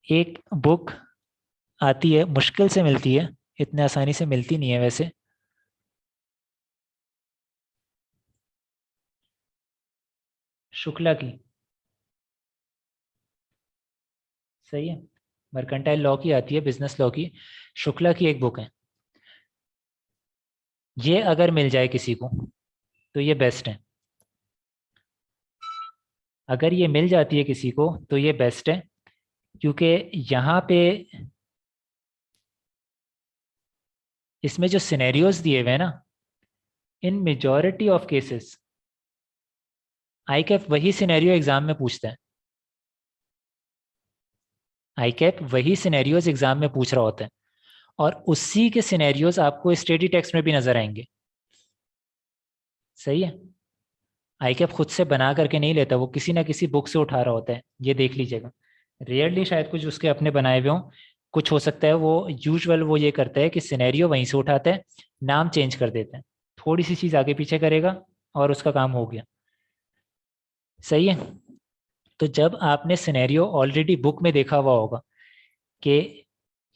एक बुक आती है, मुश्किल से मिलती है, इतने आसानी से मिलती नहीं है वैसे, शुक्ला की। सही है, मर्केंटाइल लॉ की आती है, बिजनेस लॉ की। शुक्ला की एक बुक है, ये अगर मिल जाए किसी को तो ये बेस्ट है। अगर ये मिल जाती है किसी को तो ये बेस्ट है, क्योंकि यहाँ पे इसमें जो सिनेरियोज दिए हुए हैं ना, इन majority of cases I cap वही सिनेरियो एग्जाम में पूछता है। आई कैप वही सिनेरियोज एग्जाम में पूछ रहा होता है, और उसी के सिनेरियोज आपको स्टडी टेक्स्ट में भी नजर आएंगे। सही है। आई कैप खुद से बना करके नहीं लेता, वो किसी ना किसी बुक से उठा रहा होता है, ये देख लीजिएगा। रेयरली शायद कुछ उसके अपने बनाए हुए हों, कुछ हो सकता है। वो यूजुअल वो ये करता है कि सिनेरियो वहीं से उठाता है, नाम चेंज कर देता है, थोड़ी सी चीज़ आगे पीछे करेगा और उसका काम हो गया। सही है। तो जब आपने सिनेरियो ऑलरेडी बुक में देखा हुआ होगा कि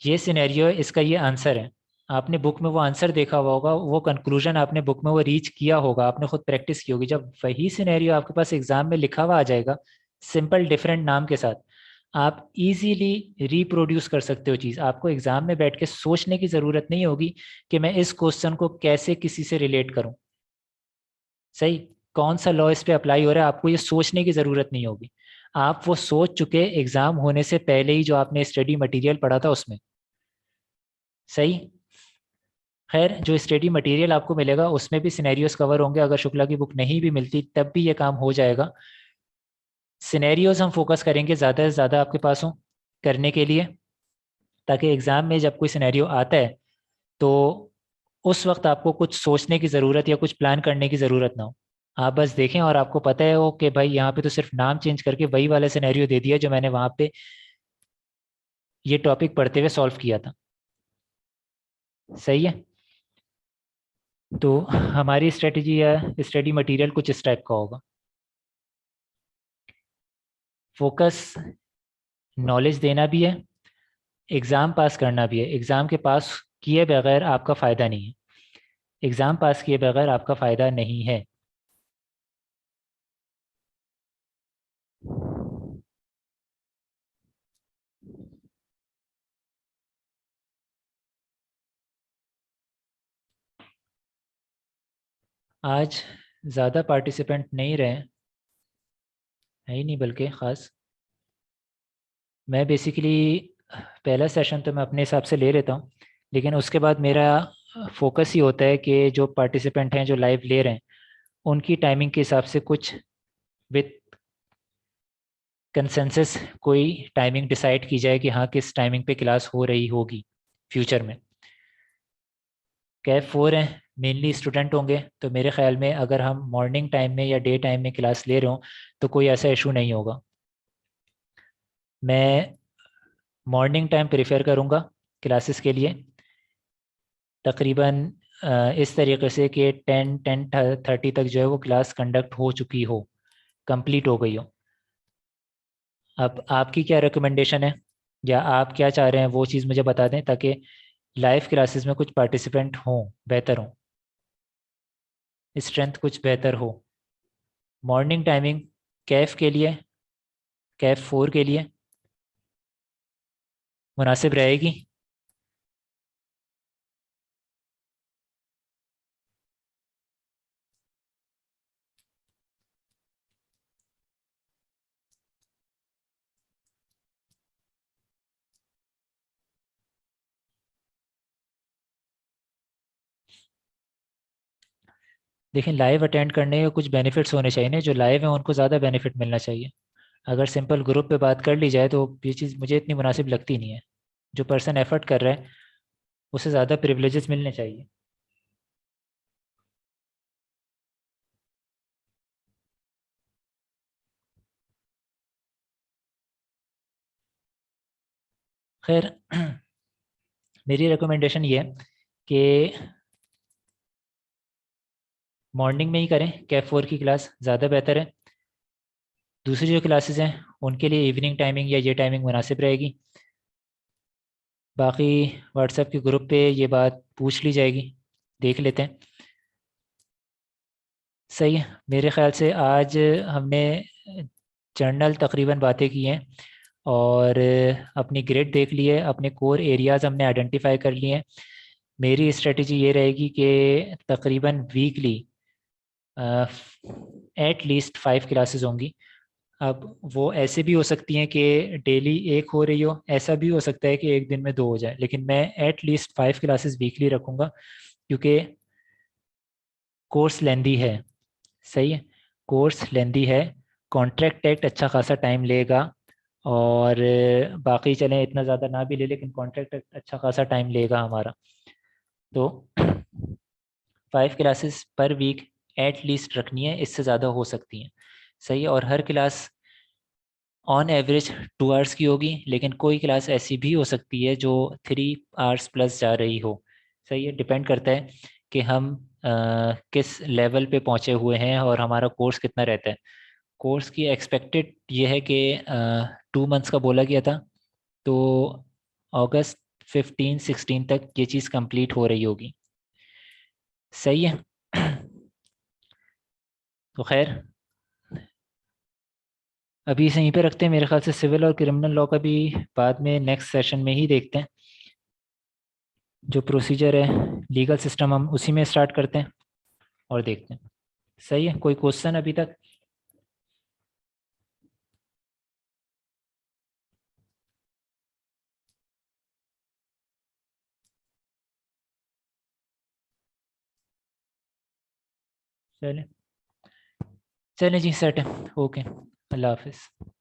ये सिनेरियो है, इसका ये आंसर है, आपने बुक में वो आंसर देखा हुआ होगा, वो कंक्लूजन आपने बुक में वो रीच किया होगा, आपने खुद प्रैक्टिस की होगी, जब वही सिनेरियो आपके पास एग्जाम में लिखा हुआ आ जाएगा सिंपल डिफरेंट नाम के साथ, आप इजीली रिप्रोड्यूस कर सकते हो चीज़। आपको एग्जाम में बैठ के सोचने की ज़रूरत नहीं होगी कि मैं इस क्वेश्चन को कैसे किसी से रिलेट करूं। सही। कौन सा लॉ इस पे अप्लाई हो रहा है, आपको ये सोचने की ज़रूरत नहीं होगी। आप वो सोच चुके एग्जाम होने से पहले ही, जो आपने स्टडी मटेरियल पढ़ा था उसमें। सही। खैर, जो स्टडी मटेरियल आपको मिलेगा उसमें भी सिनेरियोज कवर होंगे, अगर शुक्ला की बुक नहीं भी मिलती तब भी ये काम हो जाएगा। सिनेरियोज हम फोकस करेंगे ज़्यादा से ज़्यादा आपके पास हो करने के लिए, ताकि एग्ज़ाम में जब कोई सिनेरियो आता है तो उस वक्त आपको कुछ सोचने की ज़रूरत या कुछ प्लान करने की ज़रूरत ना हो। आप बस देखें और आपको पता है हो कि भाई यहाँ पे तो सिर्फ नाम चेंज करके वही वाला सिनेरियो दे दिया जो मैंने वहाँ पे ये टॉपिक पढ़ते हुए सॉल्व किया था। सही है। तो हमारी स्ट्रेटजी या स्टडी मटेरियल कुछ इस टाइप का होगा। फोकस नॉलेज देना भी है, एग्ज़ाम पास करना भी है। एग्ज़ाम के पास किए बगैर आपका फ़ायदा नहीं है, एग्ज़ाम पास किए बगैर आपका फ़ायदा नहीं है। आज ज़्यादा पार्टिसिपेंट नहीं रहे, है ही नहीं बल्कि ख़ास। मैं बेसिकली पहला सेशन तो मैं अपने हिसाब से ले लेता हूँ, लेकिन उसके बाद मेरा फोकस ही होता है कि जो पार्टिसिपेंट हैं जो लाइव ले रहे हैं उनकी टाइमिंग के हिसाब से कुछ विद कंसेंसस कोई टाइमिंग डिसाइड की जाए कि हाँ किस टाइमिंग पे क्लास हो रही होगी फ्यूचर में। कैफ 4 हैं, मेनली स्टूडेंट होंगे, तो मेरे ख्याल में अगर हम मॉर्निंग टाइम में या डे टाइम में क्लास ले रहे हो तो कोई ऐसा इशू नहीं होगा। मैं मॉर्निंग टाइम प्रेफर करूँगा क्लासेस के लिए, तकरीबन इस तरीके से कि 10-10:30 तक जो है वो क्लास कंडक्ट हो चुकी हो, कंप्लीट हो गई हो। अब आपकी क्या रिकमेंडेशन है, या आप क्या चाह रहे हैं वो चीज़ मुझे बता दें, ताकि लाइव क्लासेस में कुछ पार्टिसिपेंट हों, बेहतर हों, स्ट्रेंथ कुछ बेहतर हो। मॉर्निंग टाइमिंग कैफ के लिए, कैफ 4 के लिए मुनासिब रहेगी। लेकिन लाइव अटेंड करने के कुछ बेनिफिट्स होने चाहिए ना, जो लाइव हैं उनको ज़्यादा बेनिफिट मिलना चाहिए। अगर सिंपल ग्रुप पे बात कर ली जाए तो ये चीज़ मुझे इतनी मुनासिब लगती नहीं है। जो पर्सन एफर्ट कर रहा है उसे ज़्यादा प्रिविलेजेस मिलने चाहिए। खैर, मेरी रिकमेंडेशन ये है कि मॉर्निंग में ही करें, कैफ 4 की क्लास ज़्यादा बेहतर है। दूसरी जो क्लासेस हैं उनके लिए इवनिंग टाइमिंग या ये टाइमिंग मुनासिब रहेगी। बाकी व्हाट्सएप के ग्रुप पे ये बात पूछ ली जाएगी, देख लेते हैं। सही है। मेरे ख्याल से आज हमने जर्नल तकरीबन बातें की हैं, और अपनी ग्रिड देख ली है, अपने कोर एरियाज़ हमने आइडेंटिफाई कर लिए हैं। मेरी स्ट्रेटजी ये रहेगी कि तकरीबन वीकली एट लीस्ट 5 क्लासेस होंगी। अब वो ऐसे भी हो सकती हैं कि डेली एक हो रही हो, ऐसा भी हो सकता है कि एक दिन में दो हो जाए, लेकिन मैं एट लीस्ट 5 क्लासेस वीकली रखूँगा, क्योंकि कोर्स लेंदी है। सही है, कोर्स लेंदी है, कॉन्ट्रैक्ट एक्ट अच्छा खासा टाइम लेगा, और बाकी चलें इतना ज़्यादा ना भी ले, लेकिन कॉन्ट्रैक्ट एक्ट अच्छा खासा टाइम लेगा हमारा। तो 5 क्लासेस पर वीक एट लीस्ट रखनी है, इससे ज़्यादा हो सकती हैं। सही है, और हर क्लास ऑन एवरेज 2 आवर्स की होगी, लेकिन कोई क्लास ऐसी भी हो सकती है जो 3 आवर्स प्लस जा रही हो। सही है, डिपेंड करता है कि हम किस लेवल पे पहुंचे हुए हैं और हमारा कोर्स कितना रहता है। कोर्स की एक्सपेक्टेड ये है कि 2 मंथ्स का बोला गया था, तो अगस्त 15-16 तक ये चीज़ कंप्लीट हो रही होगी। सही है। तो खैर, अभी इसे यहीं पे रखते हैं। मेरे ख्याल से सिविल और क्रिमिनल लॉ का भी बाद में नेक्स्ट सेशन में ही देखते हैं। जो प्रोसीजर है, लीगल सिस्टम, हम उसी में स्टार्ट करते हैं और देखते हैं। सही है, कोई क्वेश्चन अभी तक? चले, चले जी, सेट है। ओके, अल्लाह हाफिज़।